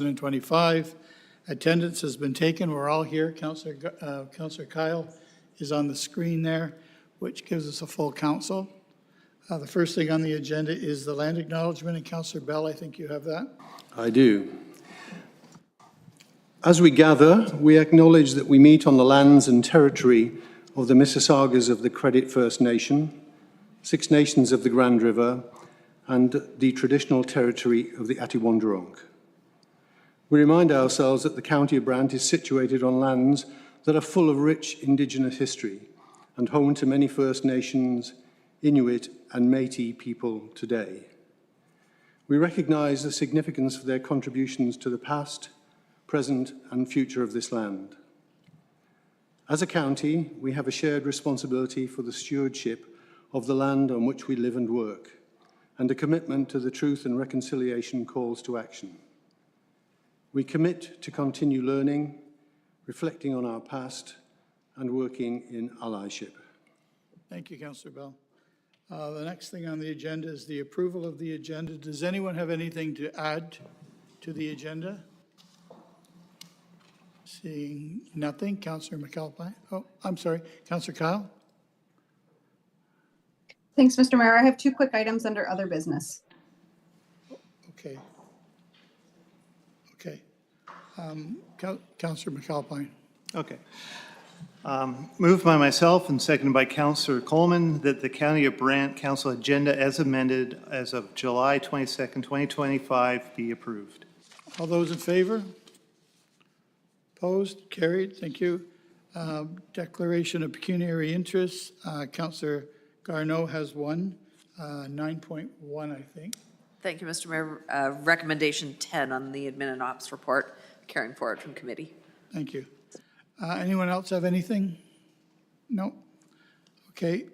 2025. Attendance has been taken. We're all here. Councillor Kyle is on the screen there, which gives us a full council. The first thing on the agenda is the land acknowledgement, and Councillor Bell, I think you have that. I do. As we gather, we acknowledge that we meet on the lands and territory of the Mississaugas of the Credit First Nation, Six Nations of the Grand River, and the traditional territory of the Atiwonderong. We remind ourselves that the County of Brant is situated on lands that are full of rich Indigenous history and home to many First Nations, Inuit and Métis people today. We recognise the significance of their contributions to the past, present and future of this land. As a county, we have a shared responsibility for the stewardship of the land on which we live and work, and a commitment to the Truth and Reconciliation calls to action. We commit to continue learning, reflecting on our past, and working in allyship. Thank you, Councillor Bell. The next thing on the agenda is the approval of the agenda. Does anyone have anything to add to the agenda? Seeing nothing. Councillor McAlpine. Oh, I'm sorry. Councillor Kyle. Thanks, Mr. Mayor. I have two quick items under other business. Okay. Okay. Councillor McAlpine. Okay. Moved by myself and seconded by Councillor Coleman that the County of Brant Council agenda as amended as of July 22nd, 2025 be approved. All those in favor? Opposed? Carried. Thank you. Declaration of pecuniary interest. Councillor Garneau has one, 9.1, I think. Thank you, Mr. Mayor. Recommendation 10 on the Admin and Ops report, carrying forward from committee. Thank you. Anyone else have anything? No? Okay.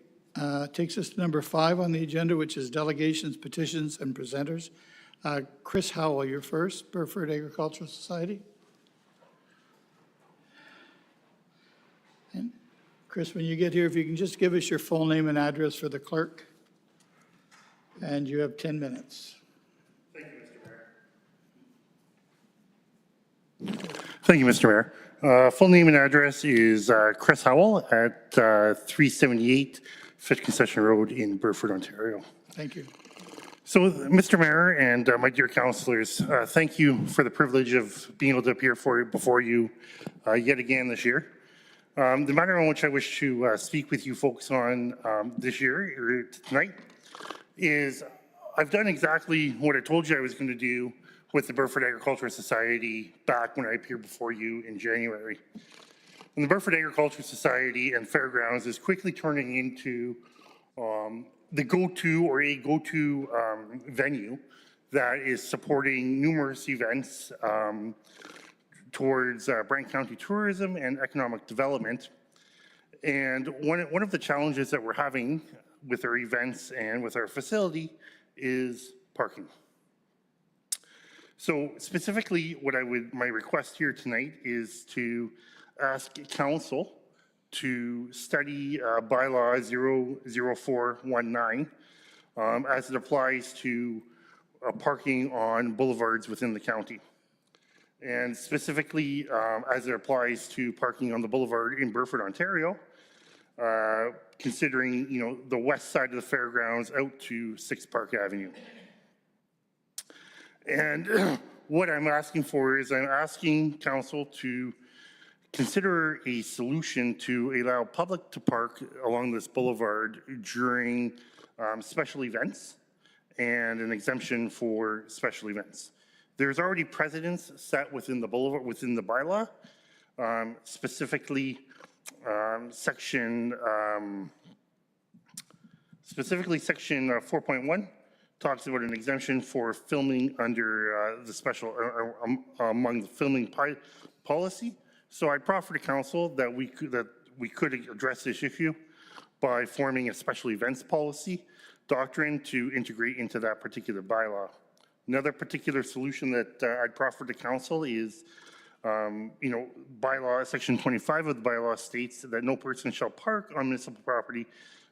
Takes us to number 5 on the agenda, which is delegations, petitions, and presenters. Chris Howell, you're first, Burford Agricultural Society. And Chris, when you get here, if you can just give us your full name and address for the clerk. And you have 10 minutes. Thank you, Mr. Mayor. Thank you, Mr. Mayor. Full name and address is Chris Howell at 378 Fish Concession Road in Burford, Ontario. Thank you. So, Mr. Mayor and my dear councillors, thank you for the privilege of being able to appear before you yet again this year. The matter on which I wish to speak with you folks on this year, or tonight, is I've done exactly what I told you I was going to do with the Burford Agricultural Society back when I appeared before you in January. And the Burford Agricultural Society and Fairgrounds is quickly turning into the go-to venue that is supporting numerous events towards Brant County tourism and economic development. And one of the challenges that we're having with our events and with our facility is parking. So specifically, my request here tonight is to ask council to study Bylaws 00419 as it applies to parking on boulevards within the county. And specifically, as it applies to parking on the boulevard in Burford, Ontario, considering the west side of the fairgrounds out to 6 Park Avenue. And what I'm asking for is I'm asking council to consider a solution to allow public to park along this boulevard during special events and an exemption for special events. There's already precedents set within the boulevard, within the bylaw, specifically section 4.1 talks about an exemption for filming under the special among the filming policy. So I proffer to council that we could address this issue by forming a special events policy doctrine to integrate into that particular bylaw. Another particular solution that I'd proffer to council is, bylaw section 25 of the bylaw states that no person shall park on municipal property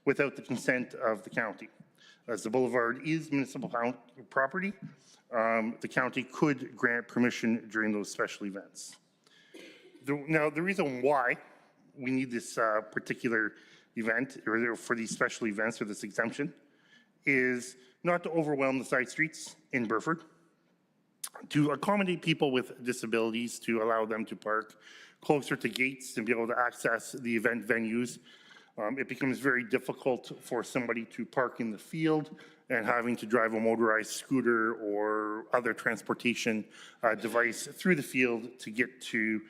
without the consent of the county. As the boulevard is municipal property, the county could grant permission during those special events. Now, the reason why we need this particular event, or for these special events or this exemption, is not to overwhelm the side streets in Burford, to accommodate people with disabilities, to allow them to park closer to gates and be able to access the event venues. It becomes very difficult for somebody to park in the field and having to drive a motorized scooter or other transportation device through the field to get to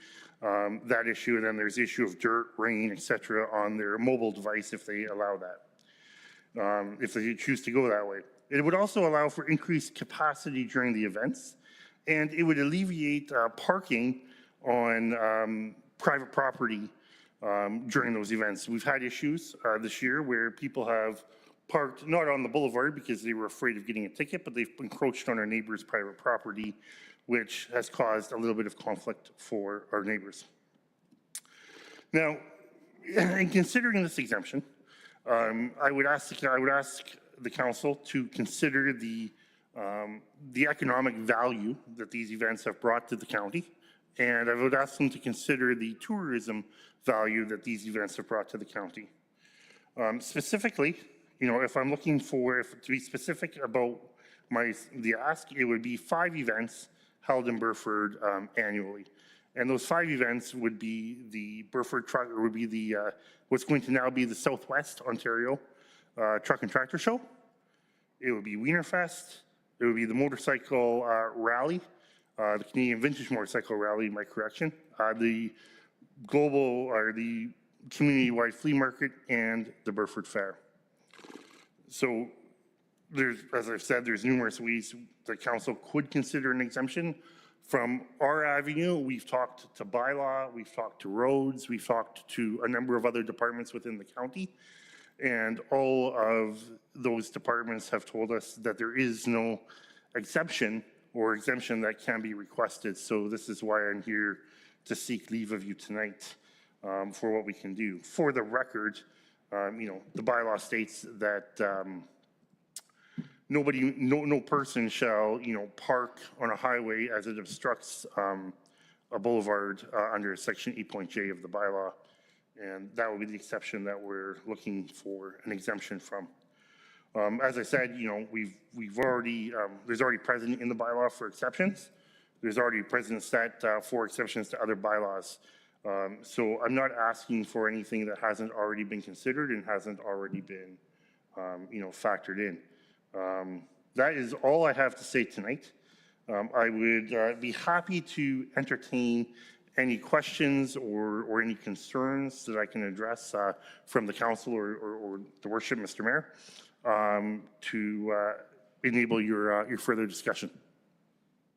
that issue. And then there's the issue of dirt, rain, et cetera, on their mobile device if they allow that, if they choose to go that way. It would also allow for increased capacity during the events, and it would alleviate parking on private property during those events. We've had issues this year where people have parked not on the boulevard because they were afraid of getting a ticket, but they've encroached on our neighbor's private property, which has caused a little bit of conflict for our neighbors. Now, in considering this exemption, I would ask the council to consider the economic value that these events have brought to the county, and I would ask them to consider the tourism value that these events have brought to the county. Specifically, if I'm looking to be specific about the ask, it would be 5 events held in Burford annually. And those 5 events would be the Burford Truck, or would be the, what's going to now be the Southwest Ontario Truck and Tractor Show. It would be Wienerfest. It would be the motorcycle rally, the Canadian Vintage Motorcycle Rally, my correction, the global, or the community-wide flea market, and the Burford Fair. So there's, as I've said, there's numerous ways the council could consider an exemption. From our avenue, we've talked to Bylaws, we've talked to roads, we've talked to a number of other departments within the county, and all of those departments have told us that there is no exception or exemption that can be requested. So this is why I'm here to seek leave of you tonight for what we can do. For the record, the bylaw states that no person shall, park on a highway as it obstructs a boulevard under section 8.j of the bylaw. And that would be the exception that we're looking for an exemption from. As I said, we've already, there's already precedent in the bylaw for exceptions. There's already precedent set for exceptions to other bylaws. So I'm not asking for anything that hasn't already been considered and hasn't already been, factored in. That is all I have to say tonight. I would be happy to entertain any questions or any concerns that I can address from the council or the worship, Mr. Mayor, to enable your further discussion.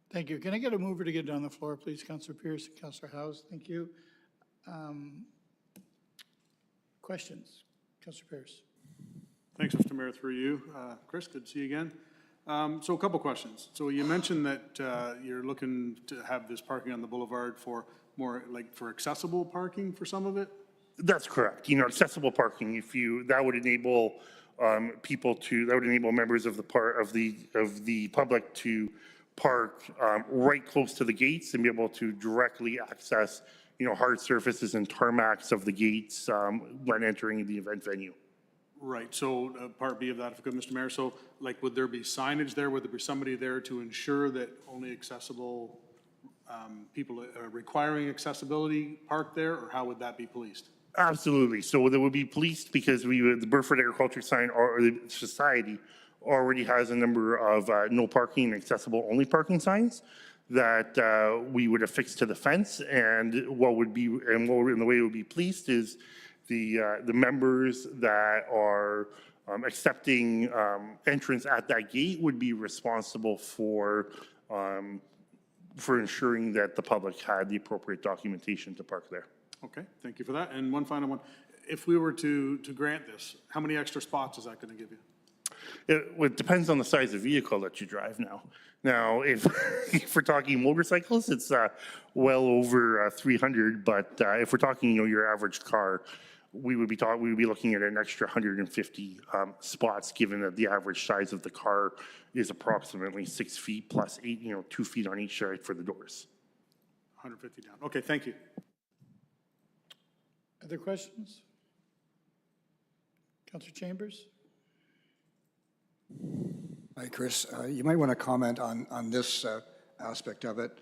Thank you. Can I get a mover to get on the floor, please? Councillor Pierce and Councillor House, thank you. Questions? Councillor Pierce. Thanks, Mr. Mayor, through you. Chris, good to see you again. So a couple questions. So you mentioned that you're looking to have this parking on the boulevard for more for accessible parking for some of it? That's correct. Accessible parking, that would enable that would enable members of the public to park right close to the gates and be able to directly access, hard surfaces and tarmacs of the gates when entering the event venue. Right. So part B of that, if I could, Mr. Mayor. So would there be signage there? Would there be somebody there to ensure that only accessible people requiring accessibility park there, or how would that be policed? Absolutely. So there would be policed because the Burford Agricultural Society already has a number of no parking and accessible only parking signs that we would affix to the fence. And the way it would be policed is the members that are accepting entrance at that gate would be responsible for ensuring that the public had the appropriate documentation to park there. Okay, thank you for that. And one final one. If we were to grant this, how many extra spots is that going to give you? It depends on the size of vehicle that you drive now. Now, if we're talking motorcycles, it's well over 300, but if we're talking, your average car, we would be looking at an extra 150 spots, given that the average size of the car is approximately 6 feet plus 2 feet on each side for the doors. 150 down. Okay, thank you. Other questions? Councillor Chambers? Hi, Chris. You might want to comment on this aspect of it.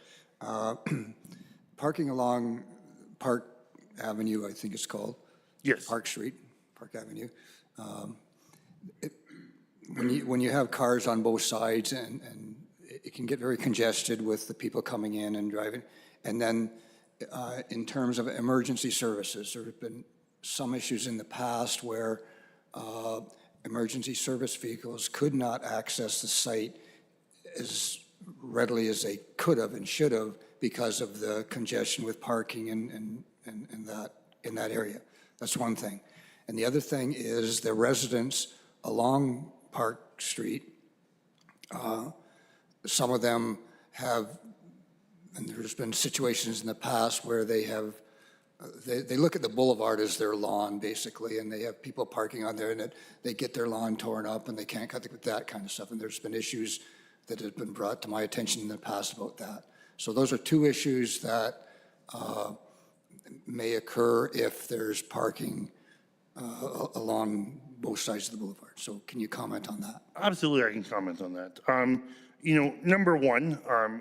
Parking along Park Avenue, I think it's called. Yes. Park Street, Park Avenue. When you have cars on both sides and it can get very congested with the people coming in and driving. And then in terms of emergency services, there have been some issues in the past where emergency service vehicles could not access the site as readily as they could have and should have because of the congestion with parking and that in that area. That's one thing. And the other thing is the residents along Park Street, some of them have, and there's been situations in the past where they have, they look at the boulevard as their lawn, basically, and they have people parking on there, and they get their lawn torn up, and they can't cut that kind of stuff. And there's been issues that have been brought to my attention in the past about that. So those are two issues that may occur if there's parking along both sides of the boulevard. So can you comment on that? Absolutely, I can comment on that. Number one,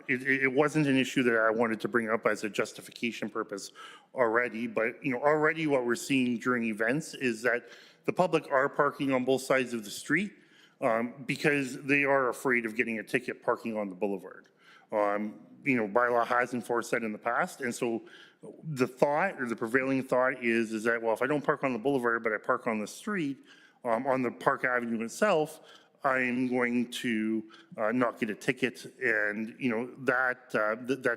it wasn't an issue that I wanted to bring up as a justification purpose already, but already what we're seeing during events is that the public are parking on both sides of the street because they are afraid of getting a ticket parking on the boulevard. Bylaw has enforced that in the past, and so the thought or the prevailing thought is that, well, if I don't park on the boulevard but I park on the street, on the Park Avenue itself, I'm going to not get a ticket, and that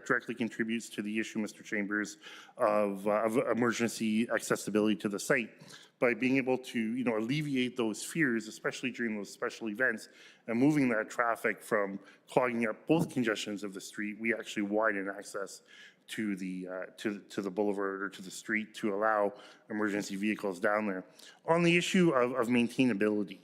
directly contributes to the issue, Mr. Chambers, of emergency accessibility to the site. By being able to alleviate those fears, especially during those special events, and moving that traffic from clogging up both congestions of the street, we actually widen access to the boulevard or to the street to allow emergency vehicles down there. On the issue of maintainability,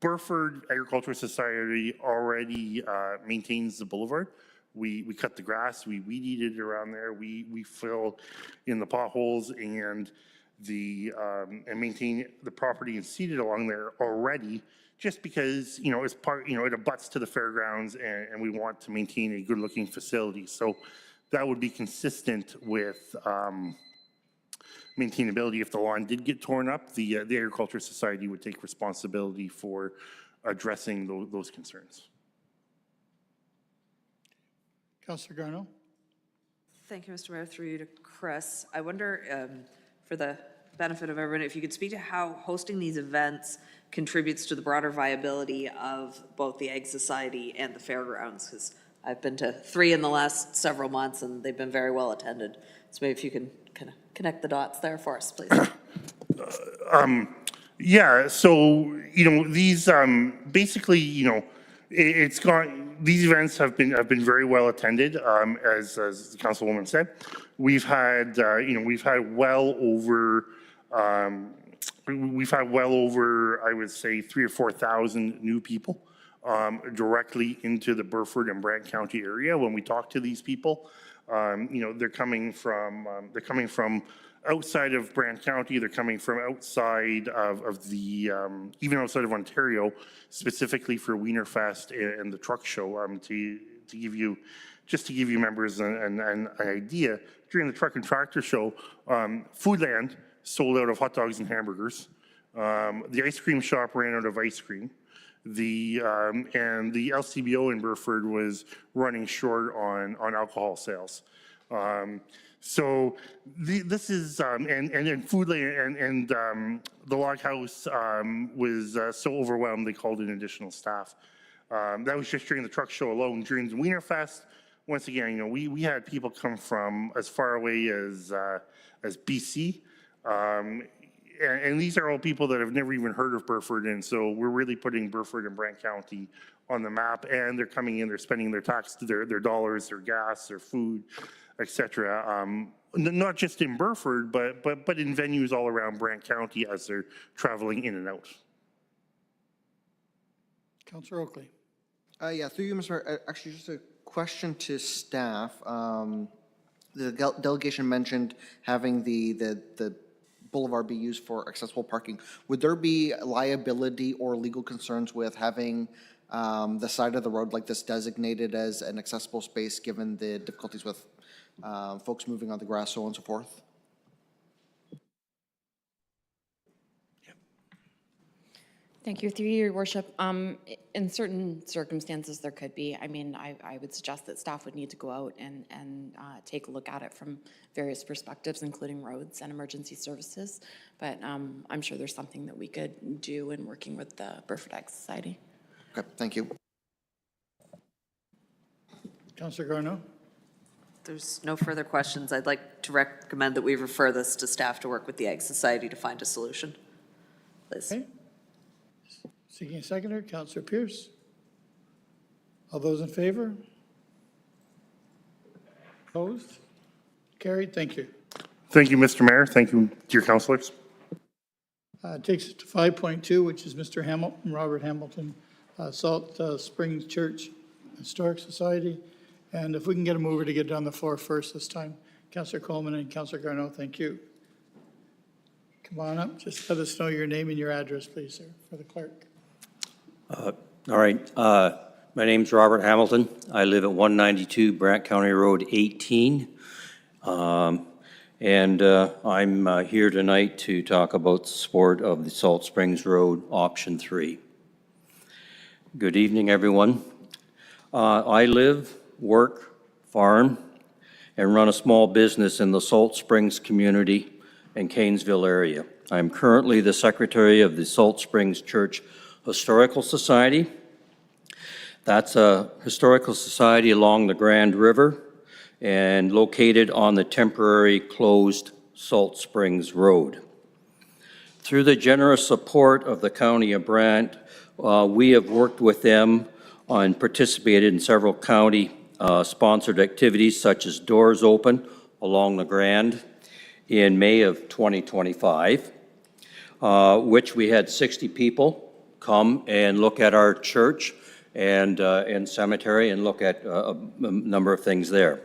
Burford Agricultural Society already maintains the boulevard. We cut the grass, we weed eat it around there, we fill in the potholes and maintain the property and seed it along there already, just because it's part it abuts to the fairgrounds and we want to maintain a good looking facility. So that would be consistent with maintainability. If the lawn did get torn up, the Agricultural Society would take responsibility for addressing those concerns. Councillor Garneau? Thank you, Mr. Mayor. Through you to Chris. I wonder, for the benefit of everyone, if you could speak to how hosting these events contributes to the broader viability of both the Ag Society and the fairgrounds, because I've been to 3 in the last several months and they've been very well attended. So maybe if you can kind of connect the dots there for us, please. Yeah, so these basically these events have been very well attended, as the councilwoman said. We've had well over I would say 3,000 or 4,000 new people directly into the Burford and Brant County area. When we talk to these people, they're coming from outside of Brant County. They're coming from outside of the even outside of Ontario, specifically for Wienerfest and the truck show. To give you members an idea, during the truck and tractor show, Foodland sold out of hot dogs and hamburgers. The ice cream shop ran out of ice cream. And the LCBO in Burford was running short on alcohol sales. So this is and Foodland and the Log House was so overwhelmed they called in additional staff. That was just during the truck show alone. During the Wienerfest, once again, we had people come from as far away as BC. And these are all people that have never even heard of Burford, and so we're really putting Burford and Brant County on the map, and they're coming in, they're spending their tax, their dollars, their gas, their food et cetera. Not just in Burford, but in venues all around Brant County as they're traveling in and out. Councillor Oakley. Yeah, through you, Mr. Mayor. Actually, just a question to staff. The delegation mentioned having the boulevard be used for accessible parking. Would there be liability or legal concerns with having the side of the road like this designated as an accessible space, given the difficulties with folks moving on the grass, so on and so forth? Thank you. Through your worship, in certain circumstances, there could be. I mean, I would suggest that staff would need to go out and take a look at it from various perspectives, including roads and emergency services. But I'm sure there's something that we could do in working with the Burford Ag Society. Okay, thank you. Councillor Garneau. There's no further questions. I'd like to recommend that we refer this to staff to work with the Ag Society to find a solution. Please. Okay. Seeking a seconder, Councillor Pierce. All those in favor? Opposed? Carried. Thank you. Thank you, Mr. Mayor. Thank you, dear councillors. Takes us to 5.2, which is Mr. Robert Hamilton, Salt Springs Church Historic Society. And if we can get him over to get on the floor first this time. Councillor Coleman and Councillor Garneau, thank you. Come on up. Just let us know your name and your address, please, sir, for the clerk. All right. My name's Robert Hamilton. I live at 192 Brant County Road 18. I'm here tonight to talk about the support of the Salt Springs Road Option 3. Good evening, everyone. I live, work, farm, and run a small business in the Salt Springs community in Canesville area. I'm currently the secretary of the Salt Springs Church Historical Society. That's a historical society along the Grand River and located on the temporary closed Salt Springs Road. Through the generous support of the County of Brant, we have worked with them and participated in several county sponsored activities such as Doors Open along the Grand in May of 2025, which we had 60 people come and look at our church and cemetery and look at a number of things there.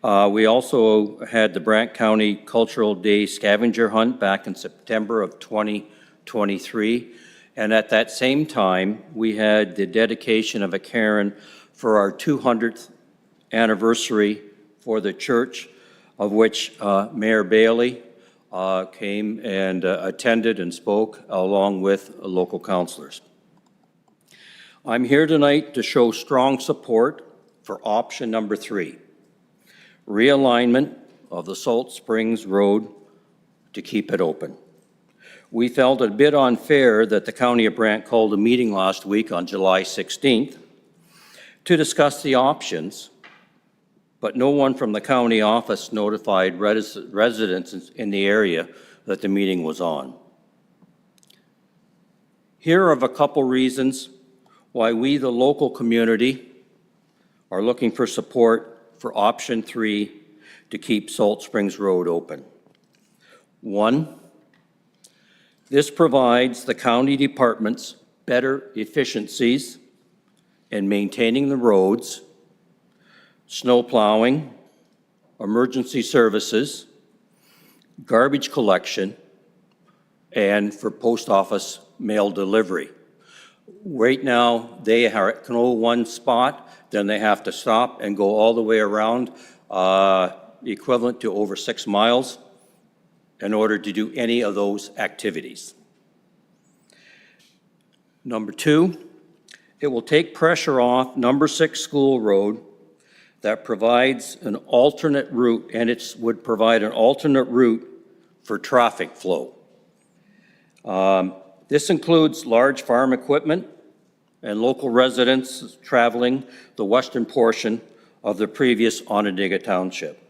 We also had the Brant County Cultural Day scavenger hunt back in September of 2023. And at that same time, we had the dedication of a cairn for our 200th anniversary for the church, of which Mayor Bailey came and attended and spoke along with local councillors. I'm here tonight to show strong support for option number 3, realignment of the Salt Springs Road to keep it open. We felt it a bit unfair that the County of Brant called a meeting last week on July 16th to discuss the options, but no one from the county office notified residents in the area that the meeting was on. Here are a couple reasons why we, the local community, are looking for support for option 3 to keep Salt Springs Road open. 1, this provides the county departments better efficiencies in maintaining the roads, snow plowing, emergency services, garbage collection, and for post office mail delivery. Right now, they can go one spot, then they have to stop and go all the way around, equivalent to over 6 miles, in order to do any of those activities. Number 2, it will take pressure off number 6 School Road that provides an alternate route, and it would provide an alternate route for traffic flow. This includes large farm equipment and local residents traveling the western portion of the previous Onondaga Township.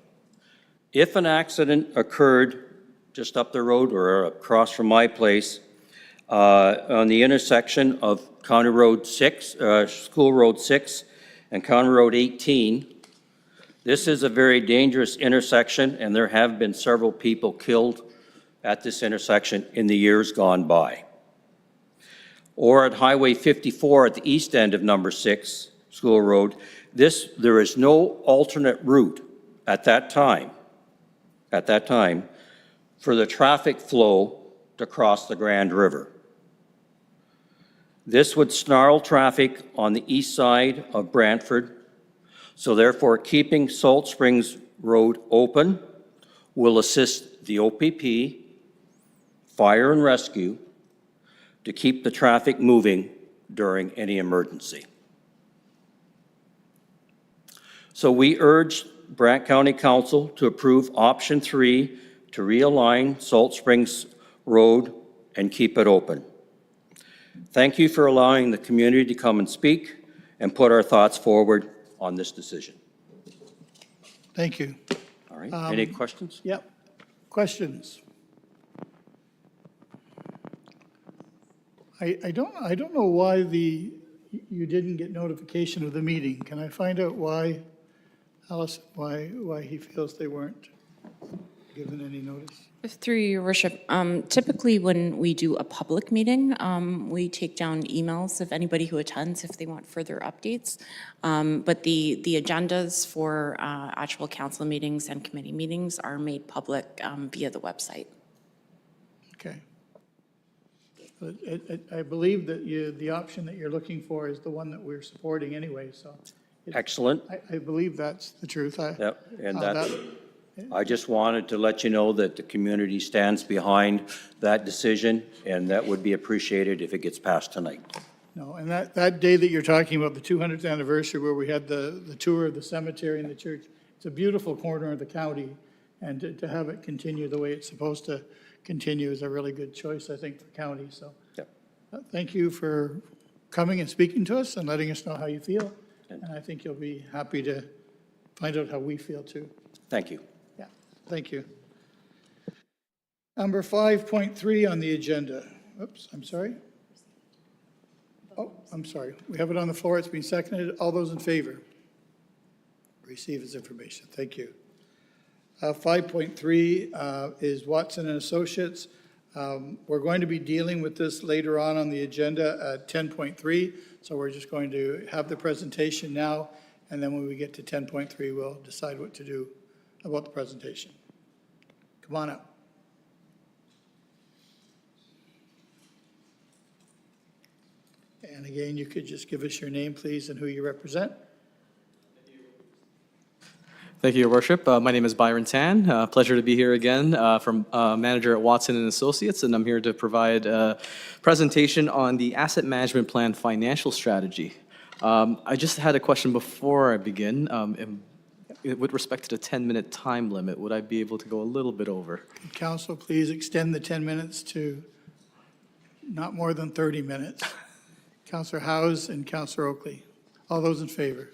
If an accident occurred just up the road or across from my place on the intersection of County Road 6, School Road 6 and County Road 18, This is a very dangerous intersection, and there have been several people killed at this intersection in the years gone by. Or at Highway 54 at the east end of number 6 School Road, there is no alternate route at that time for the traffic flow to cross the Grand River. This would snarl traffic on the east side of Brantford, so therefore keeping Salt Springs Road open will assist the OPP, fire and rescue, to keep the traffic moving during any emergency. So we urge Brant County Council to approve option 3 to realign Salt Springs Road and keep it open. Thank you for allowing the community to come and speak and put our thoughts forward on this decision. Thank you. All right, any questions? Yep. Questions? I don't know why you didn't get notification of the meeting. Can I find out why, Allison, why he feels they weren't given any notice? Through your worship, typically when we do a public meeting, we take down emails of anybody who attends if they want further updates. But the agendas for actual council meetings and committee meetings are made public via the website. Okay. But I believe that the option that you're looking for is the one that we're supporting anyway, so. Excellent. I believe that's the truth. Yep, and I just wanted to let you know that the community stands behind that decision, and that would be appreciated if it gets passed tonight. No, and that day that you're talking about, the 200th anniversary where we had the tour of the cemetery and the church, it's a beautiful corner of the county, and to have it continue the way it's supposed to continue is a really good choice, I think, for county, so. Yep. Thank you for coming and speaking to us and letting us know how you feel, and I think you'll be happy to find out how we feel too. Thank you. Yeah, thank you. Number 5.3 on the agenda. Oops, I'm sorry. Oh, I'm sorry. We have it on the floor. It's been seconded. All those in favor? Receive as information. Thank you. 5.3 is Watson and Associates. We're going to be dealing with this later on the agenda at 10.3. So we're just going to have the presentation now, and then when we get to 10.3, we'll decide what to do about the presentation. Come on up. And again, you could just give us your name, please, and who you represent. Thank you, Your Worship. My name is Byron Tan. Pleasure to be here again from manager at Watson and Associates, and I'm here to provide a presentation on the asset management plan financial strategy. I just had a question before I begin. With respect to the 10-minute time limit, would I be able to go a little bit over? Council, please extend the 10 minutes to not more than 30 minutes. Councillor Howes and Councillor Oakley. All those in favor?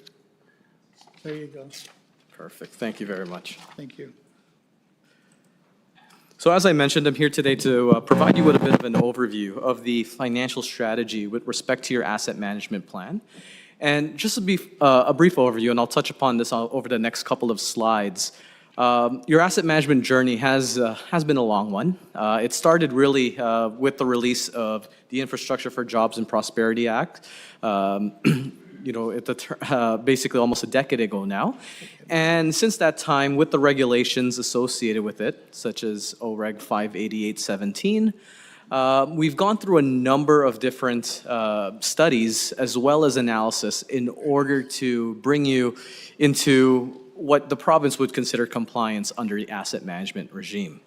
There you go. Perfect. Thank you very much. Thank you. So as I mentioned, I'm here today to provide you with a bit of an overview of the financial strategy with respect to your asset management plan. And just a brief overview, and I'll touch upon this over the next couple of slides. Your asset management journey has been a long one. It started really with the release of the Infrastructure for Jobs and Prosperity Act, basically almost a decade ago now. And since that time, with the regulations associated with it, such as OREG 58817, we've gone through a number of different studies as well as analysis in order to bring you into what the province would consider compliance under the asset management regime.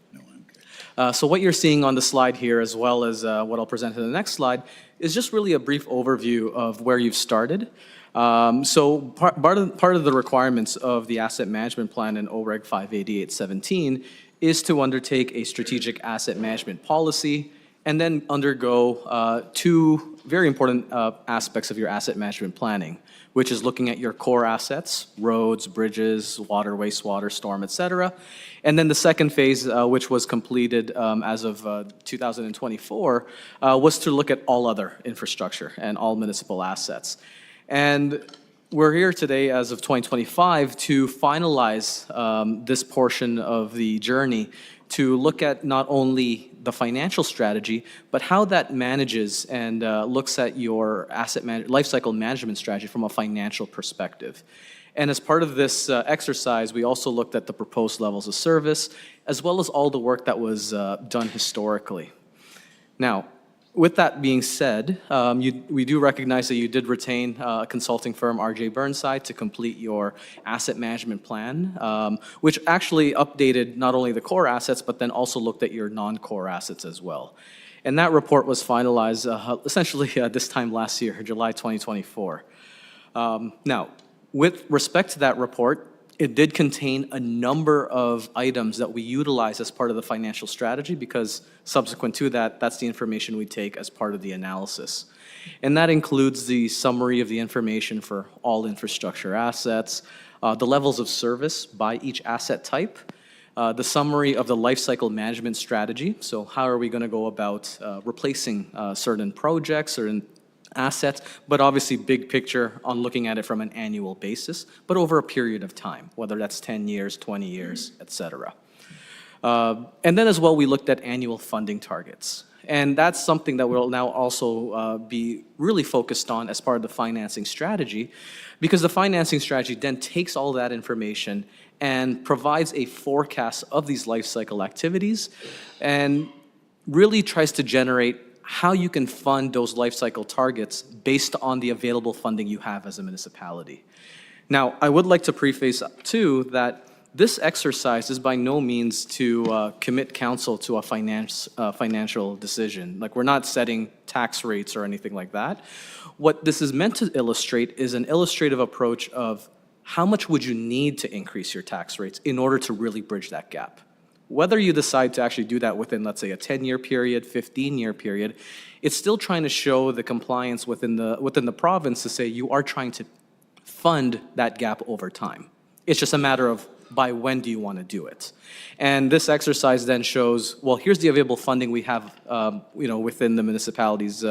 So what you're seeing on the slide here, as well as what I'll present in the next slide, is just really a brief overview of where you've started. So part of the requirements of the asset management plan in OREG 58817 is to undertake a strategic asset management policy and then undergo two very important aspects of your asset management planning, which is looking at your core assets, roads, bridges, water, wastewater, storm, et cetera. And then the second phase, which was completed as of 2024, was to look at all other infrastructure and all municipal assets. And we're here today as of 2025 to finalize this portion of the journey to look at not only the financial strategy, but how that manages and looks at your lifecycle management strategy from a financial perspective. And as part of this exercise, we also looked at the proposed levels of service, as well as all the work that was done historically. Now, with that being said, we do recognize that you did retain a consulting firm, R.J. Burnside, to complete your asset management plan, which actually updated not only the core assets, but then also looked at your non-core assets as well. And that report was finalized essentially this time last year, July 2024. Now, with respect to that report, it did contain a number of items that we utilize as part of the financial strategy because subsequent to that, that's the information we take as part of the analysis. And that includes the summary of the information for all infrastructure assets, the levels of service by each asset type, the summary of the lifecycle management strategy. So how are we going to go about replacing certain projects, certain assets, but obviously big picture on looking at it from an annual basis, but over a period of time, whether that's 10 years, 20 years, et cetera. And then as well, we looked at annual funding targets. And that's something that we'll now also be really focused on as part of the financing strategy, because the financing strategy then takes all that information and provides a forecast of these life cycle activities and really tries to generate how you can fund those life cycle targets based on the available funding you have as a municipality. Now, I would like to preface too that this exercise is by no means to commit council to a financial decision. Like, we're not setting tax rates or anything like that. What this is meant to illustrate is an illustrative approach of how much would you need to increase your tax rates in order to really bridge that gap. Whether you decide to actually do that within, let's say, a 10-year period, 15-year period, it's still trying to show the compliance within the province to say you are trying to fund that gap over time. It's just a matter of by when do you want to do it. And this exercise then shows, well, here's the available funding we have within the municipality's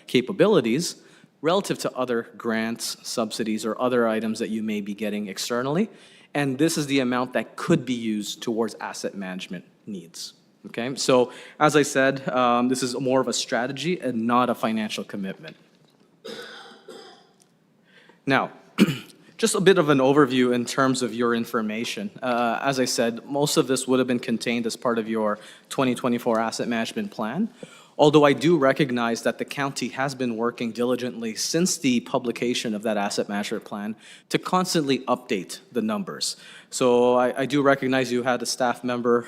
capabilities relative to other grants, subsidies, or other items that you may be getting externally. And this is the amount that could be used towards asset management needs. Okay, so as I said, this is more of a strategy and not a financial commitment. Now, just a bit of an overview in terms of your information. As I said, most of this would have been contained as part of your 2024 asset management plan. Although I do recognize that the county has been working diligently since the publication of that asset management plan to constantly update the numbers. So I do recognize you had a staff member,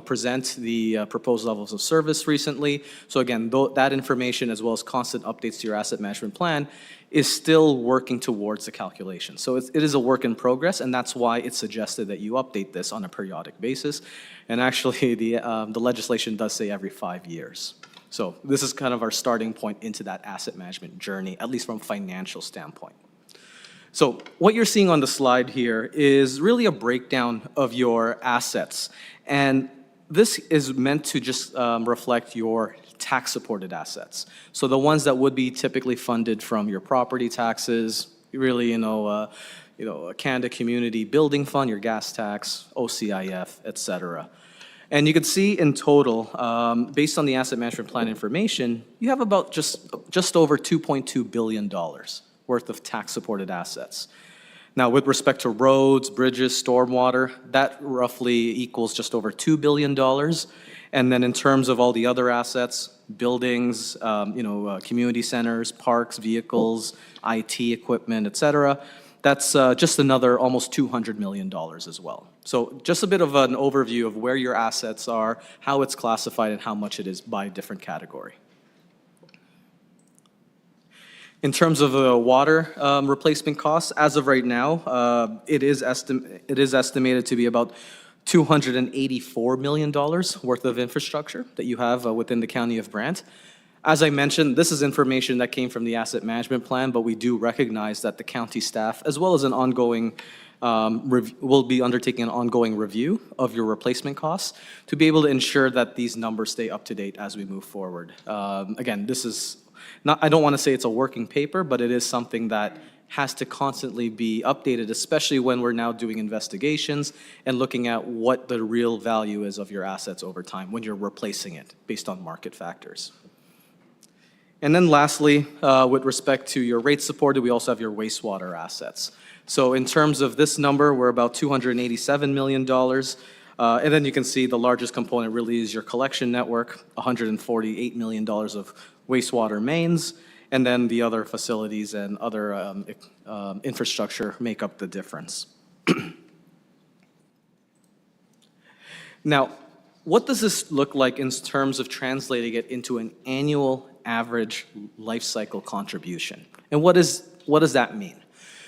present the proposed levels of service recently. So again, that information as well as constant updates to your asset management plan is still working towards the calculation. So it is a work in progress, and that's why it's suggested that you update this on a periodic basis. And actually, the legislation does say every 5 years. So this is kind of our starting point into that asset management journey, at least from a financial standpoint. So what you're seeing on the slide here is really a breakdown of your assets. And this is meant to just reflect your tax-supported assets. So the ones that would be typically funded from your property taxes, really, a Canada Community Building Fund, your gas tax, OCIF, et cetera. And you can see in total, based on the asset management plan information, you have about just over $2.2 billion worth of tax-supported assets. Now, with respect to roads, bridges, stormwater, that roughly equals just over $2 billion. And then in terms of all the other assets, buildings, community centers, parks, vehicles, IT equipment, et cetera, that's just another almost $200 million as well. So just a bit of an overview of where your assets are, how it's classified, and how much it is by different category. In terms of the water replacement costs, as of right now, it is estimated to be about $284 million worth of infrastructure that you have within the County of Brant. As I mentioned, this is information that came from the asset management plan, but we do recognize that the county staff, as well as an ongoing, will be undertaking an ongoing review of your replacement costs to be able to ensure that these numbers stay up to date as we move forward. Again, this is not, I don't want to say it's a working paper, but it is something that has to constantly be updated, especially when we're now doing investigations and looking at what the real value is of your assets over time when you're replacing it based on market factors. And then lastly, with respect to your rate supported, we also have your wastewater assets. So in terms of this number, we're about $287 million. And then you can see the largest component really is your collection network, $148 million of wastewater mains, and then the other facilities and other infrastructure make up the difference. Now, what does this look like in terms of translating it into an annual average life cycle contribution? And what does that mean?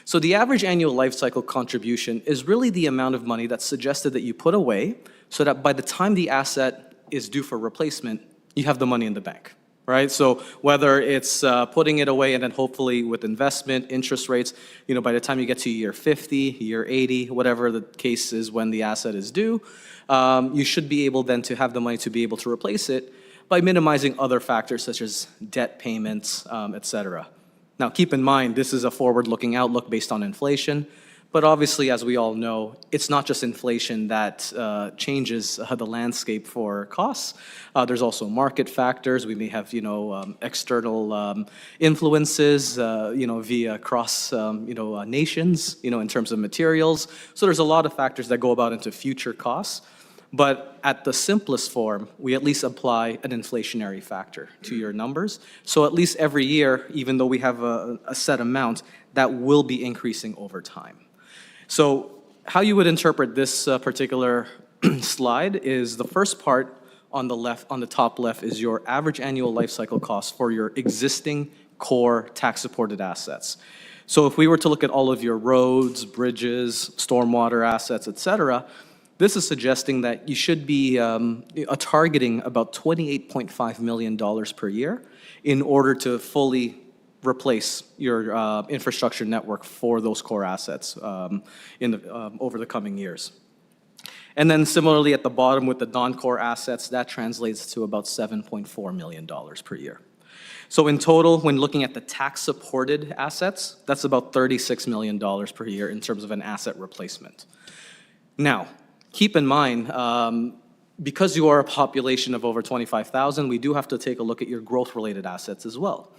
So the average annual life cycle contribution is really the amount of money that's suggested that you put away so that by the time the asset is due for replacement, you have the money in the bank, right? So whether it's putting it away and then hopefully with investment, interest rates, by the time you get to year 50, year 80, whatever the case is when the asset is due, you should be able then to have the money to be able to replace it by minimizing other factors such as debt payments, et cetera. Now, keep in mind, this is a forward-looking outlook based on inflation, but obviously, as we all know, it's not just inflation that changes the landscape for costs. There's also market factors. We may have, external influences, via cross, nations, in terms of materials. So there's a lot of factors that go about into future costs. But at the simplest form, we at least apply an inflationary factor to your numbers. So at least every year, even though we have a set amount, that will be increasing over time. So how you would interpret this particular slide is the first part on the left, on the top left, is your average annual life cycle cost for your existing core tax-supported assets. So if we were to look at all of your roads, bridges, stormwater assets, et cetera, this is suggesting that you should be targeting about $28.5 million per year in order to fully replace your infrastructure network for those core assets over the coming years. And then similarly at the bottom with the non-core assets, that translates to about $7.4 million per year. So in total, when looking at the tax-supported assets, that's about $36 million per year in terms of an asset replacement. Now, keep in mind, because you are a population of over 25,000, we do have to take a look at your growth-related assets as well.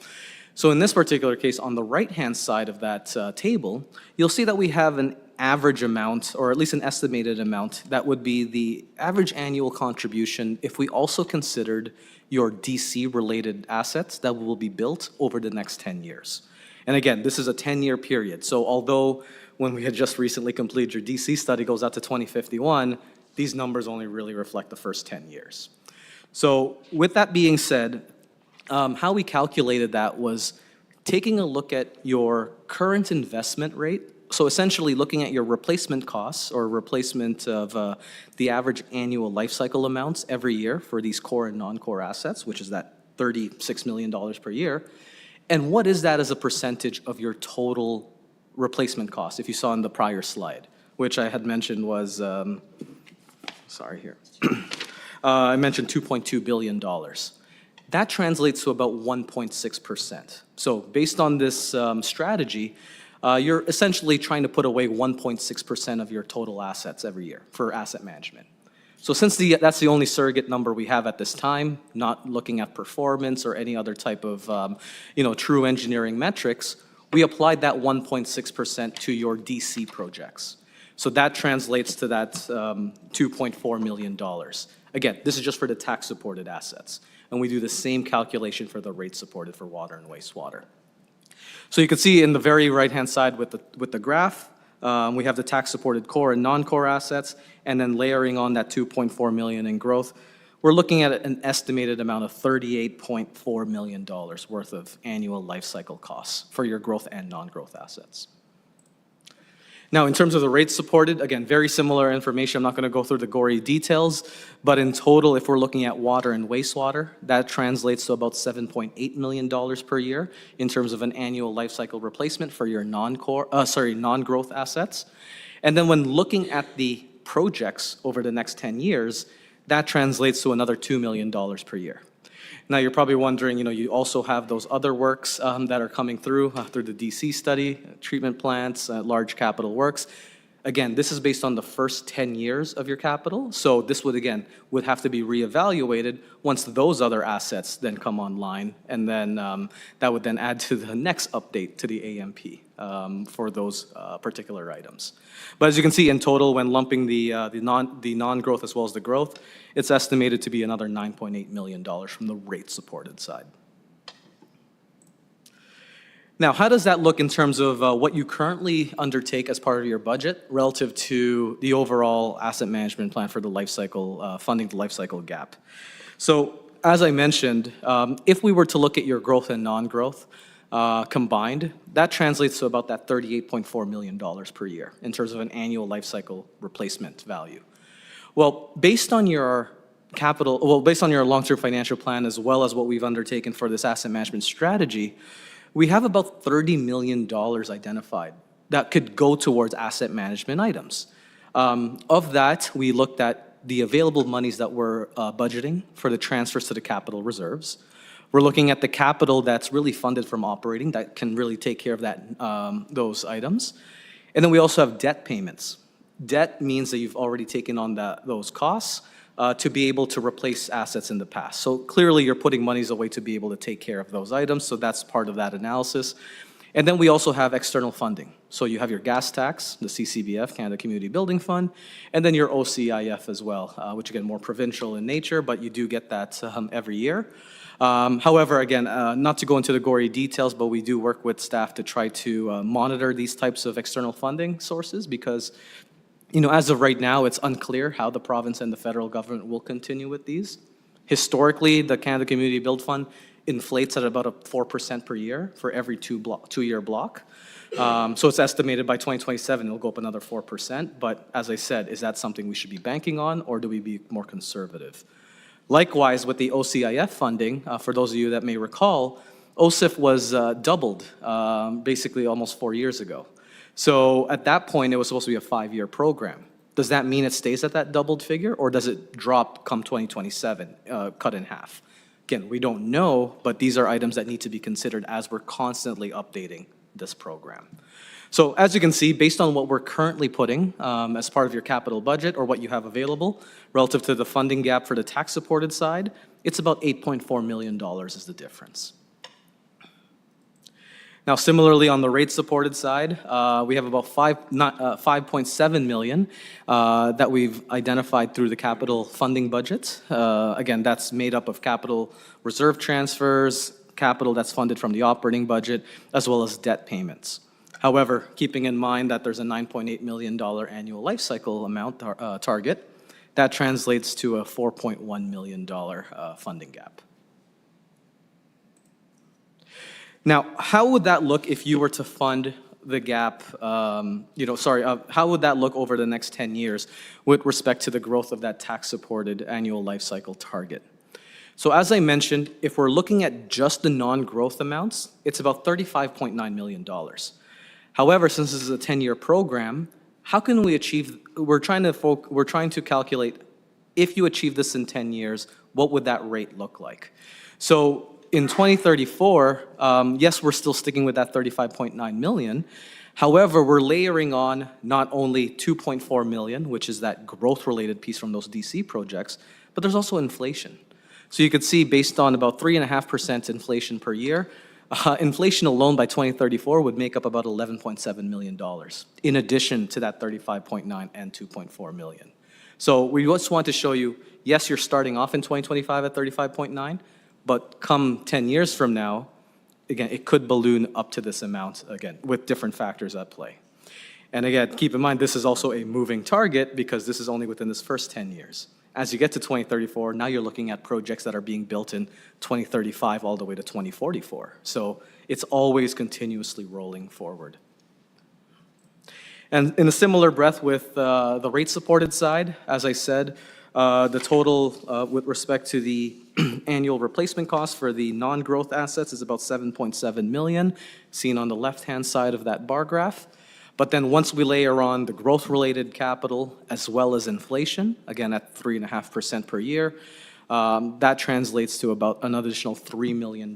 So in this particular case, on the right-hand side of that table, you'll see that we have an average amount, or at least an estimated amount, that would be the average annual contribution if we also considered your DC-related assets that will be built over the next 10 years. And again, this is a 10-year period. So although when we had just recently completed your DC study goes out to 2051, these numbers only really reflect the first 10 years. So with that being said, how we calculated that was taking a look at your current investment rate. So essentially looking at your replacement costs or replacement of the average annual life cycle amounts every year for these core and non-core assets, which is that $36 million per year. And what is that as a percentage of your total replacement cost, if you saw in the prior slide, which I had mentioned was, I mentioned $2.2 billion. That translates to about 1.6%. So based on this strategy, you're essentially trying to put away 1.6% of your total assets every year for asset management. So since that's the only surrogate number we have at this time, not looking at performance or any other type of true engineering metrics, we applied that 1.6% to your DC projects. So that translates to that $2.4 million. Again, this is just for the tax-supported assets. And we do the same calculation for the rate supported for water and wastewater. So you can see in the very right-hand side with the graph, we have the tax-supported core and non-core assets, and then layering on that $2.4 million in growth, we're looking at an estimated amount of $38.4 million worth of annual life cycle costs for your growth and non-growth assets. Now, in terms of the rates supported, again, very similar information. I'm not going to go through the gory details, but in total, if we're looking at water and wastewater, that translates to about $7.8 million per year in terms of an annual life cycle replacement for your non-growth assets. And then when looking at the projects over the next 10 years, that translates to another $2 million per year. Now, you're probably wondering, you also have those other works that are coming through the DC study, treatment plants, large capital works. Again, this is based on the first 10 years of your capital, so this would have to be reevaluated once those other assets then come online, and then that would then add to the next update to the AMP for those particular items. But as you can see, in total, when lumping the non-growth as well as the growth, it's estimated to be another $9.8 million from the rate-supported side. Now, how does that look in terms of what you currently undertake as part of your budget relative to the overall asset management plan for the life cycle, funding the life cycle gap? So, as I mentioned, if we were to look at your growth and non-growth combined, that translates to about that $38.4 million per year in terms of an annual life cycle replacement value. Well, based on your long-term financial plan as well as what we've undertaken for this asset management strategy, we have about $30 million identified that could go towards asset management items. Of that, we looked at the available monies that we're budgeting for the transfers to the capital reserves. We're looking at the capital that's really funded from operating that can really take care of those items. And then we also have debt payments. Debt means that you've already taken on those costs to be able to replace assets in the past. So clearly, you're putting monies away to be able to take care of those items, so that's part of that analysis. And then we also have external funding. So you have your gas tax, the CCBF, Canada Community Building Fund, and then your OCIF as well, which again, more provincial in nature, but you do get that every year. However, again, not to go into the gory details, but we do work with staff to try to monitor these types of external funding sources because as of right now, it's unclear how the province and the federal government will continue with these. Historically, the Canada Community Build Fund inflates at about a 4% per year for every two-year block. So it's estimated by 2027 it'll go up another 4%. But as I said, is that something we should be banking on, or do we be more conservative? Likewise, with the OCIF funding, for those of you that may recall, OCIF was doubled basically almost 4 years ago. So at that point, it was supposed to be a 5-year program. Does that mean it stays at that doubled figure, or does it drop come 2027, cut in half? Again, we don't know, but these are items that need to be considered as we're constantly updating this program. So as you can see, based on what we're currently putting as part of your capital budget or what you have available relative to the funding gap for the tax-supported side, it's about $8.4 million is the difference. Now, similarly, on the rate-supported side, we have about $5.7 million that we've identified through the capital funding budget. Again, that's made up of capital reserve transfers, capital that's funded from the operating budget, as well as debt payments. However, keeping in mind that there's a $9.8 million annual life cycle amount target, that translates to a $4.1 million funding gap. Now, how would that look if you were to fund the gap, how would that look over the next 10 years with respect to the growth of that tax-supported annual life cycle target? So as I mentioned, if we're looking at just the non-growth amounts, it's about $35.9 million. However, since this is a 10-year program, how can we achieve, we're trying to calculate, if you achieve this in 10 years, what would that rate look like? So in 2034, yes, we're still sticking with that $35.9 million. However, we're layering on not only $2.4 million, which is that growth-related piece from those DC projects, but there's also inflation. So you could see, based on about 3.5% inflation per year, inflation alone by 2034 would make up about $11.7 million, in addition to that 35.9 and 2.4 million. So we just want to show you, yes, you're starting off in 2025 at 35.9, but come 10 years from now, again, it could balloon up to this amount, again, with different factors at play. And again, keep in mind, this is also a moving target because this is only within this first 10 years. As you get to 2034, now you're looking at projects that are being built in 2035 all the way to 2044. So it's always continuously rolling forward. And in a similar breath with the rate-supported side, as I said, the total with respect to the annual replacement cost for the non-growth assets is about $7.7 million, seen on the left-hand side of that bar graph. But then once we layer on the growth-related capital as well as inflation, again at 3.5% per year, That translates to about an additional $3 million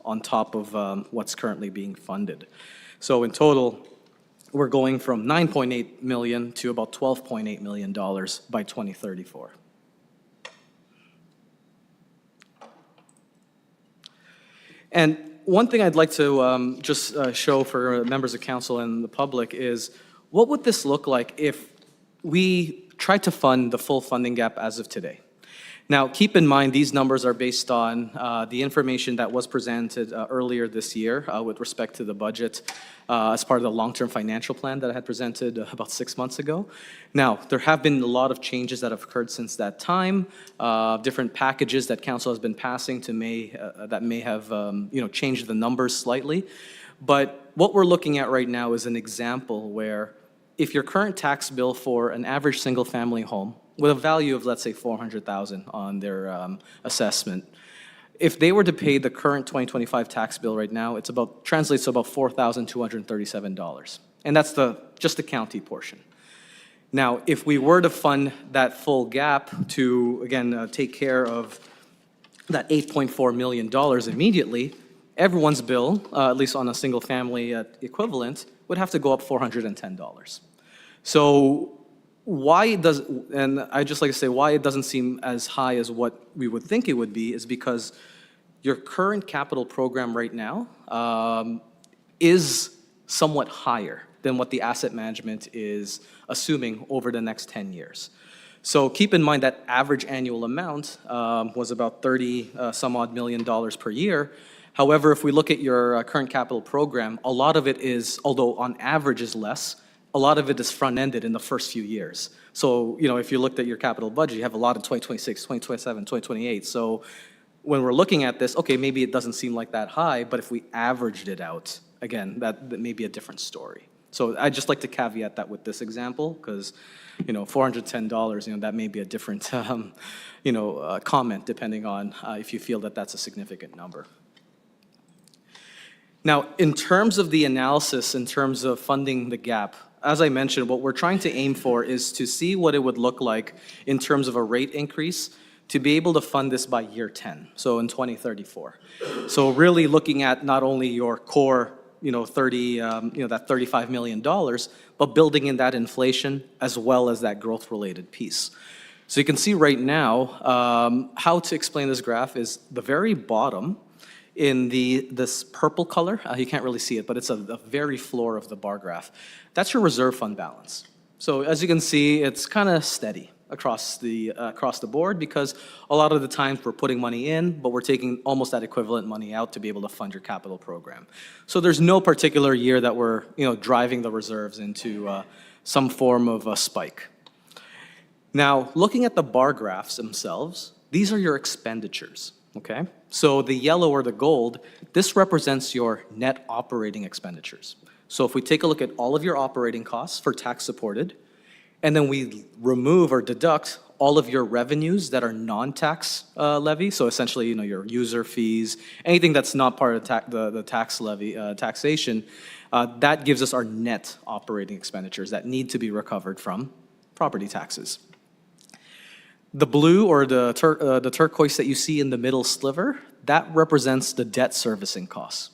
on top of what's currently being funded. So in total, we're going from $9.8 million to about $12.8 million by 2034. And one thing I'd like to just show for members of council and the public is, what would this look like if we tried to fund the full funding gap as of today? Now, keep in mind, these numbers are based on the information that was presented earlier this year with respect to the budget as part of the long-term financial plan that I had presented about 6 months ago. Now, there have been a lot of changes that have occurred since that time, different packages that council has been passing that may have changed the numbers slightly. But what we're looking at right now is an example where if your current tax bill for an average single-family home with a value of, let's say, $400,000 on their assessment, if they were to pay the current 2025 tax bill right now, translates to about $4,237. And that's just the county portion. Now, if we were to fund that full gap to, again, take care of that $8.4 million immediately, everyone's bill, at least on a single-family equivalent, would have to go up $410. So and I'd just like to say why it doesn't seem as high as what we would think it would be is because your current capital program right now is somewhat higher than what the asset management is assuming over the next 10 years. So keep in mind that average annual amount was about 30 some odd million dollars per year. However, if we look at your current capital program, a lot of it is, although on average is less, a lot of it is front-ended in the first few years. So, if you looked at your capital budget, you have a lot in 2026, 2027, 2028. So when we're looking at this, okay, maybe it doesn't seem like that high, but if we averaged it out, again, that may be a different story. So I'd just like to caveat that with this example, because, $410, that may be a different, comment depending on if you feel that that's a significant number. Now, in terms of the analysis, in terms of funding the gap, as I mentioned, what we're trying to aim for is to see what it would look like in terms of a rate increase to be able to fund this by year 10, so in 2034. So really looking at not only your core, that $35 million, but building in that inflation as well as that growth-related piece. So you can see right now, how to explain this graph is the very bottom in this purple color. You can't really see it, but it's a very floor of the bar graph. That's your reserve fund balance. So as you can see, it's kind of steady across the board because a lot of the times we're putting money in, but we're taking almost that equivalent money out to be able to fund your capital program. So there's no particular year that we're driving the reserves into some form of a spike. Now, looking at the bar graphs themselves, these are your expenditures. Okay, so the yellow or the gold, this represents your net operating expenditures. So if we take a look at all of your operating costs for tax supported, and then we remove or deduct all of your revenues that are non-tax levy, so essentially, your user fees, anything that's not part of the tax levy, taxation, that gives us our net operating expenditures that need to be recovered from property taxes. The blue or the turquoise that you see in the middle sliver, that represents the debt servicing costs.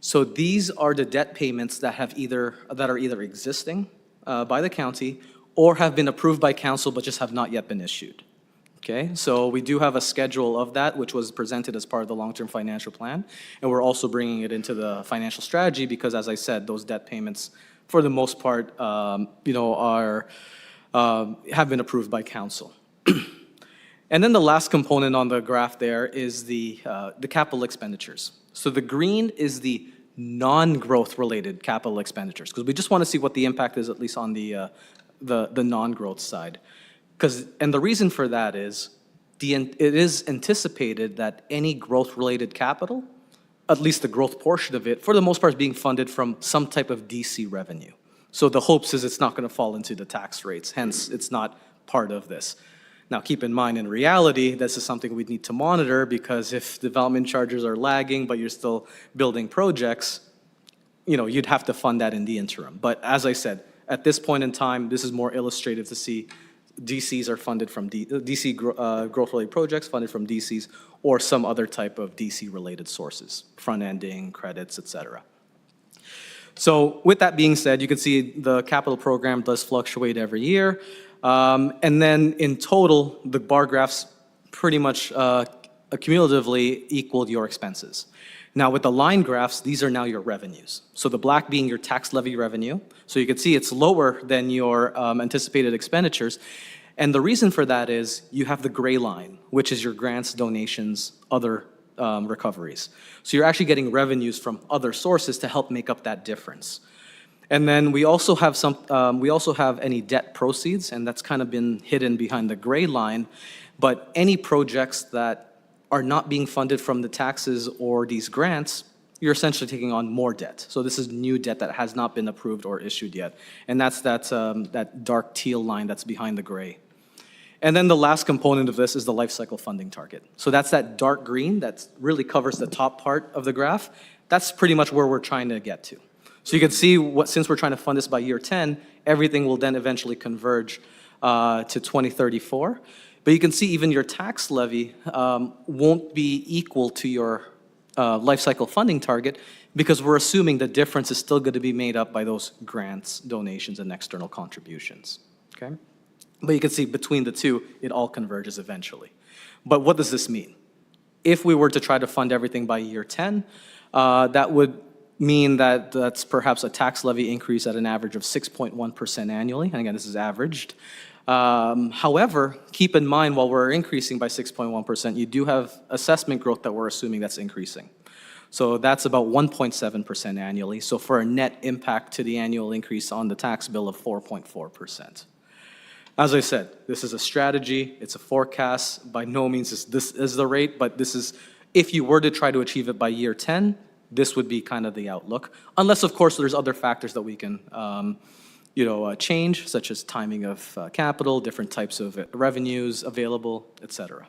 So these are the debt payments that are either existing by the county or have been approved by council but just have not yet been issued. Okay, so we do have a schedule of that which was presented as part of the long-term financial plan, and we're also bringing it into the financial strategy because, as I said, those debt payments, for the most part, have been approved by council. And then the last component on the graph there is the capital expenditures. So the green is the non-growth related capital expenditures, because we just want to see what the impact is, at least on the non-growth side. And the reason for that is it is anticipated that any growth related capital, at least the growth portion of it, for the most part is being funded from some type of DC revenue. So the hopes is it's not going to fall into the tax rates, hence it's not part of this. Now, keep in mind, in reality, this is something we need to monitor because if development charges are lagging, but you're still building projects, you'd have to fund that in the interim. But as I said, at this point in time, this is more illustrative to see DCs are funded from DC growth-related projects funded from DCs or some other type of DC-related sources, front-ending, credits, et cetera. So with that being said, you can see the capital program does fluctuate every year. And then in total, the bar graphs pretty much cumulatively equaled your expenses. Now with the line graphs, these are now your revenues. So the black being your tax levy revenue. So you can see it's lower than your anticipated expenditures. And the reason for that is you have the gray line, which is your grants, donations, other recoveries. So you're actually getting revenues from other sources to help make up that difference. And then we also have any debt proceeds, and that's kind of been hidden behind the gray line. But any projects that are not being funded from the taxes or these grants, you're essentially taking on more debt. So this is new debt that has not been approved or issued yet. And that's that dark teal line that's behind the gray. And then the last component of this is the life cycle funding target. So that's that dark green that really covers the top part of the graph. That's pretty much where we're trying to get to. So you can see since we're trying to fund this by year 10, everything will then eventually converge to 2034. But you can see even your tax levy won't be equal to your life cycle funding target because we're assuming the difference is still going to be made up by those grants, donations, and external contributions, okay? But you can see between the two, it all converges eventually. But what does this mean? If we were to try to fund everything by year 10, that would mean that that's perhaps a tax levy increase at an average of 6.1% annually. And again, this is averaged. However, keep in mind while we're increasing by 6.1%, you do have assessment growth that we're assuming that's increasing. So that's about 1.7% annually. So for a net impact to the annual increase on the tax bill of 4.4%. As I said, this is a strategy, it's a forecast. By no means this is the rate, but this is, if you were to try to achieve it by year 10, this would be kind of the outlook. Unless, of course, there's other factors that we can change, such as timing of capital, different types of revenues available, et cetera.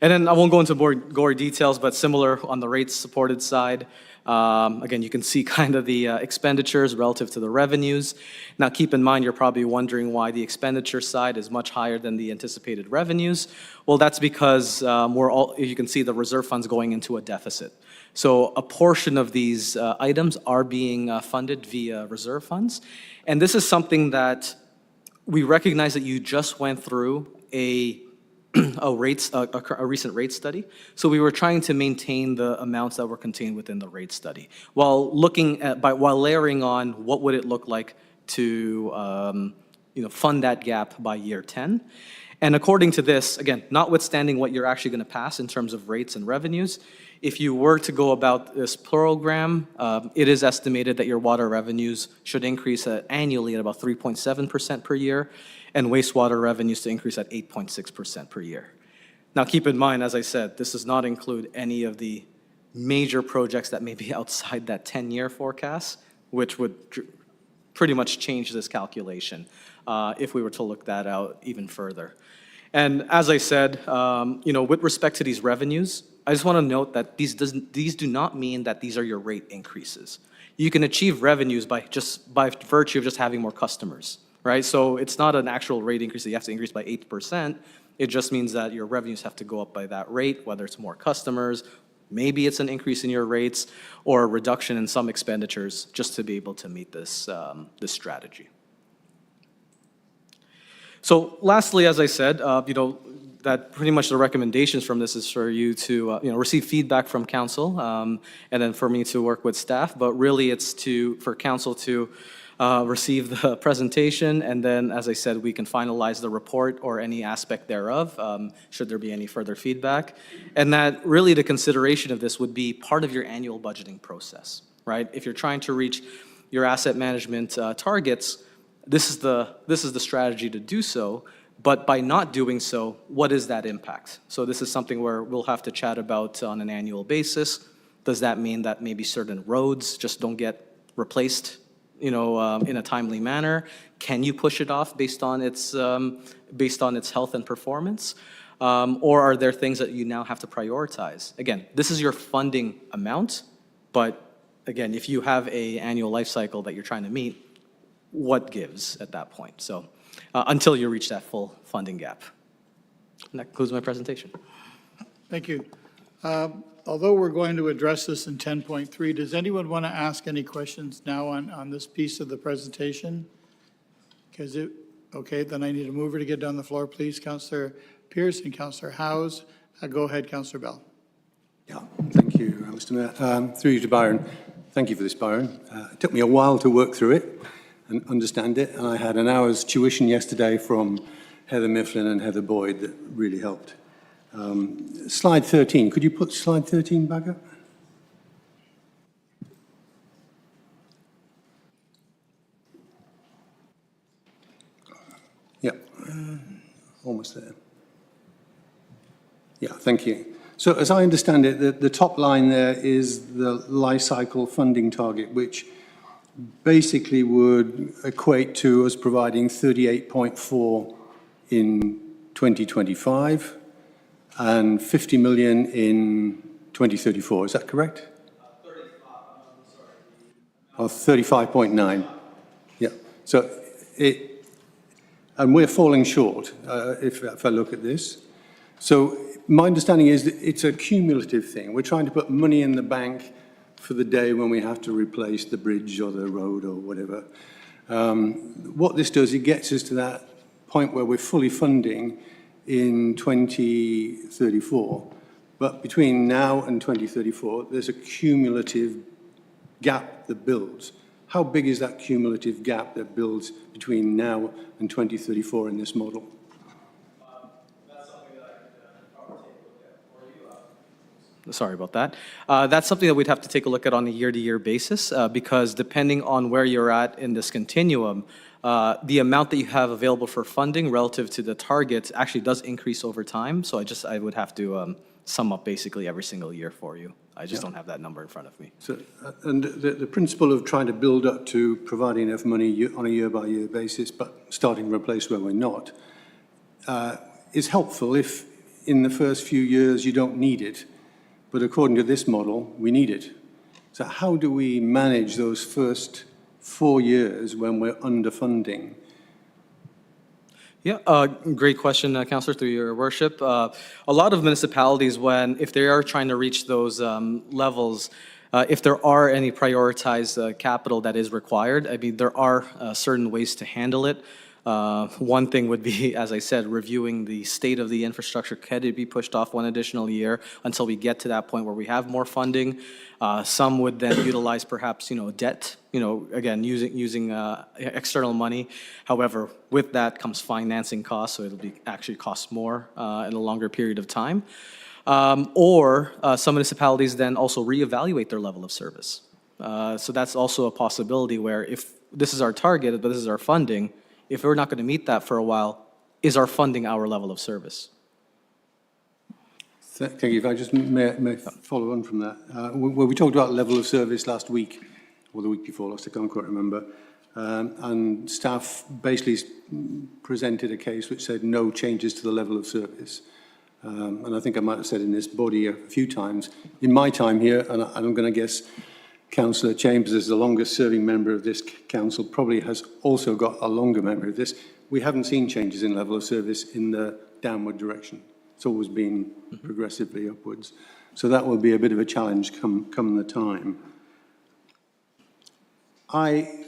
And then I won't go into more gory details, but similar on the rates supported side. Again, you can see kind of the expenditures relative to the revenues. Now, keep in mind, you're probably wondering why the expenditure side is much higher than the anticipated revenues. Well, that's because you can see the reserve funds going into a deficit. So a portion of these items are being funded via reserve funds. And this is something that we recognize that you just went through a recent rate study. So we were trying to maintain the amounts that were contained within the rate study while layering on what would it look like to fund that gap by year 10. And according to this, again, notwithstanding what you're actually going to pass in terms of rates and revenues, if you were to go about this program, it is estimated that your water revenues should increase annually at about 3.7% per year, and wastewater revenues to increase at 8.6% per year. Now, keep in mind, as I said, this does not include any of the major projects that may be outside that 10-year forecast, which would pretty much change this calculation if we were to look that out even further. And as I said, with respect to these revenues, I just want to note that these do not mean that these are your rate increases. You can achieve revenues by virtue of just having more customers, right? So it's not an actual rate increase that you have to increase by 8%. It just means that your revenues have to go up by that rate, whether it's more customers, maybe it's an increase in your rates, or a reduction in some expenditures just to be able to meet this strategy. So lastly, as I said, that pretty much the recommendations from this is for you to receive feedback from council, and then for me to work with staff. But really, it's for council to receive the presentation, and then, as I said, we can finalize the report or any aspect thereof, should there be any further feedback. And that really the consideration of this would be part of your annual budgeting process, right? If you're trying to reach your asset management targets, this is the strategy to do so. But by not doing so, what is that impact? So this is something where we'll have to chat about on an annual basis. Does that mean that maybe certain roads just don't get replaced, in a timely manner? Can you push it off based on its health and performance? Or are there things that you now have to prioritize? Again, this is your funding amount, but again, if you have an annual life cycle that you're trying to meet, what gives at that point? So until you reach that full funding gap. And that concludes my presentation. Thank you. Although we're going to address this in 10.3, does anyone want to ask any questions now on this piece of the presentation? Because okay, then I need a mover to get down the floor, please. Councillor Pierce and Councillor Howes. Go ahead, Councillor Bell. Yeah, thank you, Mr. Mayor. Through you to Byron. Thank you for this, Byron. It took me a while to work through it and understand it, and I had an hour's tuition yesterday from Heather Mifflin and Heather Boyd that really helped. Slide 13, could you put slide 13 back up? Yeah, almost there. Yeah, thank you. So as I understand it, the top line there is the life cycle funding target, which basically would equate to us providing 38.4 in 2025 and 50 million in 2034. Is that correct? 35.9. Yeah. So and we're falling short if I look at this. So my understanding is that it's a cumulative thing. We're trying to put money in the bank for the day when we have to replace the bridge or the road or whatever. What this does, it gets us to that point where we're fully funding in 2034. But between now and 2034, there's a cumulative gap that builds. How big is that cumulative gap that builds between now and 2034 in this model? Sorry about that. That's something that we'd have to take a look at on a year-to-year basis because depending on where you're at in this continuum, the amount that you have available for funding relative to the targets actually does increase over time. So I would have to sum up basically every single year for you. I just don't have that number in front of me. So, and the principle of trying to build up to providing enough money on a year-by-year basis, but starting from a place where we're not, is helpful if in the first few years you don't need it. But according to this model, we need it. So how do we manage those first 4 years when we're underfunding? Yeah, great question, Councillor, through your worship. A lot of municipalities, if they are trying to reach those levels, if there are any prioritized capital that is required, I mean, there are certain ways to handle it. One thing would be, as I said, reviewing the state of the infrastructure. Could it be pushed off one additional year until we get to that point where we have more funding? Some would then utilize perhaps, debt, again, using external money. However, with that comes financing costs, so it'll actually cost more in a longer period of time. Or some municipalities then also reevaluate their level of service. So that's also a possibility where if this is our target, but this is our funding, if we're not going to meet that for a while, is our funding our level of service? Thank you. If I just may follow on from that. We talked about level of service last week, or the week before last, I can't quite remember. And staff basically presented a case which said no changes to the level of service. And I think I might have said in this body a few times, in my time here, and I'm going to guess Councillor Chambers is the longest serving member of this council, probably has also got a longer memory of this. We haven't seen changes in level of service in the downward direction. It's always been progressively upwards. So that will be a bit of a challenge come the time. I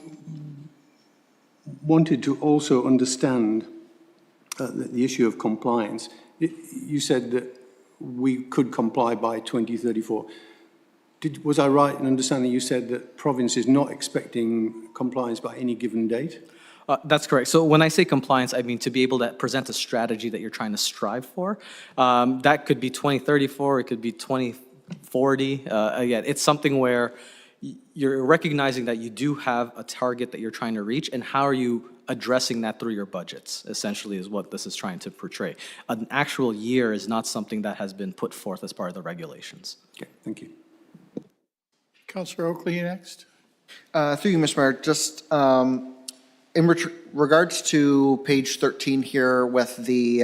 wanted to also understand the issue of compliance. You said that we could comply by 2034. Was I right in understanding you said that province is not expecting compliance by any given date? That's correct. So when I say compliance, I mean to be able to present a strategy that you're trying to strive for. That could be 2034, it could be 2040. Again, it's something where you're recognizing that you do have a target that you're trying to reach, and how are you addressing that through your budgets, essentially is what this is trying to portray. An actual year is not something that has been put forth as part of the regulations. Okay, thank you. Councillor Oakley next. Through you, Mr. Mayor, just in regards to page 13 here with the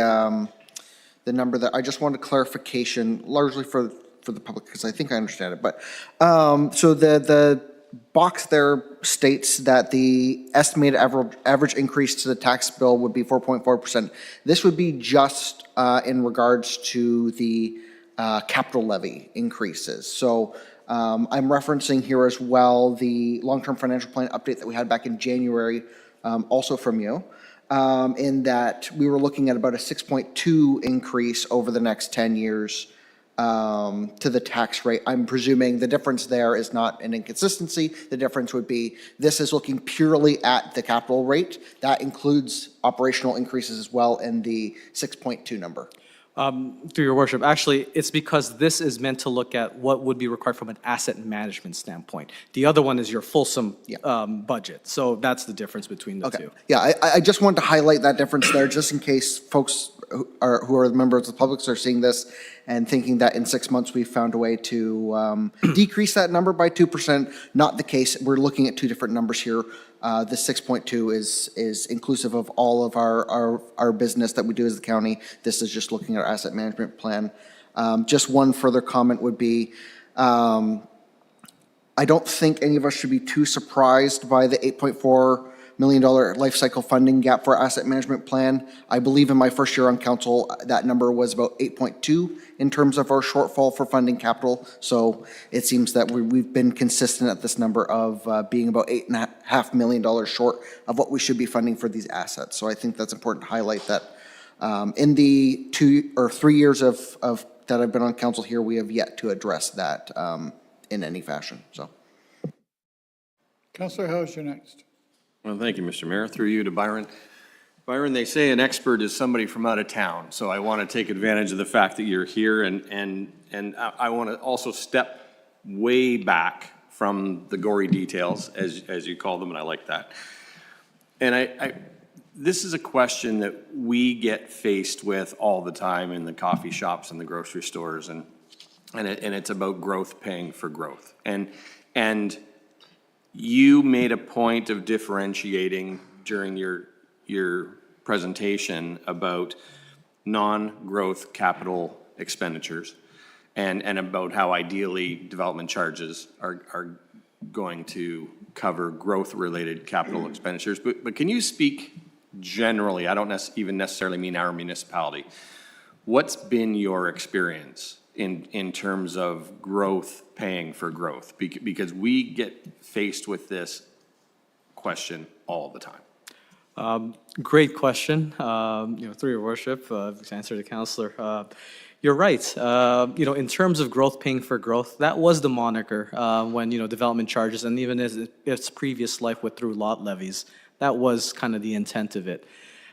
number that I just wanted clarification, largely for the public, because I think I understand it. But so the box there states that the estimated average increase to the tax bill would be 4.4%. This would be just in regards to the capital levy increases. So I'm referencing here as well the long-term financial plan update that we had back in January, also from you, in that we were looking at about a 6.2 increase over the next 10 years to the tax rate. I'm presuming the difference there is not an inconsistency. The difference would be this is looking purely at the capital rate. That includes operational increases as well in the 6.2 number. Through your worship, actually, it's because this is meant to look at what would be required from an asset management standpoint. The other one is your fulsome budget. So that's the difference between the two. Yeah, I just wanted to highlight that difference there, just in case folks who are members of the public are seeing this and thinking that in 6 months we've found a way to decrease that number by 2%. Not the case. We're looking at two different numbers here. The 6.2 is inclusive of all of our business that we do as the county. This is just looking at our asset management plan. Just one further comment would be, I don't think any of us should be too surprised by the $8.4 million life cycle funding gap for our asset management plan. I believe in my first year on council, that number was about 8.2 in terms of our shortfall for funding capital. So it seems that we've been consistent at this number of being about $8.5 million short of what we should be funding for these assets. So I think that's important to highlight that in the 2 or 3 years of that I've been on council here, we have yet to address that in any fashion. So, Councillor House, you're next. Well, thank you, Mr. Mayor. Through you to Byron. Byron, they say an expert is somebody from out of town, so I want to take advantage of the fact that you're here, and I want to also step way back from the gory details, as you call them, and I like that. And this is a question that we get faced with all the time in the coffee shops and the grocery stores, and it's about growth paying for growth. And you made a point of differentiating during your presentation about non-growth capital expenditures and about how ideally development charges are going to cover growth-related capital expenditures. But can you speak generally, I don't even necessarily mean our municipality, what's been your experience in terms of growth paying for growth? Because we get faced with this question all the time. Great question. Through your worship, to answer the councillor, you're right. In terms of growth paying for growth, that was the moniker when development charges, and even as its previous life with through lot levies, that was kind of the intent of it.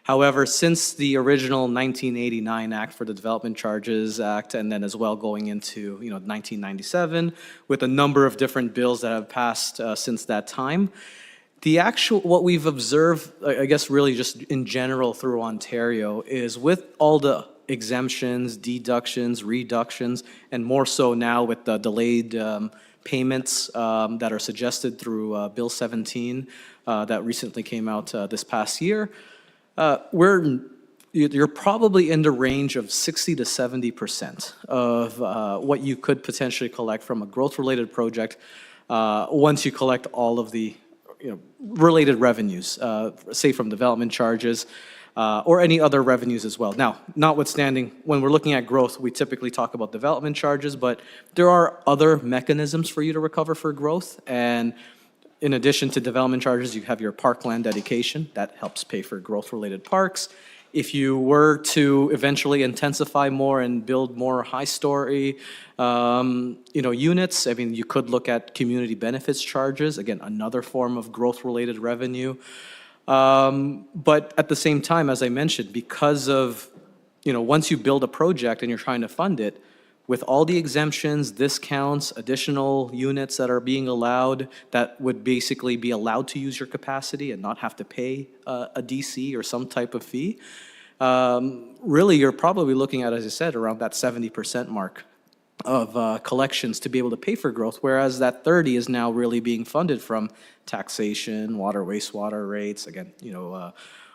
However, since the original 1989 Act for the Development Charges Act, and then as well going into 1997, with a number of different bills that have passed since that time, what we've observed, I guess really just in general through Ontario, is with all the exemptions, deductions, reductions, and more so now with the delayed payments that are suggested through Bill 17 that recently came out this past year, you're probably in the range of 60 to 70% of what you could potentially collect from a growth-related project once you collect all of the related revenues, say from development charges or any other revenues as well. Now, notwithstanding, when we're looking at growth, we typically talk about development charges, but there are other mechanisms for you to recover for growth. And in addition to development charges, you have your parkland dedication that helps pay for growth-related parks. If you were to eventually intensify more and build more high-story, units, I mean, you could look at community benefits charges, again, another form of growth-related revenue. But at the same time, as I mentioned, because of, once you build a project and you're trying to fund it, with all the exemptions, discounts, additional units that are being allowed, that would basically be allowed to use your capacity and not have to pay a DC or some type of fee, really you're probably looking at, as I said, around that 70% mark of collections to be able to pay for growth, whereas that 30 is now really being funded from taxation, water, wastewater rates, again,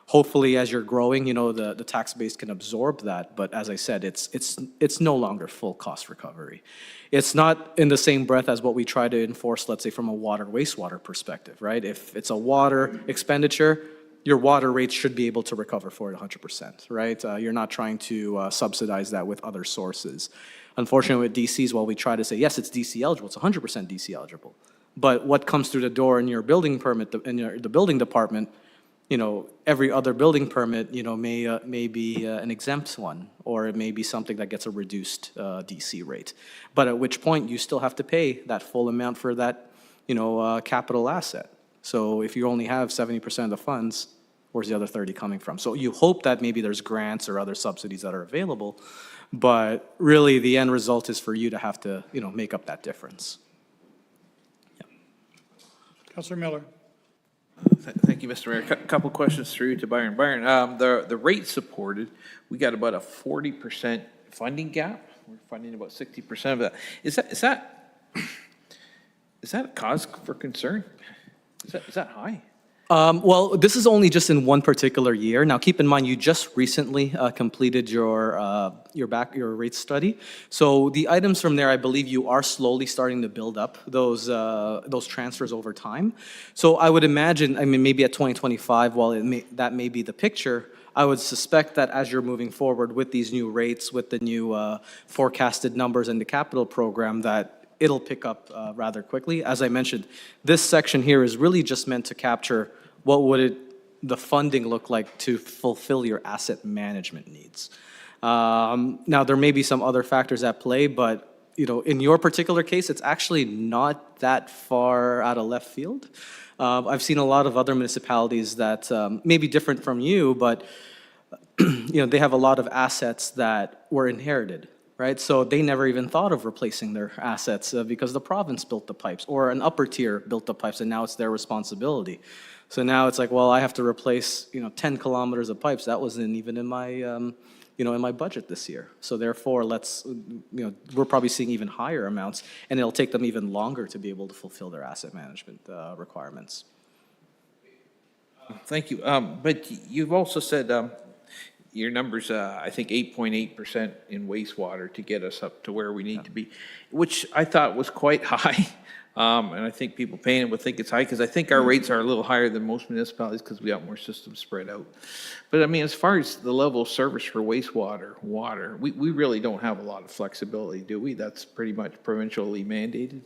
Hopefully, as you're growing, the tax base can absorb that. But as I said, it's no longer full cost recovery. It's not in the same breath as what we try to enforce, let's say, from a water wastewater perspective, right? If it's a water expenditure, your water rates should be able to recover for it 100%, right? You're not trying to subsidize that with other sources. Unfortunately, with DCs, while we try to say, yes, it's DC eligible, it's 100% DC eligible. But what comes through the door in your building permit, in the building department, every other building permit, may be an exempt one, or it may be something that gets a reduced DC rate. But at which point, you still have to pay that full amount for that, capital asset. So if you only have 70% of the funds, where's the other 30 coming from? So you hope that maybe there's grants or other subsidies that are available, but really the end result is for you to have to, make up that difference. Councillor Miller. Thank you, Mr. Mayor. Couple questions through to Byron. Byron, the rate supported, we got about a 40% funding gap. We're funding about 60% of that. Is that a cause for concern? Is that high? Well, this is only just in one particular year. Now, keep in mind, you just recently completed your rate study. So the items from there, I believe you are slowly starting to build up those transfers over time. So I would imagine, maybe at 2025, while that may be the picture, I would suspect that as you're moving forward with these new rates, with the new forecasted numbers in the capital program, that it'll pick up rather quickly. As I mentioned, this section here is really just meant to capture what would the funding look like to fulfill your asset management needs. Now, there may be some other factors at play, but in your particular case, it's actually not that far out of left field. I've seen a lot of other municipalities that may be different from you, but they have a lot of assets that were inherited. Right? So they never even thought of replacing their assets because the province built the pipes or an upper tier built the pipes, and now it's their responsibility. So now it's like, well, I have to replace 10 kilometers of pipes. That wasn't even in my in my budget this year. So therefore, we're probably seeing even higher amounts, and it'll take them even longer to be able to fulfill their asset management requirements. Thank you. But you've also said your numbers, I think 8.8% in wastewater to get us up to where we need to be, which I thought was quite high. And I think people paying it would think it's high because I think our rates are a little higher than most municipalities because we got more systems spread out. But as far as the level of service for wastewater, water, we really don't have a lot of flexibility, do we? That's pretty much provincially mandated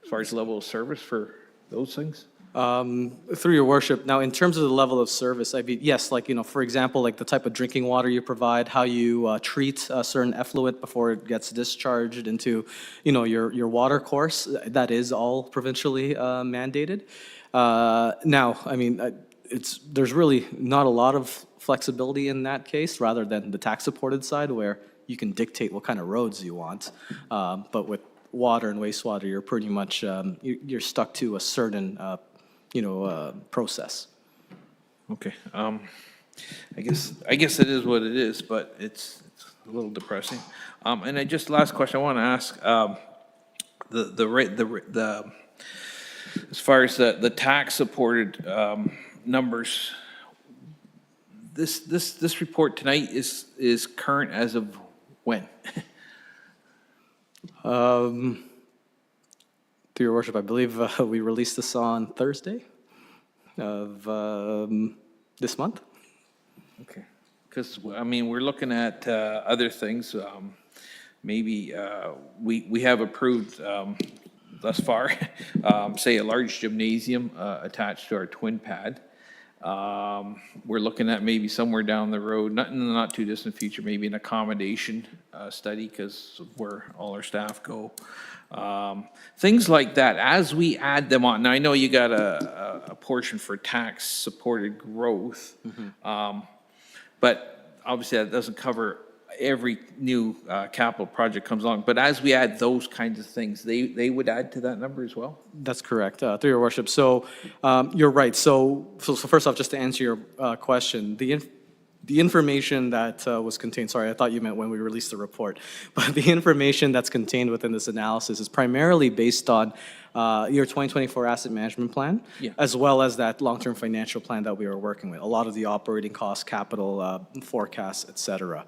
as far as level of service for those things? Through your worship, now in terms of the level of service, yes, for example, like the type of drinking water you provide, how you treat a certain effluent before it gets discharged into, your water course, that is all provincially mandated. Now, there's really not a lot of flexibility in that case, rather than the tax-supported side where you can dictate what kind of roads you want. But with water and wastewater, you're pretty much, you're stuck to a certain process. Okay. I guess it is what it is, but it's a little depressing. And last question I want to ask, as far as the tax supported numbers, this report tonight is current as of when? Through your worship, I believe we released this on Thursday of this month. Okay, because we're looking at other things. Maybe we have approved thus far, say a large gymnasium attached to our twin pad. We're looking at maybe somewhere down the road, not in the not too distant future, maybe an accommodation study because of where all our staff go. Things like that, as we add them on. Now, I know you got a portion for tax-supported growth, but obviously that doesn't cover every new capital project comes along. But as we add those kinds of things, they would add to that number as well? That's correct, through your worship. So you're right. So first off, just to answer your question, the information that was contained, sorry, I thought you meant when we released the report, but the information that's contained within this analysis is primarily based on your 2024 asset management plan, Yeah. as well as that long-term financial plan that we were working with, a lot of the operating costs, capital forecasts, et cetera.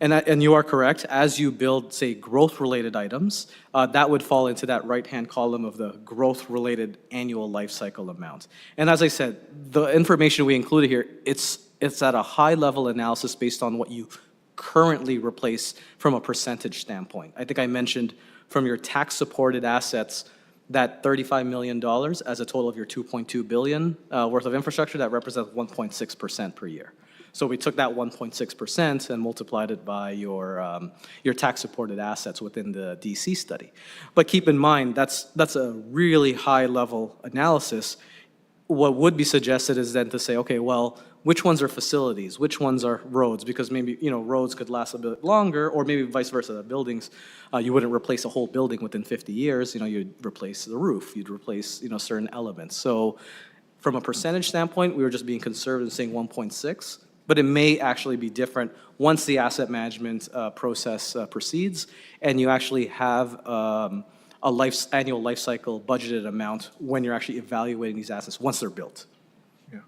And you are correct, as you build, say, growth-related items, that would fall into that right-hand column of the growth-related annual life cycle amount. And as I said, the information we included here, it's at a high-level analysis based on what you currently replace from a percentage standpoint. I think I mentioned from your tax-supported assets, that $35 million as a total of your $2.2 billion worth of infrastructure, that represents 1.6% per year. So we took that 1.6% and multiplied it by your tax-supported assets within the DC study. But keep in mind, that's a really high-level analysis. What would be suggested is then to say, okay, well, which ones are facilities? Which ones are roads? Because maybe, roads could last a bit longer, or maybe vice versa, the buildings, you wouldn't replace a whole building within 50 years. You'd replace the roof, you'd replace, certain elements. So from a percentage standpoint, we were just being conservative saying 1.6. But it may actually be different once the asset management process proceeds, and you actually have annual life cycle budgeted amount when you're actually evaluating these assets once they're built. Yeah.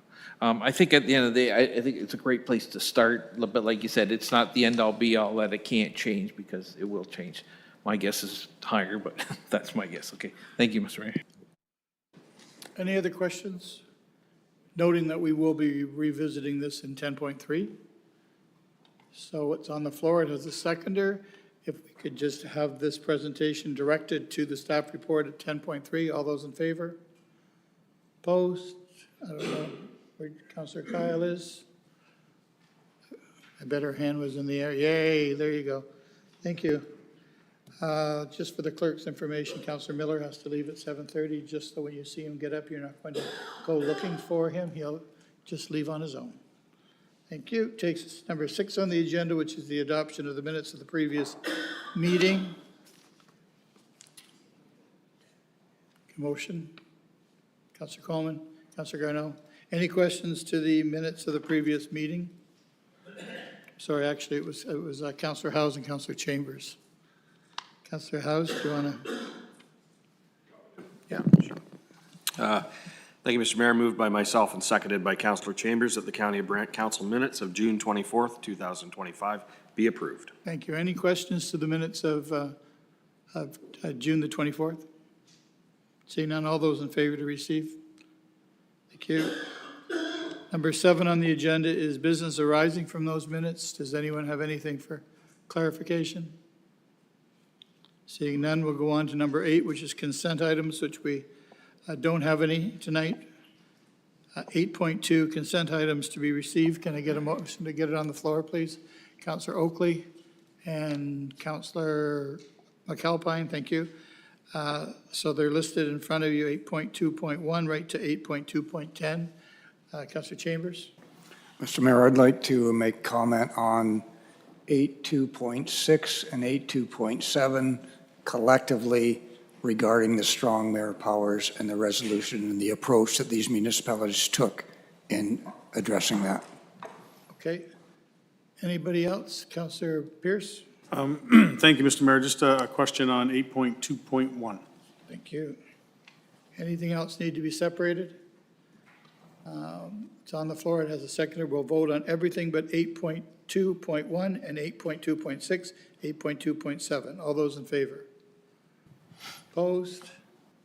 I think at the end of the day, I think it's a great place to start, but like you said, it's not the end-all be-all that it can't change, because it will change. My guess is higher, but that's my guess. Okay, thank you, Mr. Mayor. Any other questions? Noting that we will be revisiting this in 10.3. So it's on the floor. It has a seconder. If we could just have this presentation directed to the staff report at 10.3. All those in favor? Opposed? I don't know where Councillor Kyle is. I bet her hand was in the air. Yay, there you go. Thank you. Just for the clerk's information, Councillor Miller has to leave at 7:30, just so when you see him get up, you're not going to go looking for him. He'll just leave on his own. Thank you. Takes us to number 6 on the agenda, which is the adoption of the minutes of the previous meeting. Motion. Councillor Coleman, Councillor Garneau. Any questions to the minutes of the previous meeting? Sorry, actually, it was Councillor Howes and Councillor Chambers. Councillor Howes, do you want to? Yeah. Thank you, Mr. Mayor. Moved by myself and seconded by Councillor Chambers that the County of Brant Council minutes of June 24th, 2025 be approved. Thank you. Any questions to the minutes of June the 24th? Seeing none, all those in favor to receive? Thank you. Number 7 on the agenda is business arising from those minutes. Does anyone have anything for clarification? Seeing none, we'll go on to number 8, which is consent items, which we don't have any tonight. 8.2, consent items to be received. Can I get a motion to get it on the floor, please? Councillor Oakley and Councillor McAlpine, thank you. So they're listed in front of you, 8.2.1 right to 8.2.10. Councillor Chambers. Mr. Mayor, I'd like to make comment on 8.2.6 and 8.2.7 collectively regarding the strong mayor powers and the resolution and the approach that these municipalities took in addressing that. Okay. Anybody else? Councillor Pierce? Thank you, Mr. Mayor. Just a question on 8.2.1. Thank you. Anything else need to be separated? It's on the floor. It has a seconder. We'll vote on everything but 8.2.1 and 8.2.6, 8.2.7. All those in favor? Opposed?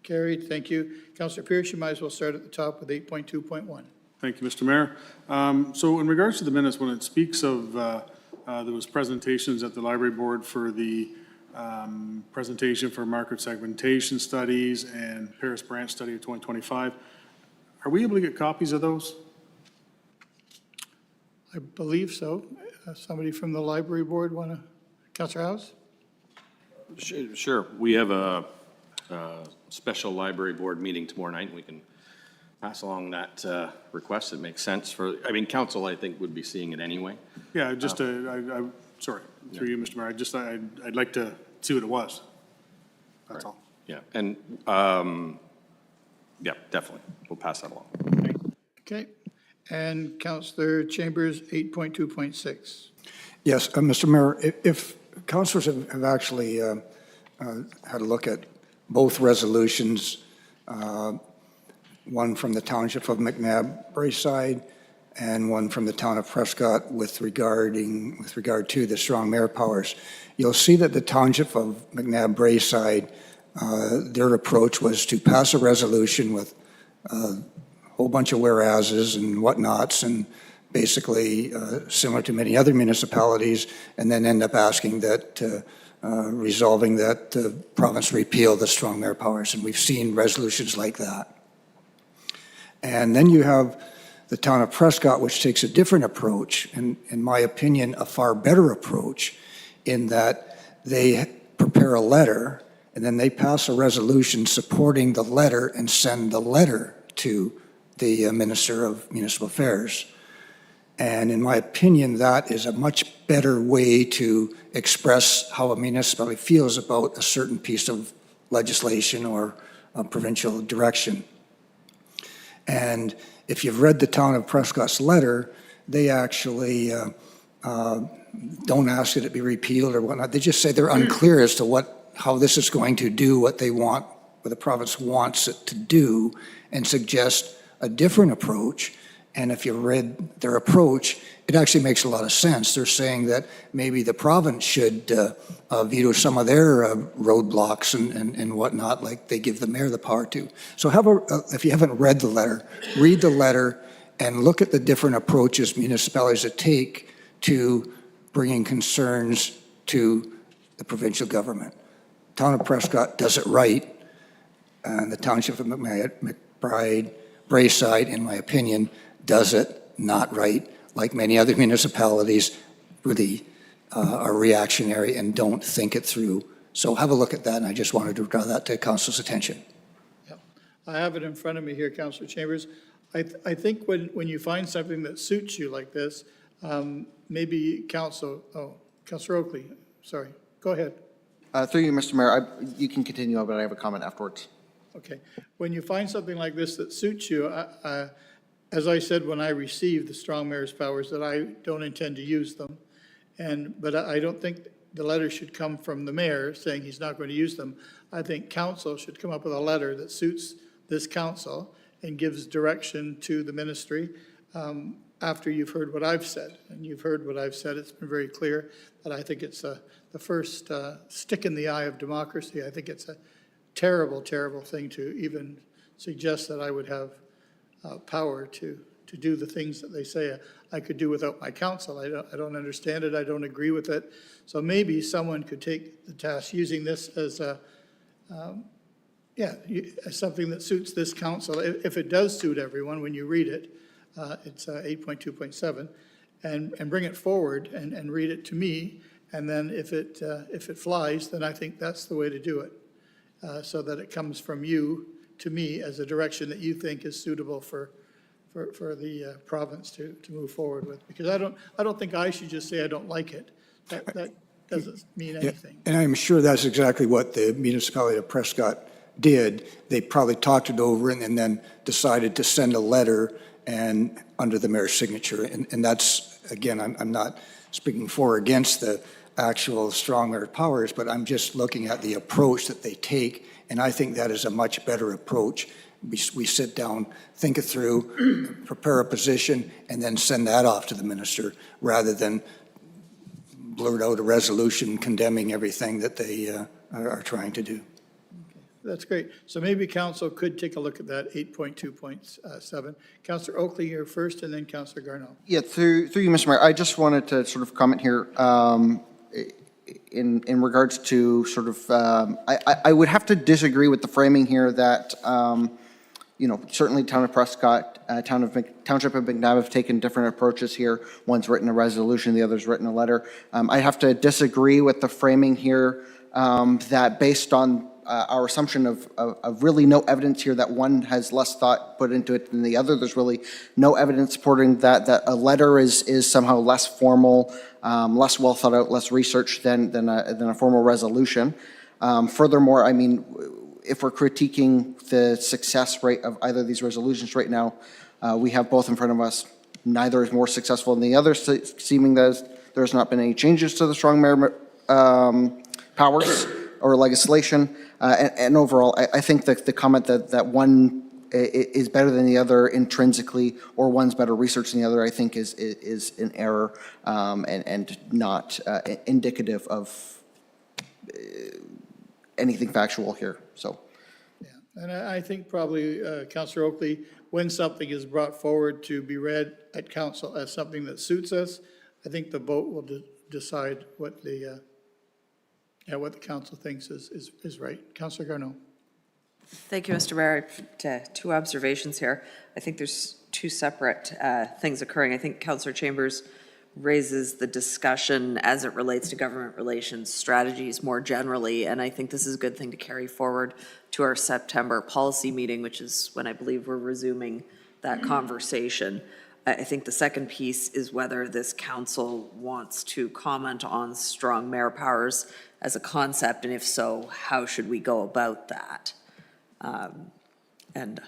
Carried. Thank you. Councillor Pierce, you might as well start at the top with 8.2.1. Thank you, Mr. Mayor. So in regards to the minutes, when it speaks of there was presentations at the library board for the presentation for market segmentation studies and Paris branch study of 2025, are we able to get copies of those? I believe so. Somebody from the library board want to? Councillor House? Sure. We have a special library board meeting tomorrow night, and we can pass along that request. It makes sense for, council, I think, would be seeing it anyway. Yeah, just sorry, through you, Mr. Mayor. I'd like to see what it was. That's all. Yeah, and yeah, definitely. We'll pass that along. Okay. And Councillor Chambers, 8.2.6. Yes, Mr. Mayor, if councillors have actually had a look at both resolutions, one from the Township of McNabb Braeside and one from the Town of Prescott with regard to the strong mayor powers. You'll see that the Township of McNabb Braeside, their approach was to pass a resolution with a whole bunch of whereases and whatnots, and basically similar to many other municipalities, and then end up asking that, resolving that the province repeal the strong mayor powers. And we've seen resolutions like that. And then you have the Town of Prescott, which takes a different approach, and in my opinion, a far better approach, in that they prepare a letter and then they pass a resolution supporting the letter and send the letter to the Minister of Municipal Affairs. And in my opinion, that is a much better way to express how a municipality feels about a certain piece of legislation or a provincial direction. And if you've read the Town of Prescott's letter, they actually don't ask it to be repealed or whatnot. They just say they're unclear as to how this is going to do what they want, what the province wants it to do, and suggest a different approach. And if you read their approach, it actually makes a lot of sense. They're saying that maybe the province should veto some of their roadblocks and whatnot, like they give the mayor the power to. So if you haven't read the letter, read the letter and look at the different approaches municipalities take to bringing concerns to the provincial government. Town of Prescott does it right, and the Township of McBride, Braeside, in my opinion, does it not right, like many other municipalities really are reactionary and don't think it through. So have a look at that, and I just wanted to draw that to Council's attention. Yep. I have it in front of me here, Councillor Chambers. I think when you find something that suits you like this, maybe Councillor Oakley, sorry, go ahead. Through you, Mr. Mayor, you can continue, but I have a comment afterwards. Okay. When you find something like this that suits you, as I said when I received the strong mayor's powers, that I don't intend to use them. But I don't think the letter should come from the mayor saying he's not going to use them. I think council should come up with a letter that suits this council and gives direction to the ministry after you've heard what I've said. And you've heard what I've said. It's been very clear that I think it's the first stick in the eye of democracy. I think it's a terrible, terrible thing to even suggest that I would have power to do the things that they say I could do without my counsel. I don't understand it. I don't agree with it. So maybe someone could take the task using this as as something that suits this council. If it does suit everyone, when you read it, it's 8.2.7, and bring it forward and read it to me. And then if it flies, then I think that's the way to do it, so that it comes from you to me as a direction that you think is suitable for the province to move forward with. Because I don't think I should just say I don't like it. That doesn't mean anything. And I'm sure that's exactly what the municipality of Prescott did. They probably talked it over and then decided to send a letter and under the mayor's signature. And that's, again, I'm not speaking for or against the actual strong mayor powers, but I'm just looking at the approach that they take, and I think that is a much better approach. We sit down, think it through, prepare a position, and then send that off to the minister, rather than blurt out a resolution condemning everything that they are trying to do. That's great. So maybe council could take a look at that 8.2.7. Councillor Oakley, you're first, and then Councillor Garneau. Yeah, through you, Mr. Mayor, I just wanted to sort of comment here in regards to sort of, I would have to disagree with the framing here that, certainly Town of Prescott, Township of McNabb have taken different approaches here. One's written a resolution, the other's written a letter. I have to disagree with the framing here that based on our assumption of really no evidence here that one has less thought put into it than the other. There's really no evidence supporting that a letter is somehow less formal, less well thought out, less researched than a formal resolution. Furthermore, I mean, if we're critiquing the success rate of either of these resolutions right now, we have both in front of us. Neither is more successful than the other, seeming that there's not been any changes to the strong mayor powers. or legislation. And overall, I think that the comment that one is better than the other intrinsically, or one's better researched than the other, I think is an error, and not indicative of anything factual here, so. And I think probably, Councillor Oakley, when something is brought forward to be read at council as something that suits us, I think the vote will decide what the council thinks is right. Councillor Garneau. Thank you, Mr. Mayor. Two observations here. I think there's two separate things occurring. I think Councillor Chambers raises the discussion as it relates to government relations strategies more generally, and I think this is a good thing to carry forward to our September policy meeting, which is when I believe we're resuming that conversation. I think the second piece is whether this council wants to comment on strong mayor powers as a concept, and if so, how should we go about that? And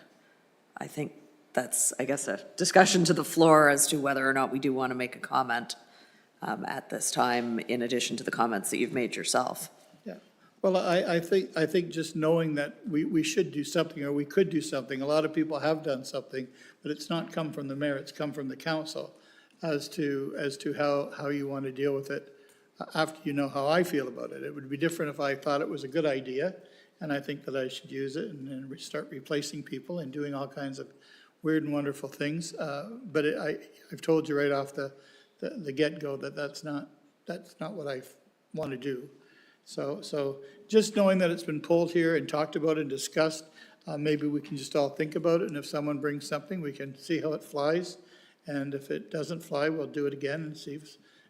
I think that's, I guess, a discussion to the floor as to whether or not we do want to make a comment at this time, in addition to the comments that you've made yourself. Yeah. Well, I think just knowing that we should do something, or we could do something. A lot of people have done something, but it's not come from the mayor, it's come from the council as to how you want to deal with it after you know how I feel about it. It would be different if I thought it was a good idea, and I think that I should use it and start replacing people and doing all kinds of weird and wonderful things. But I've told you right off the get-go that that's not what I want to do. So just knowing that it's been pulled here and talked about and discussed, maybe we can just all think about it, and if someone brings something, we can see how it flies. And if it doesn't fly, we'll do it again and see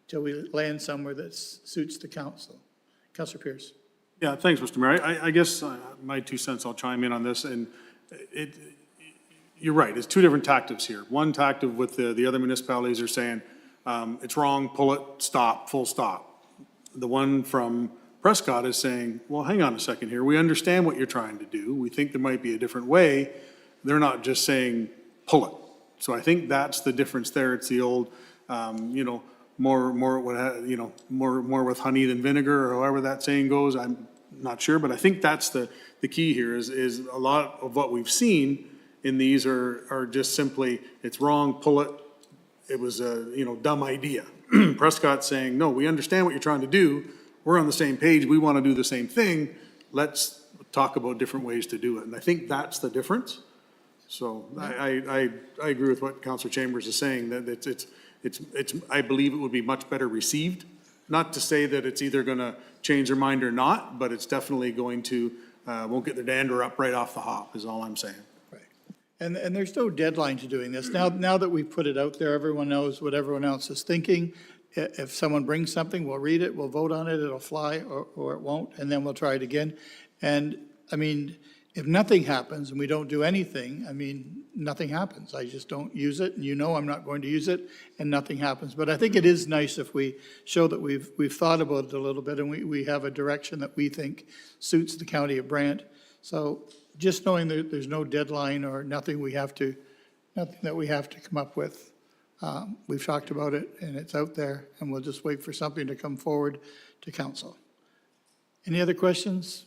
until we land somewhere that suits the council. Councillor Pierce. Yeah, thanks, Mr. Mayor. I guess my 2 cents, I'll chime in on this. And you're right, it's two different tactics here. One tactic with the other municipalities are saying, it's wrong, pull it, stop, full stop. The one from Prescott is saying, well, hang on a second here. We understand what you're trying to do. We think there might be a different way. They're not just saying, pull it. So I think that's the difference there. It's the old, more with honey than vinegar, or however that saying goes. I'm not sure, but I think that's the key here is a lot of what we've seen in these are just simply, it's wrong, pull it. It was a, dumb idea. Prescott saying, no, we understand what you're trying to do. We're on the same page. We want to do the same thing. Let's talk about different ways to do it. And I think that's the difference. So I agree with what Councillor Chambers is saying, that it's I believe it would be much better received. Not to say that it's either going to change their mind or not, but it's definitely going to, won't get their dander up right off the hop, is all I'm saying. Right. And there's no deadline to doing this. Now that we've put it out there, everyone knows what everyone else is thinking. If someone brings something, we'll read it, we'll vote on it, it'll fly or it won't, and then we'll try it again. And I mean, if nothing happens and we don't do anything, I mean, nothing happens. I just don't use it, and I'm not going to use it, and nothing happens. But I think it is nice if we show that we've thought about it a little bit, and we have a direction that we think suits the county of Brant. So just knowing that there's no deadline or nothing that we have to come up with. We've talked about it, and it's out there, and we'll just wait for something to come forward to council. Any other questions?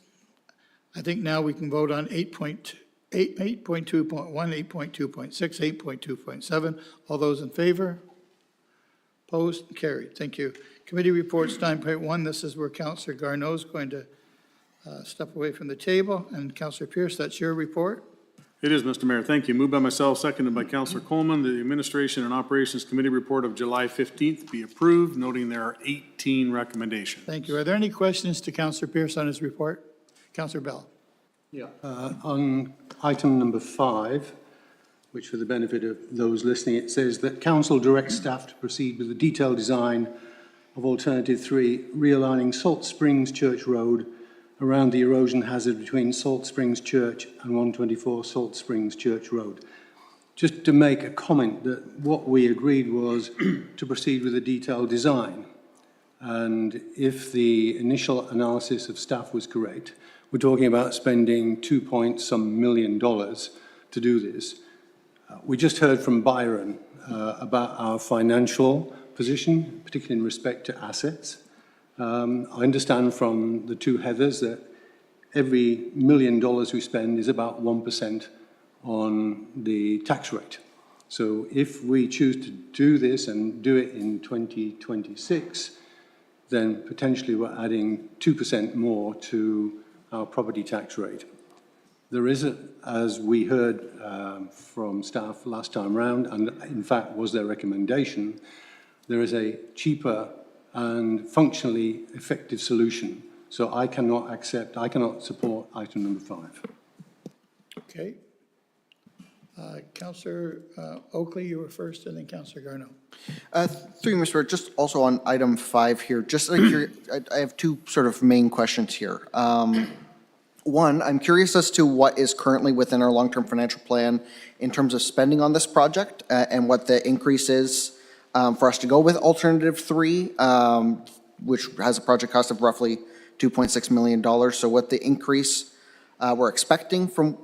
I think now we can vote on 8.2.1, 8.2.6, 8.2.7. All those in favor? Opposed? Carried. Thank you. Committee reports 9.1. This is where Councillor Garneau is going to step away from the table. And Councillor Pierce, that's your report. It is, Mr. Mayor. Thank you. Moved by myself, seconded by Councillor Coleman. The Administration and Operations Committee report of July 15th be approved, noting there are 18 recommendations. Thank you. Are there any questions to Councillor Pierce on his report? Councillor Bell. Yeah. On item number 5, which for the benefit of those listening, it says that council directs staff to proceed with the detailed design of alternative 3, realigning Salt Springs Church Road around the erosion hazard between Salt Springs Church and 124 Salt Springs Church Road. Just to make a comment that what we agreed was to proceed with a detailed design. And if the initial analysis of staff was correct, we're talking about spending $2-some million to do this. We just heard from Byron about our financial position, particularly in respect to assets. I understand from the two Heathers that every $1 million we spend is about 1% on the tax rate. So if we choose to do this and do it in 2026, then potentially we're adding 2% more to our property tax rate. There is, as we heard from staff last time round, and in fact was their recommendation, there is a cheaper and functionally effective solution. So I cannot support item number 5. Okay. Councillor Oakley, you were first, and then Councillor Garneau. Through you, Mr. Mayor, just also on item 5 here, just like I have two sort of main questions here. One, I'm curious as to what is currently within our long-term financial plan in terms of spending on this project and what the increase is for us to go with alternative 3, which has a project cost of roughly $2.6 million. So what the increase we're expecting from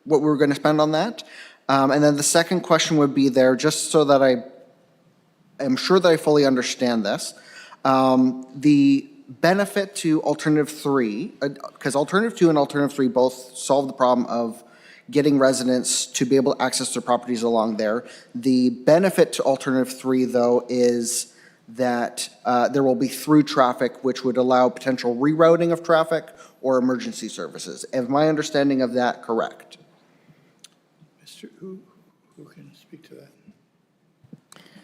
what we were going to spend on that. And then the second question would be there, just so that I am sure that I fully understand this. The benefit to alternative 3, because alternative 2 and alternative 3 both solve the problem of getting residents to be able to access their properties along there. The benefit to alternative 3, though, is that there will be through traffic, which would allow potential rerouting of traffic or emergency services. Is my understanding of that correct? Who can speak to that?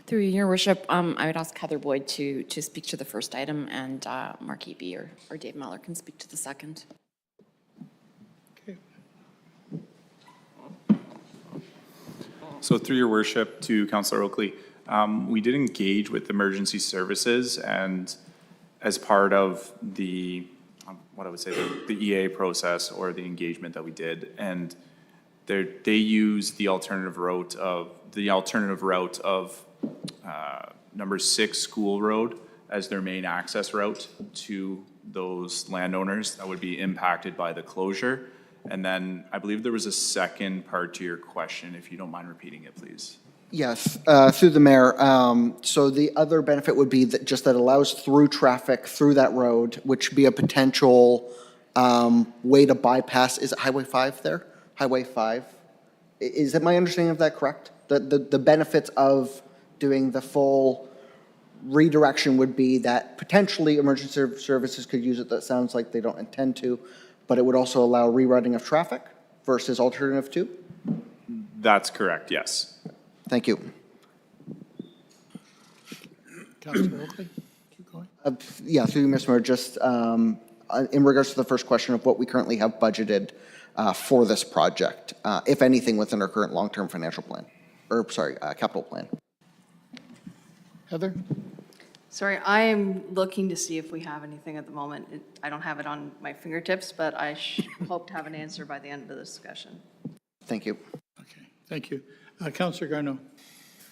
Through your worship, I would ask Heather Boyd to speak to the first item, and Mark Eby or Dave Meller can speak to the second. Okay. So through your worship to Councillor Oakley, we did engage with emergency services, and as part of the, what I would say, the EA process or the engagement that we did, and they use the alternative route of number 6 School Road as their main access route to those landowners that would be impacted by the closure. And then I believe there was a second part to your question, if you don't mind repeating it, please. Yes, through the mayor. So the other benefit would be that just that allows through traffic through that road, which would be a potential way to bypass, is it Highway 5 there? Highway 5? Is it my understanding of that correct? The benefits of doing the full redirection would be that potentially emergency services could use it. That sounds like they don't intend to, but it would also allow rerouting of traffic versus alternative 2? That's correct, yes. Thank you. Councillor Oakley, keep going. Yeah, through you, Mr. Mayor, just in regards to the first question of what we currently have budgeted for this project, if anything, within our current long-term financial plan, or sorry, capital plan. Heather? Sorry, I'm looking to see if we have anything at the moment. I don't have it on my fingertips, but I hope to have an answer by the end of the discussion. Thank you. Okay, thank you. Councillor Garneau.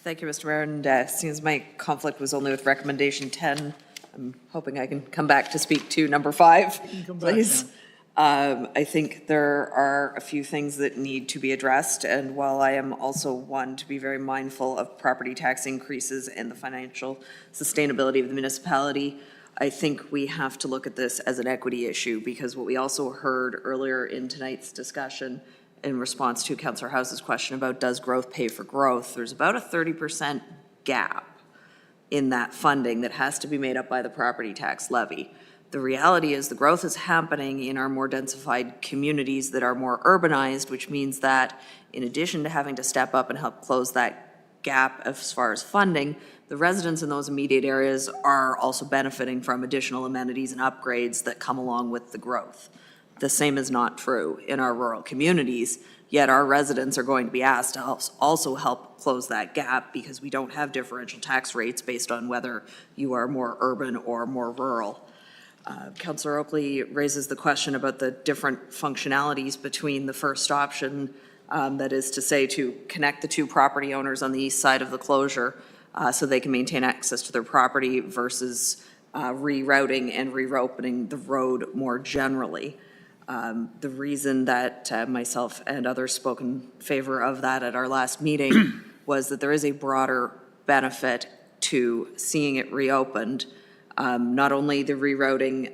Thank you, Mr. Mayor, and since my conflict was only with recommendation 10, I'm hoping I can come back to speak to number 5, please. I think there are a few things that need to be addressed, and while I am also one to be very mindful of property tax increases and the financial sustainability of the municipality, I think we have to look at this as an equity issue, because what we also heard earlier in tonight's discussion in response to Councillor House's question about does growth pay for growth, there's about a 30% gap in that funding that has to be made up by the property tax levy. The reality is the growth is happening in our more densified communities that are more urbanized, which means that in addition to having to step up and help close that gap as far as funding, the residents in those immediate areas are also benefiting from additional amenities and upgrades that come along with the growth. The same is not true in our rural communities, yet our residents are going to be asked to also help close that gap because we don't have differential tax rates based on whether you are more urban or more rural. Councillor Oakley raises the question about the different functionalities between the first option, that is to say to connect the 2 property owners on the east side of the closure so they can maintain access to their property versus rerouting and reopening the road more generally. The reason that myself and others spoke in favor of that at our last meeting was that there is a broader benefit to seeing it reopened Not only the rerouting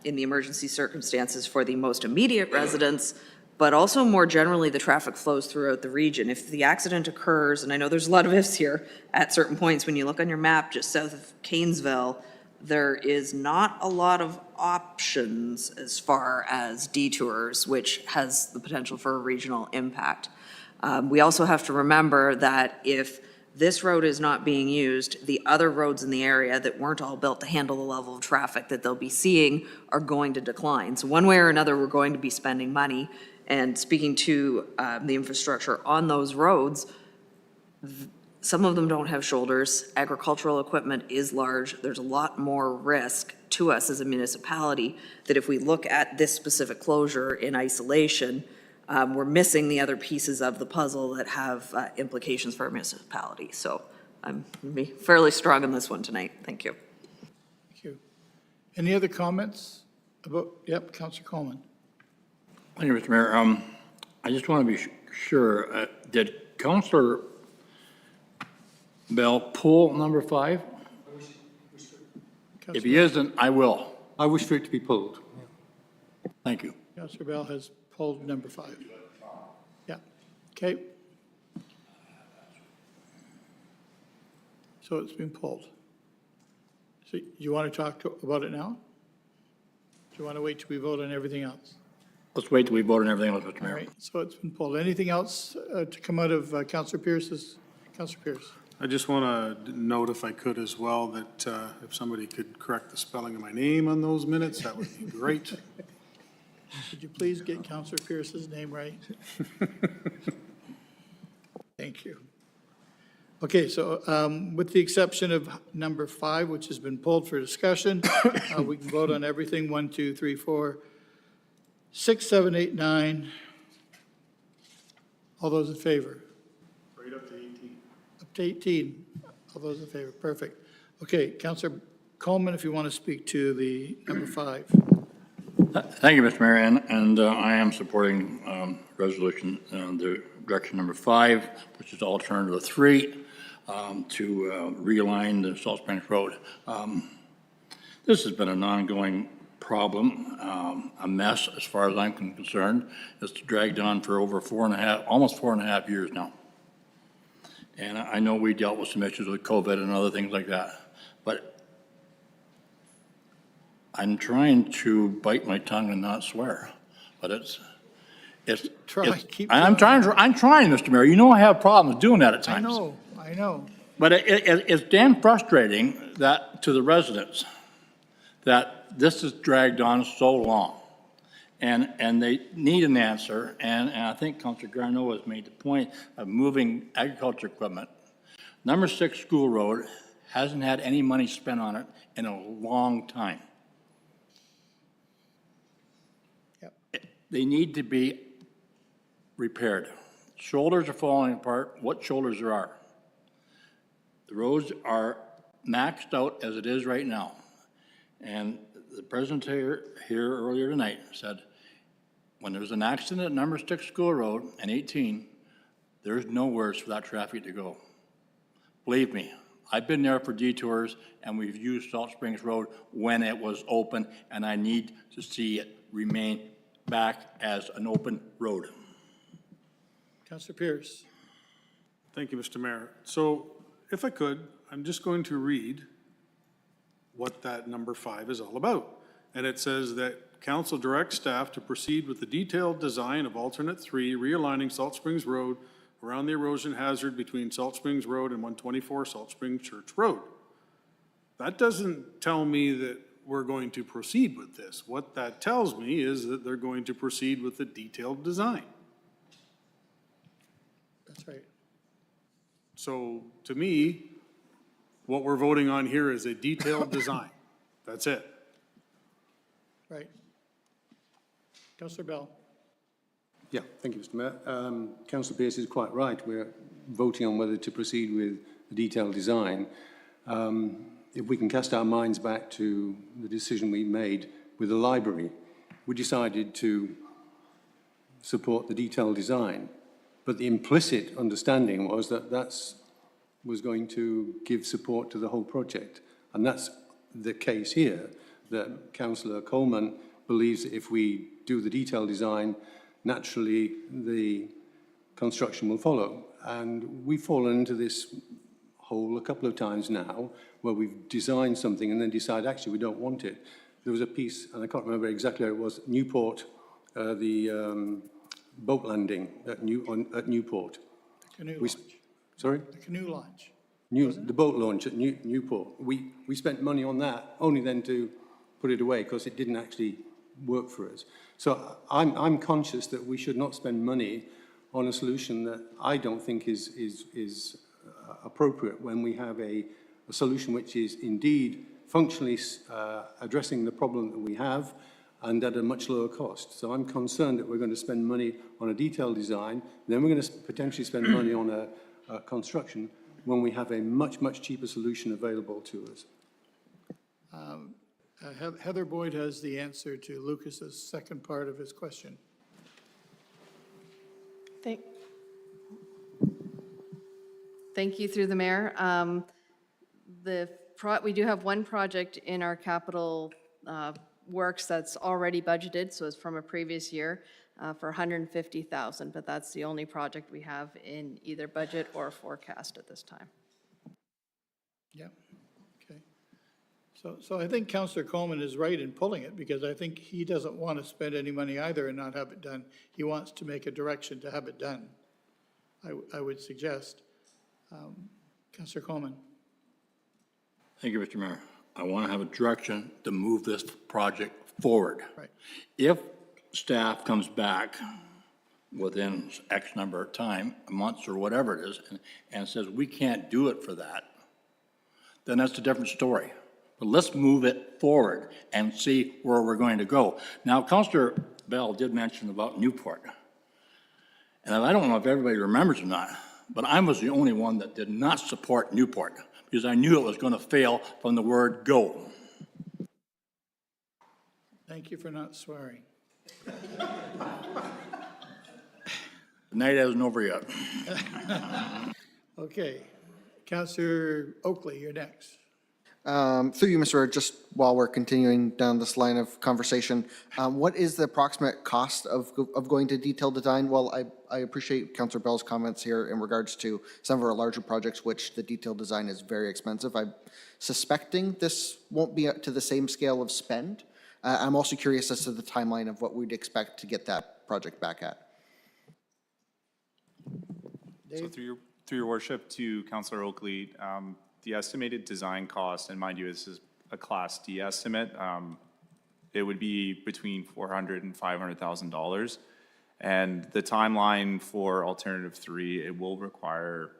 in the emergency circumstances for the most immediate residents, but also more generally, the traffic flows throughout the region. If the accident occurs, and I know there's a lot of ifs here, at certain points, when you look on your map just south of Cairnsville, there is not a lot of options as far as detours, which has the potential for a regional impact. We also have to remember that if this road is not being used, the other roads in the area that weren't all built to handle the level of traffic that they'll be seeing are going to decline. So one way or another, we're going to be spending money. And speaking to the infrastructure on those roads, some of them don't have shoulders. Agricultural equipment is large. There's a lot more risk to us as a municipality that if we look at this specific closure in isolation, we're missing the other pieces of the puzzle that have implications for our municipality. So I'm going to be fairly strong on this one tonight. Thank you. Thank you. Any other comments about, yep, Councillor Coleman. Thank you, Mr. Mayor. I just want to be sure, did Councillor Bell pull number 5? If he isn't, I will. I wish for it to be pulled. Thank you. Councillor Bell has pulled number 5. Yeah, okay. So it's been pulled. So you want to talk about it now? Do you want to wait till we vote on everything else? Let's wait till we vote on everything else, Mr. All Mayor. right, so it's been pulled. Anything else to come out of Councillor Pierce's? Councillor Pierce. I just want to note, if I could as well, that if somebody could correct the spelling of my name on those minutes, that would be great. Could you please get Councillor Pierce's name right? Thank you. Okay, so with the exception of number 5, which has been pulled for discussion, we can vote on everything. 1, 2, 3, 4, 6, 7, 8, 9. All those in favor? Right up to 18. Up to 18. All those in favor? Perfect. Okay, Councillor Coleman, if you want to speak to the number 5. Thank you, Mr. Mayor, and I am supporting resolution, the direction number 5, which is alternative 3, to realign the Salt Springs Road. This has been an ongoing problem, a mess as far as I'm concerned. It's dragged on for over almost 4.5 years now. And I know we dealt with some issues with COVID and other things like that, but I'm trying to bite my tongue and not swear, but I'm trying, Mr. Mayor. You know I have problems doing that at times. I know. But it's damn frustrating that to the residents that this is dragged on so long, and they need an answer. And I think Councilor Garneau has made the point of moving agriculture equipment. Number 6 School Road hasn't had any money spent on it in a long time. They need to be repaired. Shoulders are falling apart. What shoulders there are? The roads are maxed out as it is right now. And the president here earlier tonight said, when there's an accident at number 6 School Road and 18, there's nowhere for that traffic to go. Believe me, I've been there for detours, and we've used Salt Springs Road when it was open, and I need to see it remain back as an open road. Councillor Pierce. Thank you, Mr. Mayor. So if I could, I'm just going to read what that number 5 is all about. And it says that council directs staff to proceed with the detailed design of alternate 3, realigning Salt Springs Road around the erosion hazard between Salt Springs Road and 124 Salt Springs Church Road. That doesn't tell me that we're going to proceed with this. What that tells me is that they're going to proceed with the detailed design. That's right. So to me, what we're voting on here is a detailed design. That's it. Right. Councillor Bell. Yeah, thank you, Mr. Mayor. Councillor Pierce is quite right. We're voting on whether to proceed with the detailed design. If we can cast our minds back to the decision we made with the library, we decided to support the detailed design, but the implicit understanding was that was going to give support to the whole project, and that's the case here, that Councillor Coleman believes that if we do the detailed design, naturally the construction will follow. And we've fallen into this hole a couple of times now, where we've designed something and then decide, actually, we don't want it. There was a piece, and I can't remember exactly how it was, Newport, the boat landing at Newport. Canoe We launch. Sorry? The canoe launch. The boat launch at Newport. We spent money on that, only then to put it away because it didn't actually work for us. So I'm conscious that we should not spend money on a solution that I don't think is appropriate when we have a solution which is indeed functionally addressing the problem that we have and at a much lower cost. So I'm concerned that we're going to spend money on a detailed design, then we're going to potentially spend money on a construction when we have a much, much cheaper solution available to us. Heather Boyd has the answer to Lucas's second part of his question. Thank you through the mayor. We do have one project in our capital works that's already budgeted, so it's from a previous year for 150,000, but that's the only project we have in either budget or forecast at this time. Yeah, okay. So I think Councillor Coleman is right in pulling it, because I think he doesn't want to spend any money either and not have it done. He wants to make a direction to have it done, I would suggest. Councillor Coleman. Thank you, Mr. Mayor. I want to have a direction to move this project forward. Right. If staff comes back within X number of time, months or whatever it is, and says we can't do it for that, then that's a different story. But let's move it forward and see where we're going to go. Now, Councillor Bell did mention about Newport. And I don't know if everybody remembers or not, but I was the only one that did not support Newport because I knew it was going to fail from the word go. Thank you for not swearing. The night hasn't over yet. Okay, Councillor Oakley, you're next. Through you, Mr. Mayor, just while we're continuing down this line of conversation, what is the approximate cost of going to detailed design? Well, I appreciate Councillor Bell's comments here in regards to some of our larger projects, which the detailed design is very expensive. I'm suspecting this won't be up to the same scale of spend. I'm also curious as to the timeline of what we'd expect to get that project back at. So through your worship to Councillor Oakley, the estimated design cost, and mind you, this is a Class D estimate, it would be between $400,000 and $500,000. And the timeline for alternative 3, it will require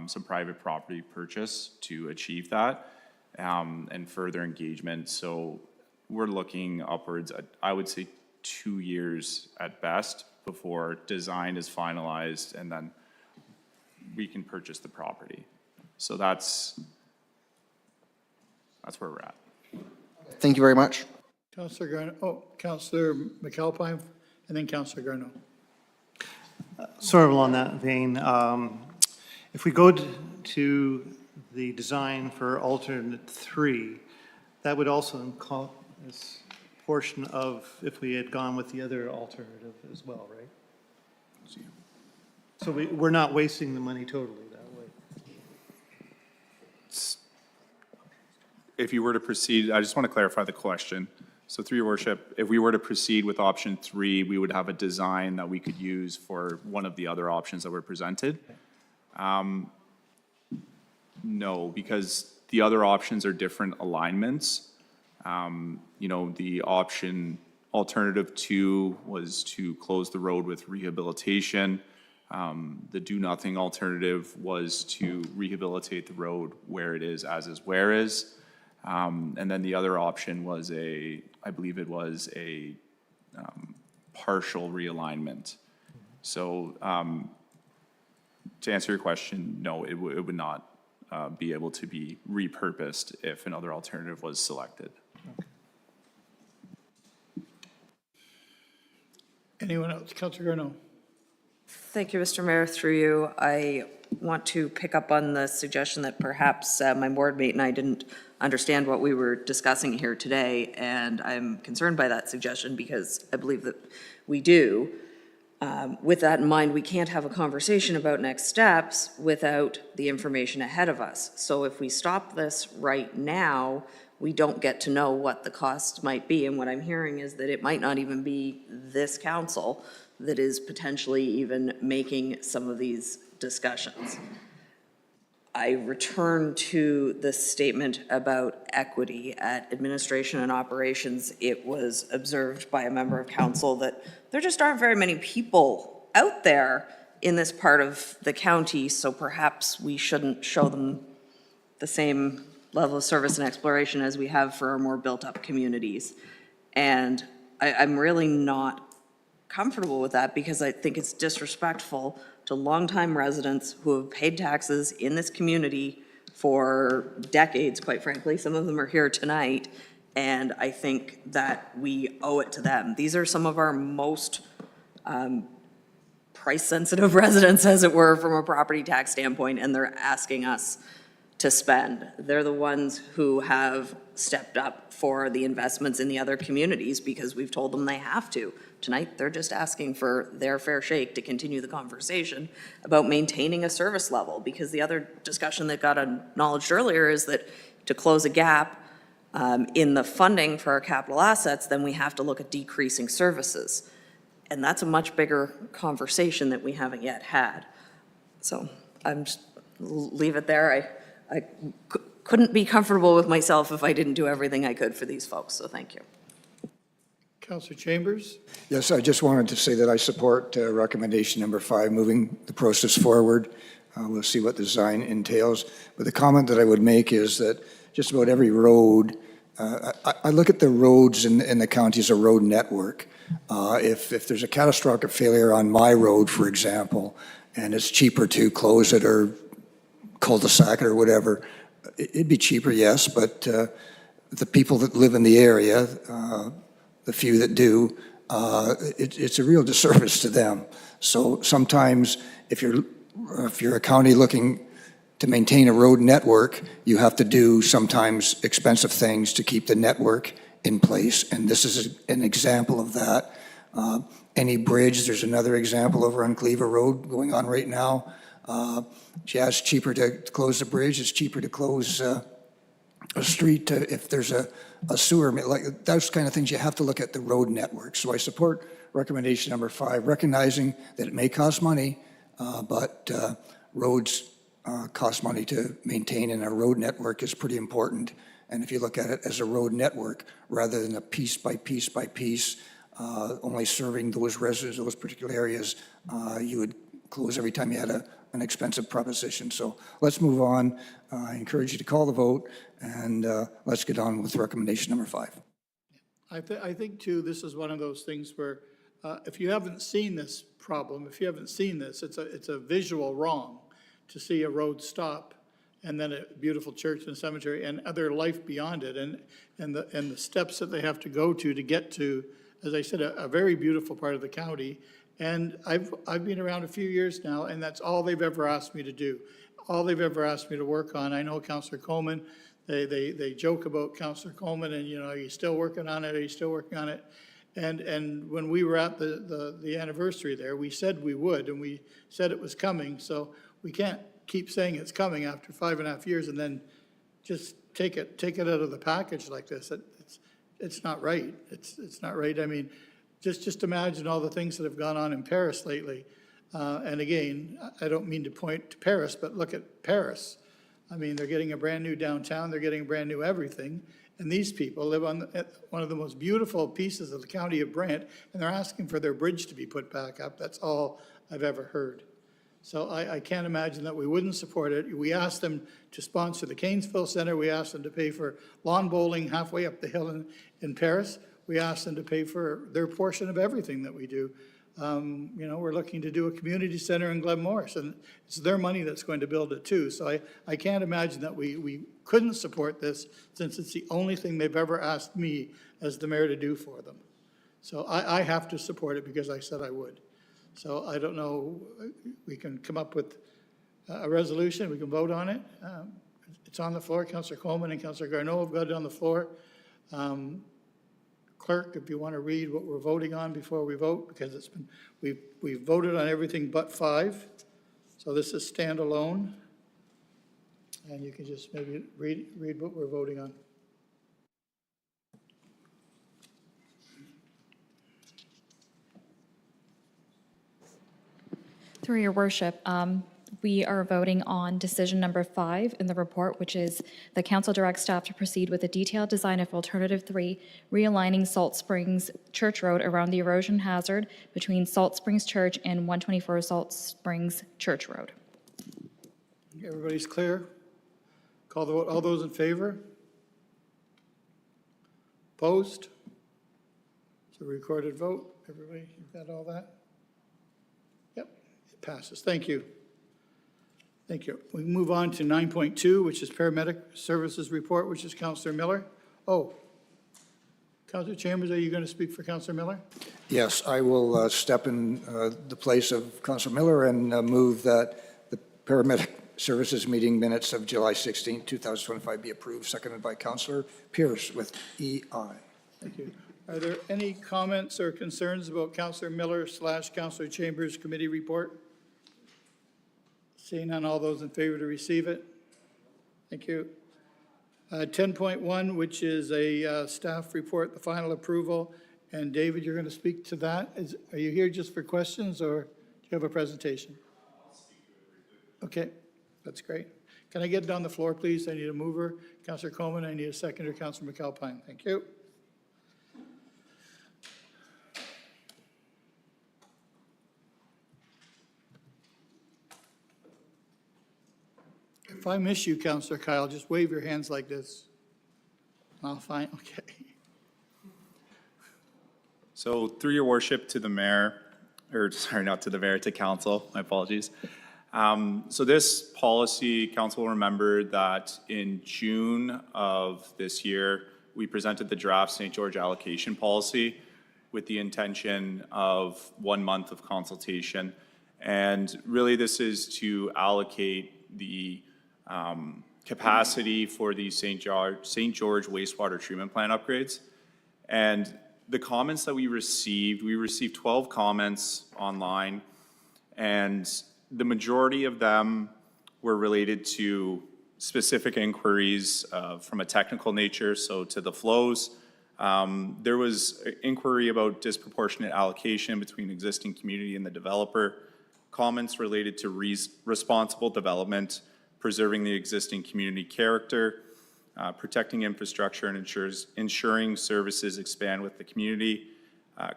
some private property purchase to achieve that and further engagement. So we're looking upwards, I would say 2 years at best before design is finalized and then we can purchase the property. So that's where we're at. Thank you very much. Councillor Garno, Councillor McAlpine, and then Councillor Garno. Sort of along that vein, if we go to the design for alternate 3, that would also encompass a portion of if we had gone with the other alternative as well, right? So we're not wasting the money totally that way. If you were to proceed, I just want to clarify the question. So through your worship, if we were to proceed with option 3, we would have a design that we could use for one of the other options that were presented. No, because the other options are different alignments. You know, the alternative 2 was to close the road with rehabilitation. The do-nothing alternative was to rehabilitate the road where it is, as is, where is. And then the other option was I believe it was a partial realignment. So to answer your question, no, it would not be able to be repurposed if another alternative was selected. Okay. Anyone else? Councillor Garno. Thank you, Mr. Mayor. Through you, I want to pick up on the suggestion that perhaps my board mate and I didn't understand what we were discussing here today, and I'm concerned by that suggestion because I believe that we do. With that in mind, we can't have a conversation about next steps without the information ahead of us. So if we stop this right now, we don't get to know what the cost might be. And what I'm hearing is that it might not even be this council that is potentially even making some of these discussions. I return to the statement about equity at administration and operations. It was observed by a member of council that there just aren't very many people out there in this part of the county, so perhaps we shouldn't show them the same level of service and exploration as we have for our more built-up communities. And I'm really not comfortable with that because I think it's disrespectful to longtime residents who have paid taxes in this community for decades, quite frankly. Some of them are here tonight, and I think that we owe it to them. These are some of our most price-sensitive residents, as it were, from a property tax standpoint, and they're asking us to spend. They're the ones who have stepped up for the investments in the other communities because we've told them they have to. Tonight, they're just asking for their fair shake to continue the conversation about maintaining a service level, because the other discussion that got acknowledged earlier is that to close a gap in the funding for our capital assets, then we have to look at decreasing services. And that's a much bigger conversation that we haven't yet had. So I'm just leave it there. I couldn't be comfortable with myself if I didn't do everything I could for these folks, so thank you. Councillor Chambers? Yes, I just wanted to say that I support recommendation number 5, moving the process forward. We'll see what the design entails. But the comment that I would make is that just about every road, I look at the roads in the county as a road network. If there's a catastrophic failure on my road, for example, and it's cheaper to close it or cul-de-sac or whatever, it'd be cheaper, yes, but the people that live in the area, the few that do, it's a real disservice to them. So sometimes if you're a county looking to maintain a road network, you have to do sometimes expensive things to keep the network in place, and this is an example of that. Any bridge, there's another example over on Cleaver Road going on right now. Yeah, it's cheaper to close the bridge, it's cheaper to close a street if there's a sewer, like those kind of things. You have to look at the road network. So I support recommendation number 5, recognizing that it may cost money, but roads cost money to maintain, and a road network is pretty important. And if you look at it as a road network rather than a piece by piece by piece, only serving those residents, those particular areas, you would close every time you had an expensive proposition. So let's move on. I encourage you to call the vote, and let's get on with recommendation number 5. I think too, this is one of those things where if you haven't seen this problem, if you haven't seen this, it's a visual wrong to see a road stop and then a beautiful church and cemetery and other life beyond it, and the steps that they have to go to get to, as I said, a very beautiful part of the county. And I've been around a few years now, and that's all they've ever asked me to do, all they've ever asked me to work on. I know Councillor Coleman, they joke about Councillor Coleman, and, you know, are you still working on it? Are you still working on it? And when we were at the anniversary there, we said we would, and we said it was coming. So we can't keep saying it's coming after 5.5 years and then just take it out of the package like this. It's not right. It's not right. I mean, just imagine all the things that have gone on in Paris lately. And again, I don't mean to point to Paris, but look at Paris. I mean, they're getting a brand new downtown, they're getting a brand new everything. And these people live on one of the most beautiful pieces of the county of Brant, and they're asking for their bridge to be put back up. That's all I've ever heard. So I can't imagine that we wouldn't support it. We asked them to sponsor the Canesville Center. We asked them to pay for lawn bowling halfway up the hill in Paris. We asked them to pay for their portion of everything that we do. You know, we're looking to do a community center in Glenmorris, and it's their money that's going to build it too. So I can't imagine that we couldn't support this, since it's the only thing they've ever asked me as the mayor to do for them. So I have to support it because I said I would. So I don't know, we can come up with a resolution, we can vote on it. It's on the floor. Councillor Coleman and Councillor Garneau have got it on the floor. Clerk, if you want to read what we're voting on before we vote, because it's been, we've voted on everything but 5. So this is standalone. And you can just maybe read what we're voting on. Through your worship, we are voting on decision number 5 in the report, which is the council directs staff to proceed with a detailed design of alternative 3, realigning Salt Springs Church Road around the erosion hazard between Salt Springs Church and 124 Salt Springs Church Road. Everybody's clear? Call the vote. All those in favor? Opposed? It's a recorded vote. Everybody, you've got all that? Yep, it passes. Thank you. Thank you. We move on to 9.2, which is paramedic services report, which is Councillor Miller. Oh, Councillor Chambers, are you going to speak for Councillor Miller? Yes, I will step in the place of Councillor Miller and move that the paramedic services meeting minutes of July 16, 2025 be approved, seconded by Councillor Pierce with EI. Thank you. Are there any comments or concerns about Councillor Miller / Councillor Chambers committee report? Seeing none, all those in favor to receive it? Thank you. 10.1, which is a staff report, the final approval. And David, you're going to speak to that. Are you here just for questions or do you have a presentation? Okay, that's great. Can I get it on the floor, please? I need a mover. Councillor Coleman, I need a seconder. Councillor McAlpine. Thank you. If I miss you, Councillor Kyle, just wave your hands like this. I'll find, okay. So through your worship to the mayor, or sorry, not to the mayor, to council, my apologies. So this policy, council will remember that in June of this year, we presented the draft St. George allocation policy with the intention of 1 month of consultation. And really this is to allocate the capacity for the St. George wastewater treatment plant upgrades. And the comments that we received 12 comments online, and the majority of them were related to specific inquiries from a technical nature, so to the flows. There was an inquiry about disproportionate allocation between existing community and the developer, comments related to responsible development, preserving the existing community character, protecting infrastructure and ensuring services expand with the community,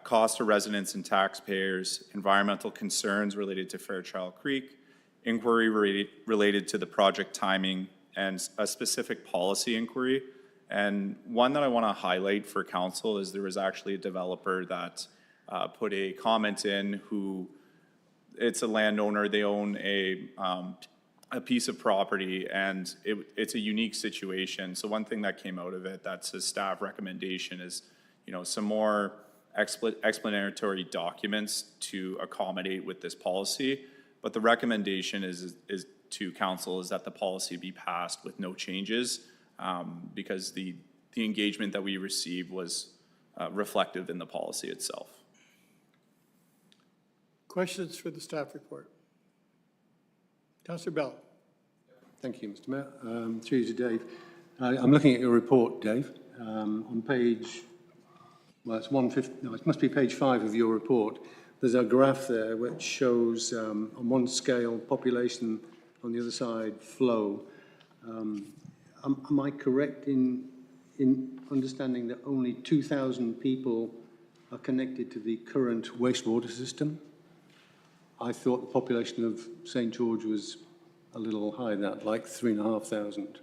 cost to residents and taxpayers, environmental concerns related to Fairchild Creek, inquiry related to the project timing, and a specific policy inquiry. And one that I want to highlight for council is there was actually a developer that put a comment in who, it's a landowner, they own a piece of property, and it's a unique situation. So one thing that came out of it, that's a staff recommendation, is, you know, some more explanatory documents to accommodate with this policy. But the recommendation is to council is that the policy be passed with no changes, because the engagement that we received was reflective in the policy itself. Questions for the staff report? Councillor Bell. Thank you, Mr. Mayor. Through you to Dave. I'm looking at your report, Dave. On page, well, it's 150, no, it must be page 5 of your report. There's a graph there which shows on one scale population, on the other side flow. Am I correct in understanding that only 2,000 people are connected to the current wastewater system? I thought the population of St. George was a little higher than that, like 3,500.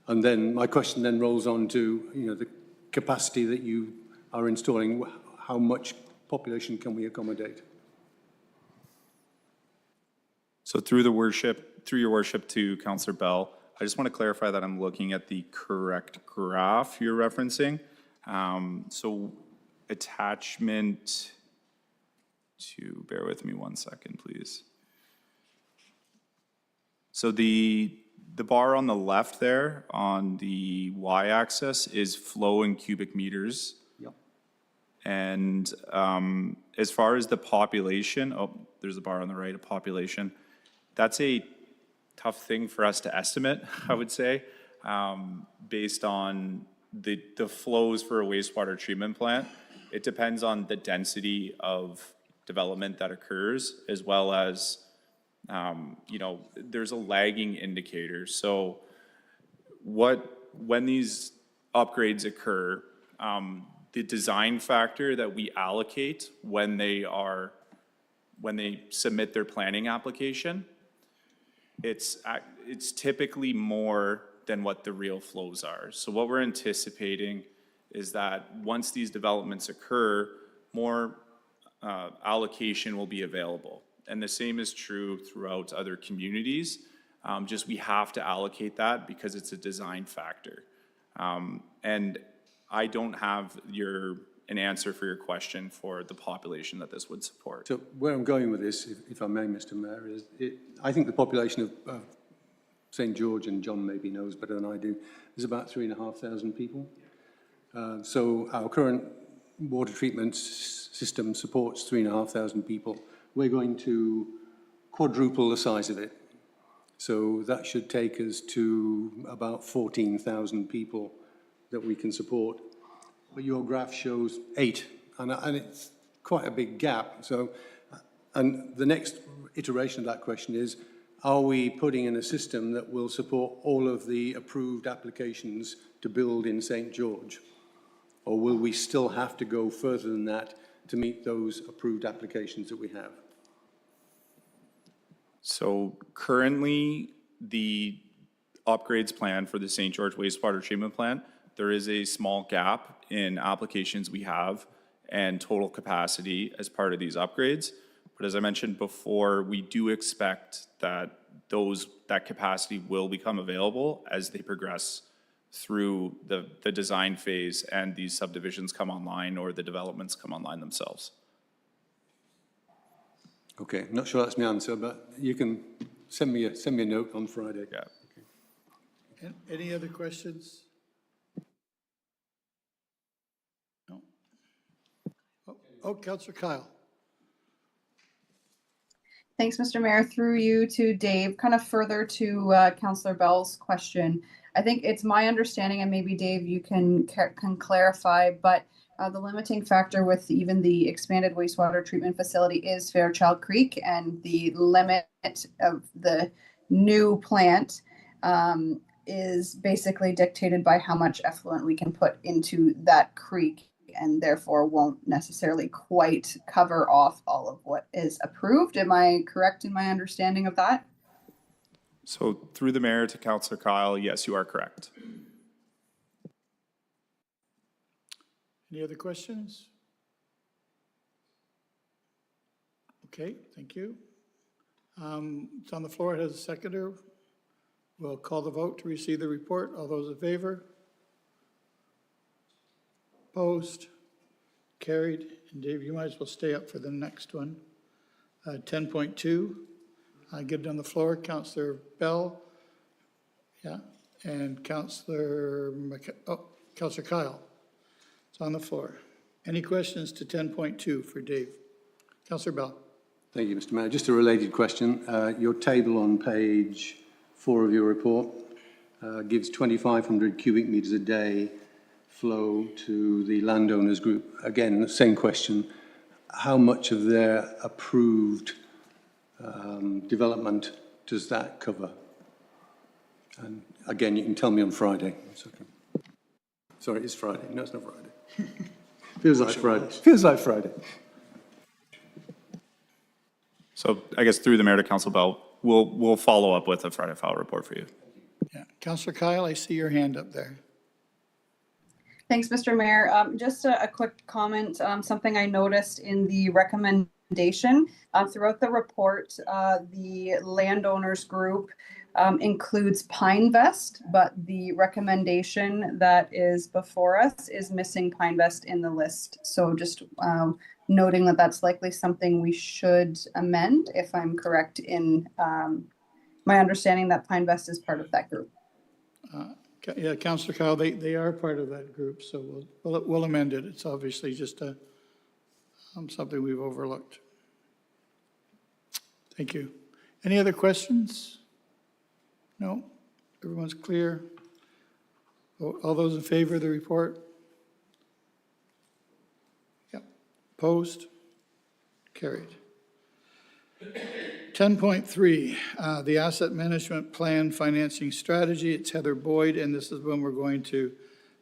And then my question then rolls on to, you know, the capacity that you are installing. How much population can we accommodate? So through your worship to Councillor Bell, I just want to clarify that I'm looking at the correct graph you're referencing. So attachment to, bear with me 1 second, please. So the the bar on the left there on the y-axis is flow in cubic meters. Yep. And as far as the population, oh, there's a bar on the right, a population. That's a tough thing for us to estimate, I would say, based on the flows for a wastewater treatment plant. It depends on the density of development that occurs, as well as, you know, there's a lagging indicator. So when these upgrades occur, the design factor that we allocate when they submit their planning application, it's typically more than what the real flows are. So what we're anticipating is that once these developments occur, more allocation will be available. And the same is true throughout other communities. Just we have to allocate that because it's a design factor. And I don't have an answer for your question for the population that this would support. So where I'm going with this, if I may, Mr. Mayor, is I think the population of St. George, and John maybe knows better than I do, is about 3,500 people. So our current water treatment system supports 3,500 people. We're going to quadruple the size of it. So that should take us to about 14,000 people that we can support. But your graph shows 8, and it's quite a big gap. So, and the next iteration of that question is, are we putting in a system that will support all of the approved applications to build in St. George? Or will we still have to go further than that to meet those approved applications that we have? So currently, the upgrades plan for the St. George wastewater treatment plant, there is a small gap in applications we have and total capacity as part of these upgrades. But as I mentioned before, we do expect that that capacity will become available as they progress through the design phase and these subdivisions come online or the developments come online themselves. Okay, not sure that's my answer, but you can send me a note on Friday. Yeah. And any other questions? No? Oh, Councillor Kyle. Thanks, Mr. Mayor. Through you to Dave, kind of further to Councillor Bell's question. I think it's my understanding, and maybe Dave, you can clarify, but the limiting factor with even the expanded wastewater treatment facility is Fairchild Creek, and the limit of the new plant is basically dictated by how much effluent we can put into that creek, and therefore won't necessarily quite cover off all of what is approved. Am I correct in my understanding of that? So through the mayor to Councillor Kyle, yes, you are correct. Any other questions? Okay, thank you. It's on the floor. It has a seconder. We'll call the vote to receive the report. All those in favor? Opposed? Carried. And Dave, you might as well stay up for the next one. 10.2. I give it on the floor. Councillor Bell. Yeah. And Councillor Kyle. It's on the floor. Any questions to 10.2 for Dave? Councillor Bell. Thank you, Mr. Mayor. Just a related question. Your table on page 4 of your report gives 2,500 cubic meters a day flow to the landowners group. Again, same question. How much of their approved development does that cover? And again, you can tell me on Friday. It's okay. Sorry, it's Friday. No, it's not Friday. Feels like Friday. Feels like Friday. So I guess through the mayor to Council Bell, we'll follow up with a Friday file report for you. Yeah. Councillor Kyle, I see your hand up there. Thanks, Mr. Mayor. Just a quick comment, something I noticed in the recommendation. Throughout the report, the landowners group includes Pine Vest, but the recommendation that is before us is missing Pine Vest in the list. So just noting that that's likely something we should amend, if I'm correct in my understanding that Pine Vest is part of that group. Yeah, Councillor Kyle, they are part of that group, so we'll amend it. It's obviously just something we've overlooked. Thank you. Any other questions? No? Everyone's clear? All those in favor of the report? Yep. Opposed? Carried. 10.3, the Asset Management Plan Financing Strategy. It's Heather Boyd, and this is when we're going to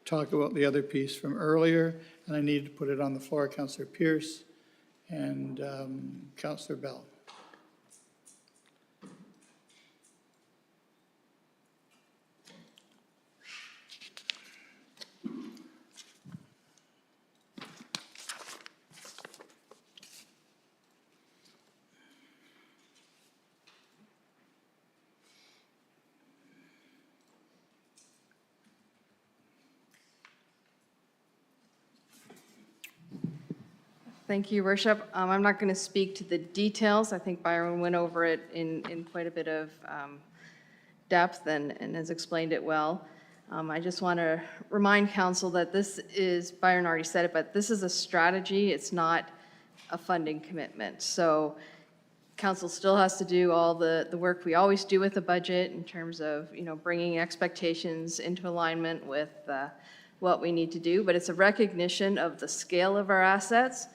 talk about the other piece from earlier, and I need to put it on the floor. Councillor Pierce and Councillor Bell. Thank you, Your Worship. I'm not going to speak to the details. I think Byron went over it in quite a bit of depth and has explained it well. I just want to remind council that this is, Byron already said it, but this is a strategy. It's not a funding commitment. So council still has to do all the work we always do with the budget in terms of, bringing expectations into alignment with what we need to do. But it's a recognition of the scale of our assets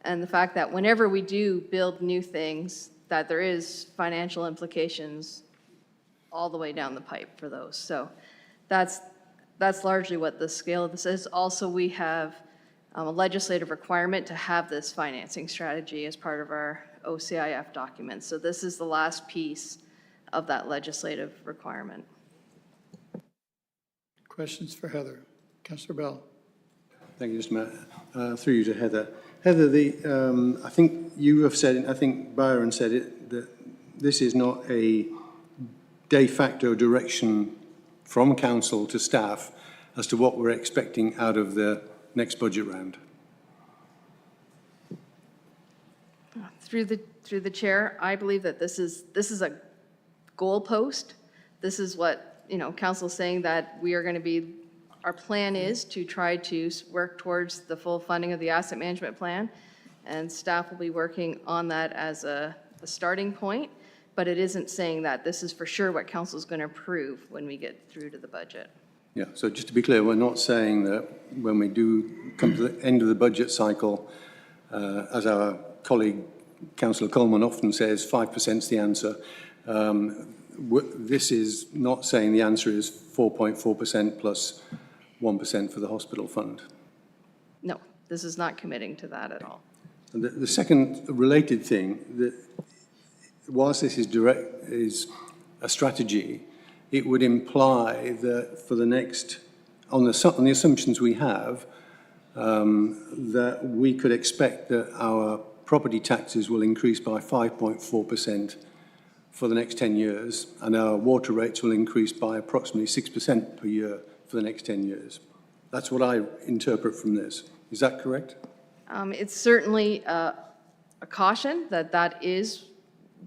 and the fact that whenever we do build new things, that there is financial implications all the way down the pipe for those. So that's largely what the scale of this is. Also, we have a legislative requirement to have this financing strategy as part of our OCIF document. So this is the last piece of that legislative requirement. Questions for Heather? Councillor Bell. Thank you, Mr. Mayor. Through you to Heather. Heather, I think you have said it, I think Byron said it, that this is not a de facto direction from council to staff as to what we're expecting out of the next budget round. Through the chair, I believe that this is a goalpost. This is what, council is saying, that we are going to be, our plan is to try to work towards the full funding of the asset management plan, and staff will be working on that as a starting point, but it isn't saying that this is for sure what council is going to approve when we get through to the budget. Yeah, so just to be clear, we're not saying that when we do come to the end of the budget cycle, as our colleague Councillor Coleman often says, 5% is the answer. This is not saying the answer is 4.4% plus 1% for the hospital fund. No, this is not committing to that at all. And the second related thing, that whilst this is a strategy, it would imply that for the next, on the assumptions we have, that we could expect that our property taxes will increase by 5.4% for the next 10 years, and our water rates will increase by approximately 6% per year for the next 10 years. That's what I interpret from this. Is that correct? It's certainly a caution that is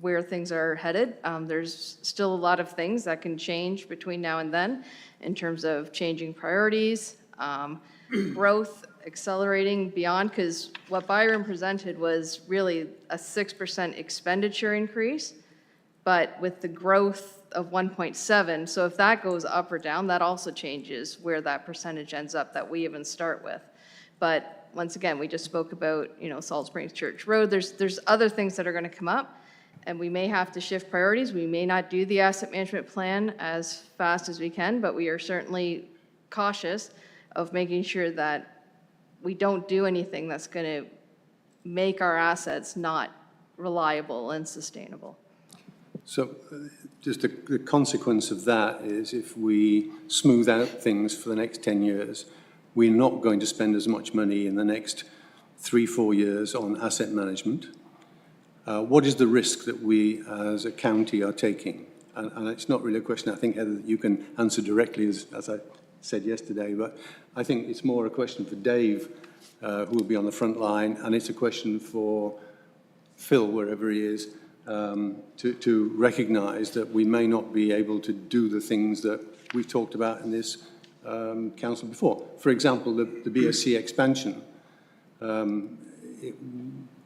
where things are headed. There's still a lot of things that can change between now and then in terms of changing priorities, growth, accelerating beyond, because what Byron presented was really a 6% expenditure increase, but with the growth of 1.7, so if that goes up or down, that also changes where that percentage ends up that we even start with. But once again, we just spoke about, Salt Springs Church Road. There's other things that are going to come up, and we may have to shift priorities. We may not do the asset management plan as fast as we can, but we are certainly cautious of making sure that we don't do anything that's going to make our assets not reliable and sustainable. So just the consequence of that is if we smooth out things for the next 10 years, we're not going to spend as much money in the next 3-4 years on asset management. What is the risk that we as a county are taking? And it's not really a question I think, Heather, that you can answer directly, as I said yesterday, but I think it's more a question for Dave, who will be on the front line, and it's a question for Phil, wherever he is. to recognise that we may not be able to do the things that we've talked about in this council before. For example, the BSC expansion.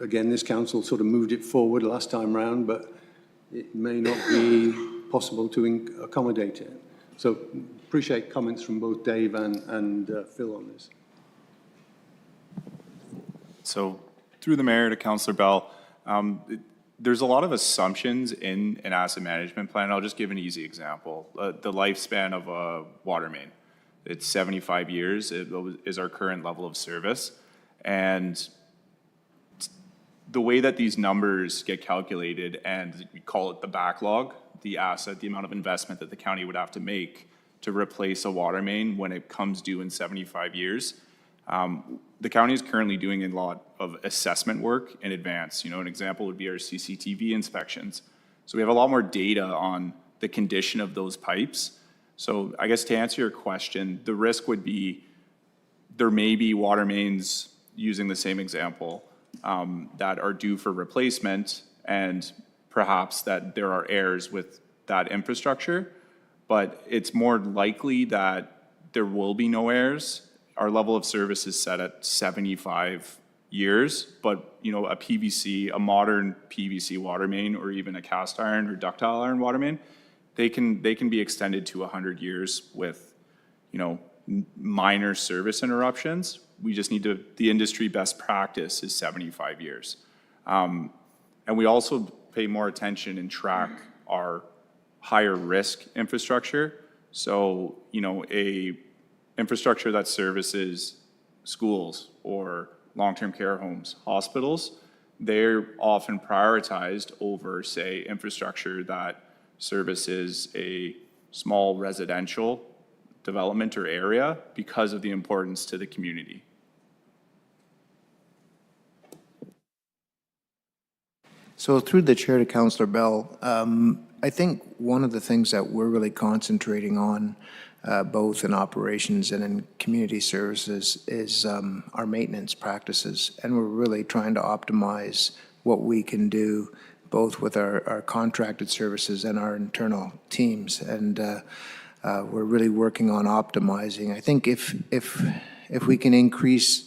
Again, this council sort of moved it forward last time round, but it may not be possible to accommodate it. So appreciate comments from both Dave and Phil on this. So through the mayor to Councillor Bell, there's a lot of assumptions in an asset management plan. I'll just give an easy example. The lifespan of a water main. It's 75 years is our current level of service. And the way that these numbers get calculated, and we call it the backlog, the asset, the amount of investment that the county would have to make to replace a water main when it comes due in 75 years. The county is currently doing a lot of assessment work in advance. You know, an example would be our CCTV inspections. So we have a lot more data on the condition of those pipes. So I guess to answer your question, the risk would be there may be water mains, using the same example, that are due for replacement, and perhaps that there are errors with that infrastructure, but it's more likely that there will be no errors. Our level of service is set at 75 years, but you know, a modern PVC water main, or even a cast iron or ductile iron water main, they can be extended to 100 years with, you know, minor service interruptions. We just need to, the industry best practice is 75 years. And we also pay more attention and track our higher risk infrastructure. So, you know, infrastructure that services schools or long-term care homes, hospitals, they're often prioritized over, say, infrastructure that services a small residential development or area because of the importance to the community. So through the chair to Councillor Bell, I think one of the things that we're really concentrating on, both in operations and in community services, is our maintenance practices. And we're really trying to optimize what we can do both with our contracted services and our internal teams. And we're really working on optimizing. I think if we can increase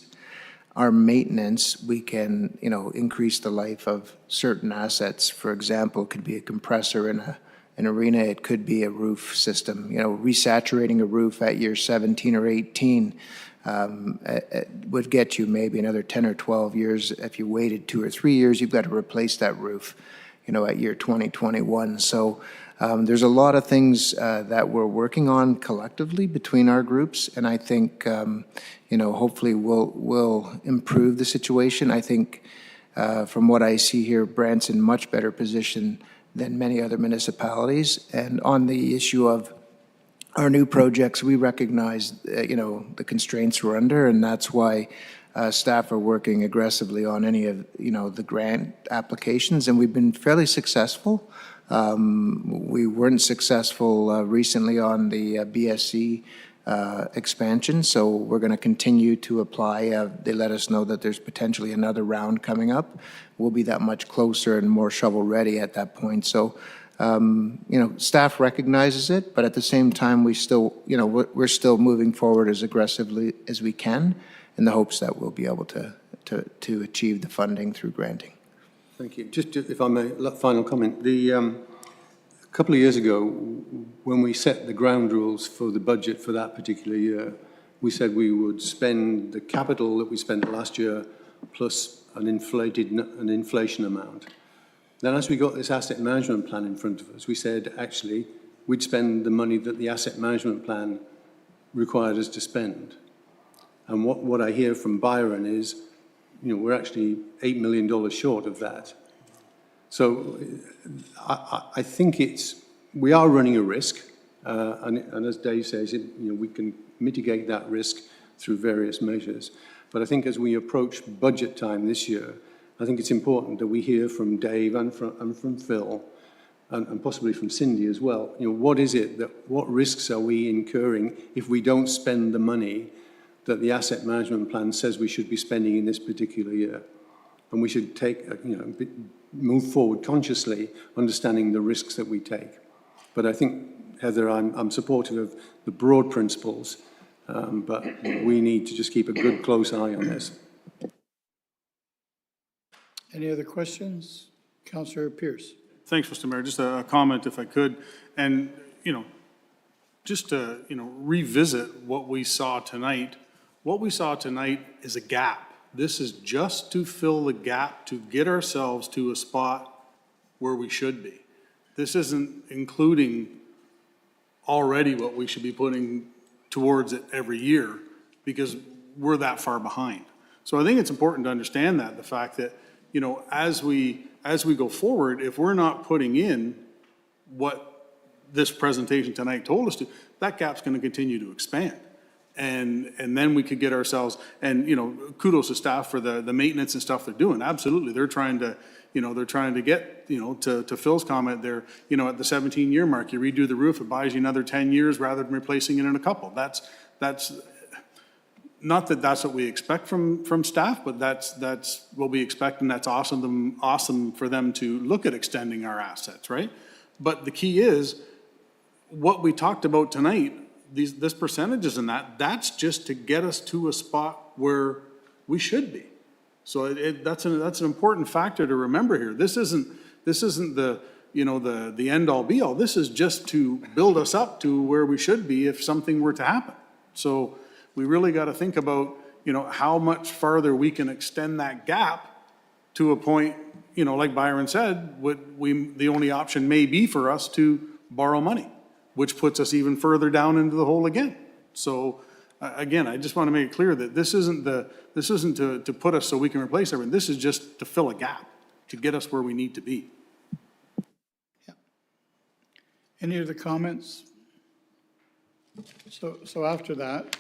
our maintenance, we can, you know, increase the life of certain assets. For example, it could be a compressor in an arena. It could be a roof system. You know, resaturating a roof at year 17 or 18 it would get you maybe another 10 or 12 years. If you waited 2 or 3 years, you've got to replace that roof, you know, at year 2021. So there's a lot of things that we're working on collectively between our groups, and I think, you know, hopefully we'll improve the situation. I think from what I see here, Brant's in much better position than many other municipalities. And on the issue of our new projects, we recognize, you know, the constraints we're under, and that's why staff are working aggressively on any of, you know, the grant applications, and we've been fairly successful. We weren't successful recently on the BSC expansion, so we're going to continue to apply. They let us know that there's potentially another round coming up. We'll be that much closer and more shovel ready at that point. So, you know, staff recognizes it, but at the same time, we still, you know, we're still moving forward as aggressively as we can in the hopes that we'll be able to achieve the funding through granting. Thank you. Just if I may, final comment. A couple of years ago, when we set the ground rules for the budget for that particular year, we said we would spend the capital that we spent last year plus an inflation amount. Then as we got this asset management plan in front of us, we said, actually, we'd spend the money that the asset management plan required us to spend. And what I hear from Byron is, you know, we're actually $8 million short of that. So I think we are running a risk, and as Dave says, you know, we can mitigate that risk through various measures. But I think as we approach budget time this year, I think it's important that we hear from Dave and from Phil, and possibly from Cindy as well. You know, what risks are we incurring if we don't spend the money that the asset management plan says we should be spending in this particular year? and we should take, move forward consciously, understanding the risks that we take. But I think, Heather, I'm supportive of the broad principles, but we need to just keep a good, close eye on this. Any other questions? Councillor Pierce. Thanks, Mr. Mayor. Just a comment, if I could. And, just to, revisit what we saw tonight. What we saw tonight is a gap. This is just to fill the gap to get ourselves to a spot where we should be. This isn't including already what we should be putting towards it every year, because we're that far behind. So I think it's important to understand that, the fact that, as we go forward, if we're not putting in what this presentation tonight told us to, that gap's going to continue to expand. And then we could get ourselves, and, kudos to staff for the maintenance and stuff they're doing. Absolutely. They're trying to, get, to Phil's comment there, at the 17-year mark, you redo the roof, it buys you another 10 years rather than replacing it in a couple. That's not that that's what we expect from staff, but that's what we expect, and that's awesome for them to look at extending our assets, right? But the key is, what we talked about tonight, this percentages and that's just to get us to a spot where we should be. So that's an important factor to remember here. This isn't the the end all be all. This is just to build us up to where we should be if something were to happen. So we really got to think about how much farther we can extend that gap to a point, like Byron said, the only option may be for us to borrow money, which puts us even further down into the hole again. So again, I just want to make it clear that this isn't to put us so we can replace everything. This is just to fill a gap, to get us where we need to be. Yeah. Any other comments? So after that,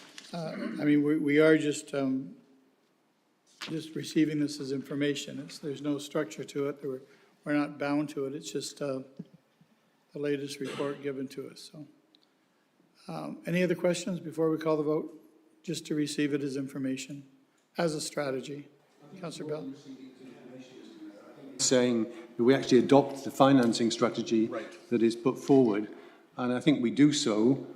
we are just receiving this as information. There's no structure to it. We're not bound to it. It's just the latest report given to us. So, any other questions before we call the vote? Just to receive it as information, as a strategy. Councillor Bell. Saying that we actually adopt the financing strategy that is put forward, and I think we do so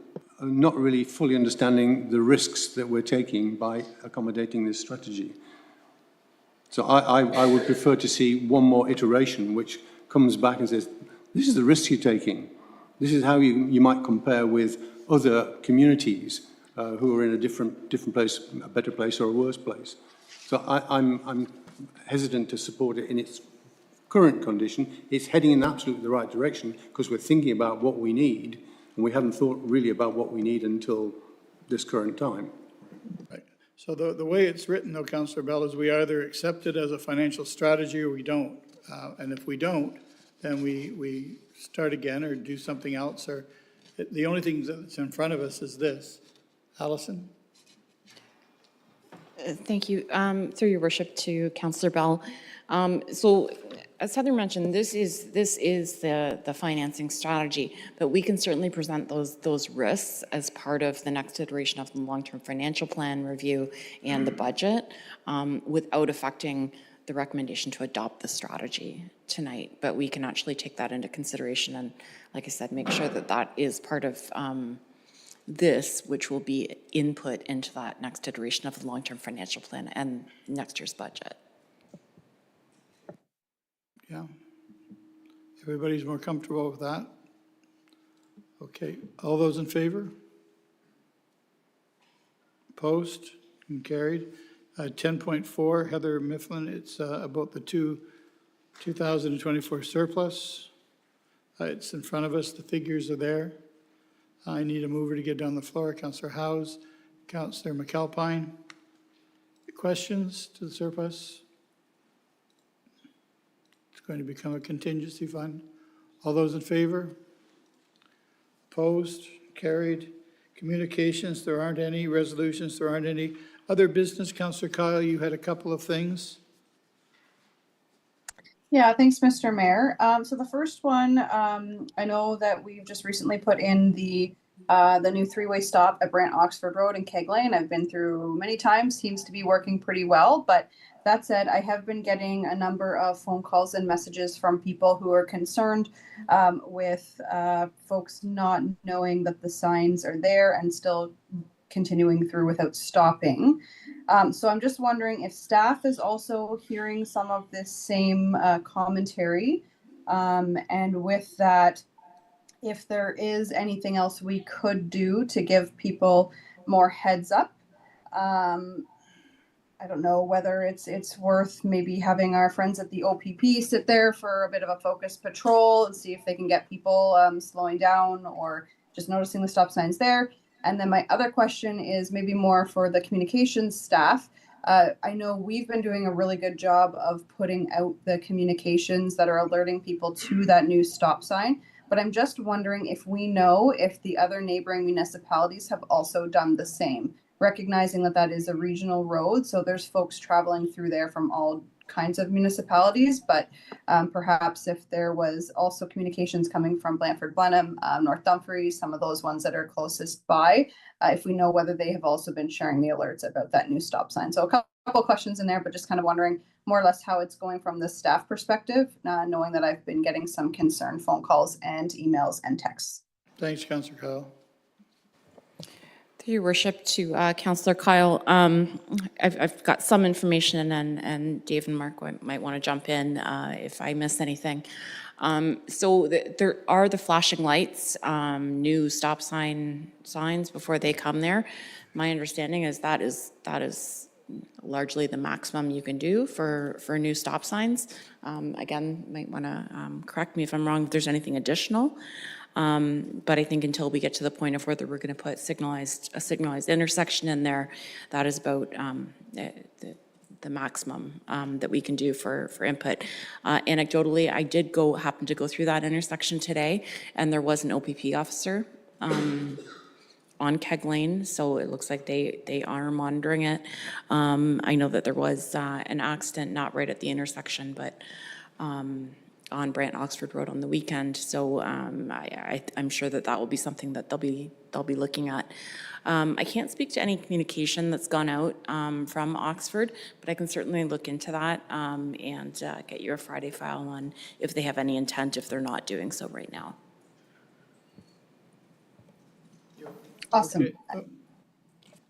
not really fully understanding the risks that we're taking by accommodating this strategy. So I would prefer to see one more iteration which comes back and says, this is the risk you're taking. This is how you might compare with other communities who are in a different place, a better place or a worse place. So I'm hesitant to support it in its current condition. It's heading in absolutely the right direction because we're thinking about what we need, and we haven't thought really about what we need until this current time. Right. So the way it's written, though, Councillor Bell, is we either accept it as a financial strategy or we don't. And if we don't, then we start again or do something else. Or the only thing that's in front of us is this. Allison? Thank you. Through your worship to Councillor Bell. So as Heather mentioned, this is the financing strategy, but we can certainly present those risks as part of the next iteration of the long-term financial plan review and the budget without affecting the recommendation to adopt the strategy tonight. But we can actually take that into consideration and, like I said, make sure that that is part of this, which will be input into that next iteration of the long-term financial plan and next year's budget. Yeah. Everybody's more comfortable with that? Okay. All those in favor? Opposed and carried. 10.4, Heather Mifflin, it's about the 2024 surplus. It's in front of us. The figures are there. I need a mover to get down the floor. Councillor Howes, Councillor McAlpine. Questions to the surplus? It's going to become a contingency fund. All those in favor? Opposed? Carried. Communications, there aren't any. Resolutions, there aren't any. Other business, Councillor Kyle, you had a couple of things. Yeah, thanks, Mr. Mayor. So the first one, I know that we've just recently put in the The new three-way stop at Brant Oxford Road and Keg Lane, I've been through many times, seems to be working pretty well. But that said, I have been getting a number of phone calls and messages from people who are concerned with folks not knowing that the signs are there and still continuing through without stopping. So I'm just wondering if staff is also hearing some of this same commentary. And with that, if there is anything else we could do to give people more heads up. I don't know whether it's worth maybe having our friends at the OPP sit there for a bit of a focused patrol and see if they can get people slowing down or just noticing the stop signs there. And then my other question is maybe more for the communications staff. I know we've been doing a really good job of putting out the communications that are alerting people to that new stop sign. But I'm just wondering if we know if the other neighboring municipalities have also done the same, recognizing that that is a regional road. So there's folks traveling through there from all kinds of municipalities, but perhaps if there was also communications coming from Blandford Blenheim, North Dumfries, some of those ones that are closest by, if we know whether they have also been sharing the alerts about that new stop sign. So a couple questions in there, but just kind of wondering more or less how it's going from the staff perspective, knowing that I've been getting some concerned phone calls and emails and texts. Thanks, Councillor Kyle. Through your worship to Councillor Kyle, I've got some information and Dave and Mark might want to jump in if I miss anything. So there are the flashing lights, new stop signs before they come there. My understanding is that is largely the maximum you can do for new stop signs. Again, might want to correct me if I'm wrong if there's anything additional. But I think until we get to the point of whether we're going to put a signalized intersection in there, that is about the maximum that we can do for input. Anecdotally, I did happen to go through that intersection today, and there was an OPP officer on Keg Lane, so it looks like they are monitoring it. I know that there was an accident, not right at the intersection, but on Brant Oxford Road on the weekend. So I'm sure that will be something that they'll be looking at. I can't speak to any communication that's gone out from Oxford, but I can certainly look into that and get you a Friday file on if they have any intent, if they're not doing so right now. Awesome. Okay.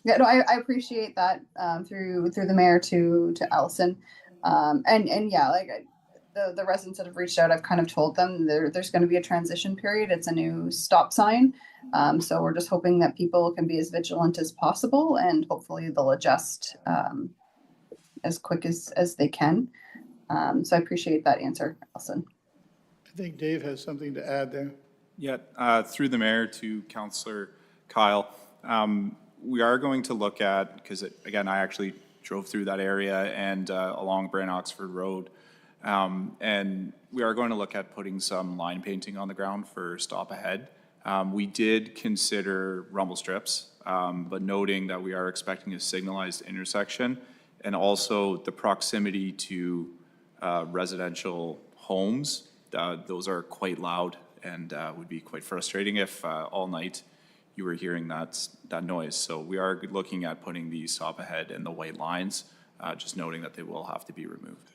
Yeah, no, I appreciate that through the mayor to Allison, and yeah, like the residents that have reached out, I've kind of told them there's going to be a transition period. It's a new stop sign, so we're just hoping that people can be as vigilant as possible, and hopefully they'll adjust as quick as they can. So I appreciate that answer, Allison. I think Dave has something to add there. Yeah, through the mayor to Councillor Kyle, we are going to look at, because again, I actually drove through that area and along Brant Oxford Road, and we are going to look at putting some line painting on the ground for stop ahead. We did consider rumble strips, but noting that we are expecting a signalized intersection and also the proximity to residential homes, those are quite loud and would be quite frustrating if all night you were hearing that noise. So we are looking at putting the stop ahead and the white lines, just noting that they will have to be removed.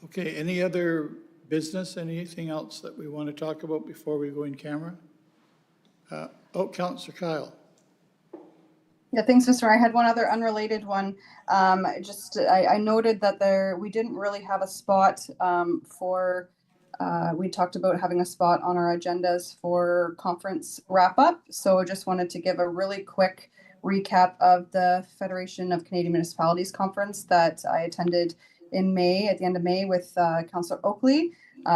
Okay, any other business, anything else that we want to talk about before we go in camera? Councillor Kyle. Yeah, thanks, Mr. Mayor. I had one other unrelated one. I noted that we didn't really have a spot for. We talked about having a spot on our agendas for conference wrap up. So I just wanted to give a really quick recap of the Federation of Canadian Municipalities conference that I attended in May, at the end of May, with Councillor Oakley.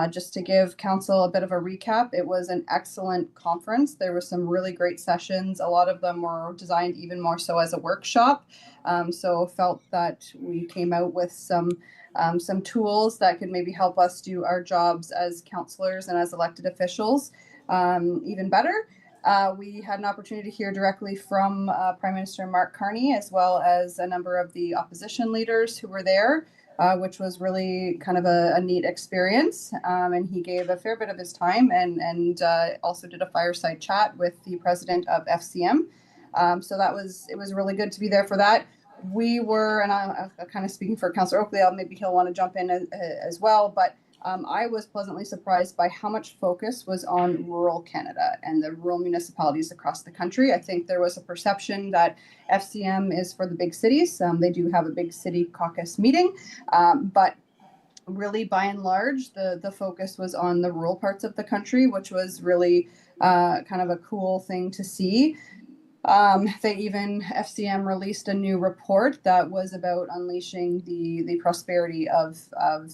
Just to give council a bit of a recap, it was an excellent conference. There were some really great sessions. A lot of them were designed even more so as a workshop. So felt that we came out with some tools that could maybe help us do our jobs as councillors and as elected officials even better. We had an opportunity to hear directly from Prime Minister Mark Carney, as well as a number of the opposition leaders who were there. which was really kind of a neat experience. And he gave a fair bit of his time and also did a fireside chat with the president of FCM. So it was really good to be there for that. We were, and I'm kind of speaking for Councillor Oakley, maybe he'll want to jump in as well, but I was pleasantly surprised by how much focus was on rural Canada and the rural municipalities across the country. I think there was a perception that FCM is for the big cities. They do have a big city caucus meeting, but really by and large, the focus was on the rural parts of the country, which was really kind of a cool thing to see. FCM released a new report that was about unleashing the prosperity of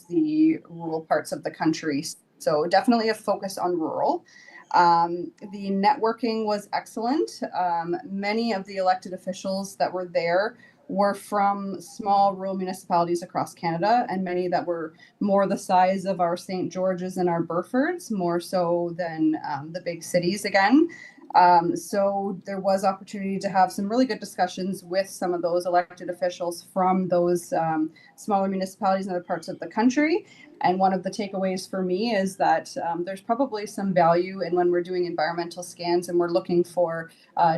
the rural parts of the country. So definitely a focus on rural. The networking was excellent. Many of the elected officials that were there were from small rural municipalities across Canada, and many that were more the size of our St. George's and our Burfords, more so than the big cities again. So there was opportunity to have some really good discussions with some of those elected officials from those smaller municipalities in other parts of the country. And one of the takeaways for me is that there's probably some value in when we're doing environmental scans and we're looking for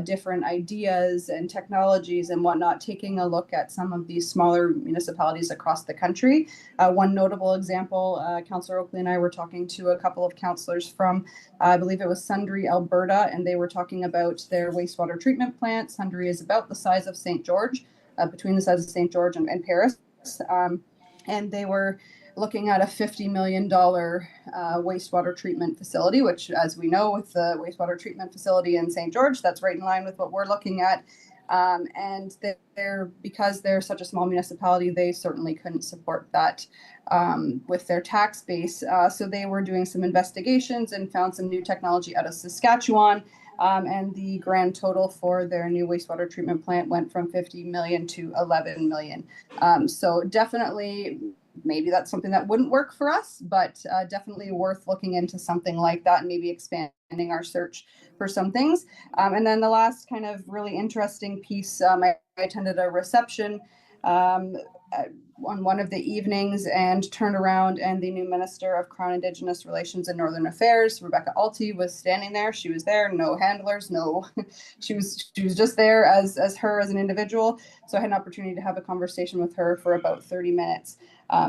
different ideas and technologies and whatnot, taking a look at some of these smaller municipalities across the country. One notable example, Councillor Oakley and I were talking to a couple of councillors from, I believe it was Sundre, Alberta, and they were talking about their wastewater treatment plant. Sundre is about the size of St. George, between the size of St. George and Paris. And they were looking at a $50 million wastewater treatment facility, which, as we know, with the wastewater treatment facility in St. George, that's right in line with what we're looking at. And because they're such a small municipality, they certainly couldn't support that with their tax base. So they were doing some investigations and found some new technology out of Saskatchewan. And the grand total for their new wastewater treatment plant went from 50 million to 11 million. So definitely, maybe that's something that wouldn't work for us, but definitely worth looking into something like that and maybe expanding our search for some things. And then the last kind of really interesting piece, I attended a reception on one of the evenings and turned around, and the new Minister of Crown Indigenous Relations and Northern Affairs, Rebecca Alty, was standing there. She was there, no handlers, no, she was just there as her as an individual. So I had an opportunity to have a conversation with her for about 30 minutes.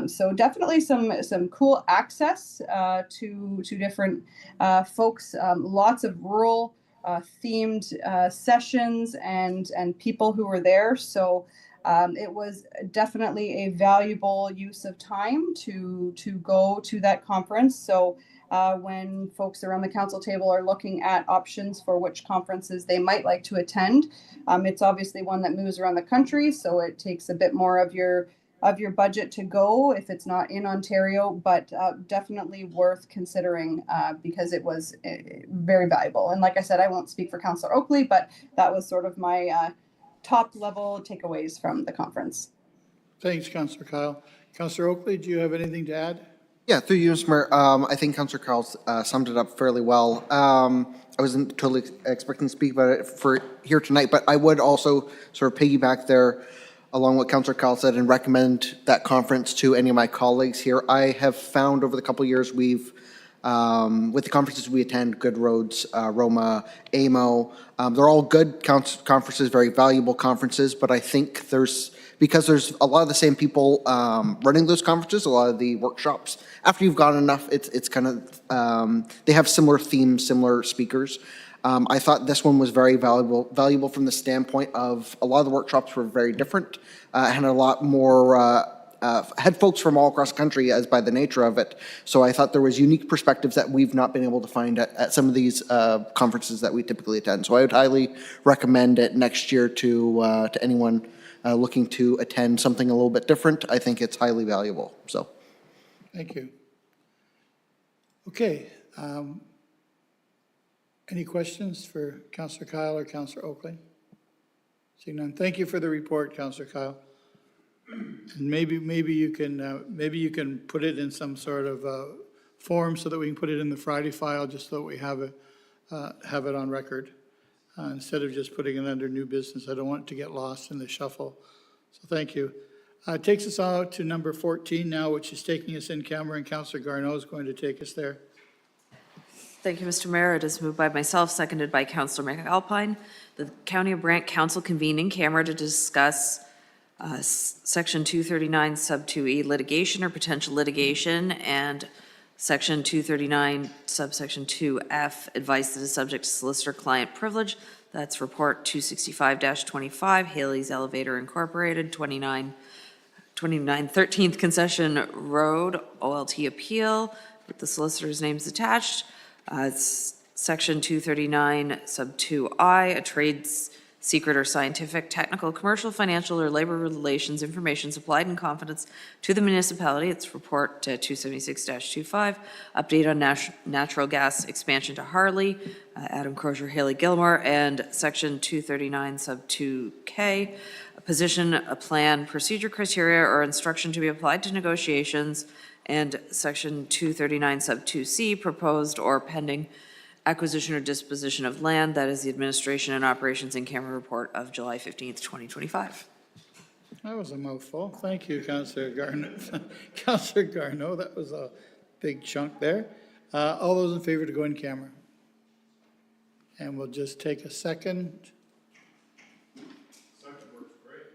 So definitely some cool access to different folks, lots of rural themed sessions and people who were there. So it was definitely a valuable use of time to go to that conference. So when folks around the council table are looking at options for which conferences they might like to attend, it's obviously one that moves around the country, so it takes a bit more of your budget to go if it's not in Ontario, but definitely worth considering because it was very valuable. And like I said, I won't speak for Councillor Oakley, but that was sort of my top level takeaways from the conference. Thanks, Councillor Kyle. Councillor Oakley, do you have anything to add? Yeah, through you, Mr. Mayor. I think Councillor Kyle summed it up fairly well. I wasn't totally expecting to speak about it for here tonight, but I would also sort of piggyback there along what Councillor Kyle said and recommend that conference to any of my colleagues here. I have found over the couple of years we've, with the conferences we attend, Good Roads, Roma, AMO, they're all good conferences, very valuable conferences, but I think because there's a lot of the same people running those conferences, a lot of the workshops, after you've gone enough, it's kind of, they have similar themes, similar speakers. I thought this one was very valuable from the standpoint of a lot of the workshops were very different, had a lot more, had folks from all across the country as by the nature of it. So I thought there was unique perspectives that we've not been able to find at some of these conferences that we typically attend. So I would highly recommend it next year to anyone looking to attend something a little bit different. I think it's highly valuable. So. Thank you. Okay. Any questions for Councillor Kyle or Councillor Oakley? Seeing none. Thank you for the report, Councillor Kyle. And maybe you can put it in some sort of form so that we can put it in the Friday file, just so that we have it on record instead of just putting it under new business. I don't want it to get lost in the shuffle. So thank you. Takes us out to number 14 now, which is taking us in camera, and Councillor Garneau is going to take us there. Thank you, Mr. Mayor. It is moved by myself, seconded by Councillor McAlpine. The County of Brant Council convened in camera to discuss Section 239, Sub 2E litigation or potential litigation, and Section 239, Subsection 2F, advice that is subject to solicitor-client privilege. That's Report 265-25, Haley's Elevator Incorporated, 29 13th Concession Road, OLT appeal, with the solicitor's names attached. It's Section 239, Sub 2I, a trade secret or scientific, technical, commercial, financial, or labor relations information supplied in confidence to the municipality. It's Report 276-25, update on natural gas expansion to Harley, Adam Crozier, Haley Gilmore, and Section 239, Sub 2K, a position, a plan, procedure, criteria, or instruction to be applied to negotiations, and Section 239, Sub 2C, proposed or pending acquisition or disposition of land. That is the administration and operations in camera report of July 15th, 2025. That was a mouthful. Thank you, Councillor Garneau. Councillor Garneau, that was a big chunk there. All those in favor to go in camera? And we'll just take a second. Second works great.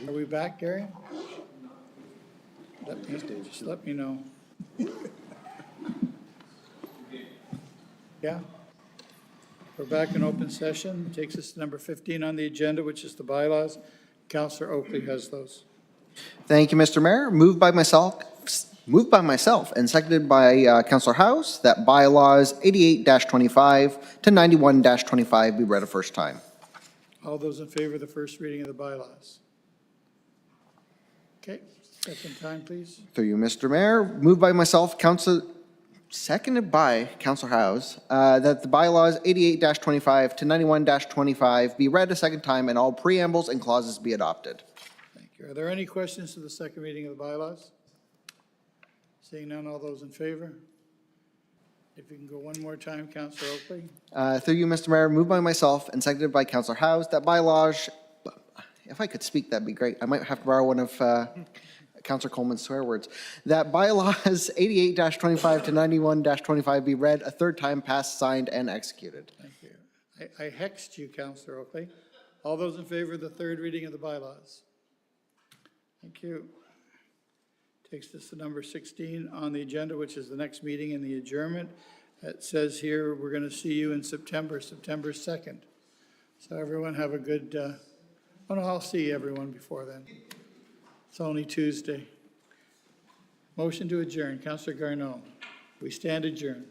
Are we back, Gary? Just let me know. Yeah? We're back in open session. Takes us to number 15 on the agenda, which is the bylaws. Councillor Oakley has those. Thank you, Mr. Mayor. Moved by myself and seconded by Councillor House that bylaws 88-25 to 91-25 be read a first time. All those in favor of the first reading of the bylaws? Okay, second time, please. Through you, Mr. Mayor. Moved by myself, seconded by Councillor House, that the bylaws 88-25 to 91-25 be read a second time and all preambles and clauses be adopted. Thank you. Are there any questions to the second reading of the bylaws? Seeing none, all those in favor? If you can go one more time, Councillor Oakley. Through you, Mr. Mayor, moved by myself and seconded by Councillor House that bylaws, if I could speak, that'd be great. I might have to borrow one of Councillor Coleman's swear words. That bylaws 88-25 to 91-25 be read a third time, passed, signed, and executed. Thank you. I hexed you, Councillor Oakley. All those in favor of the third reading of the bylaws? Thank you. Takes us to number 16 on the agenda, which is the next meeting in the adjournment. It says here we're going to see you in September 2nd. So everyone have a good, oh no, I'll see everyone before then. It's only Tuesday. Motion to adjourn. Councillor Garneau. We stand adjourned.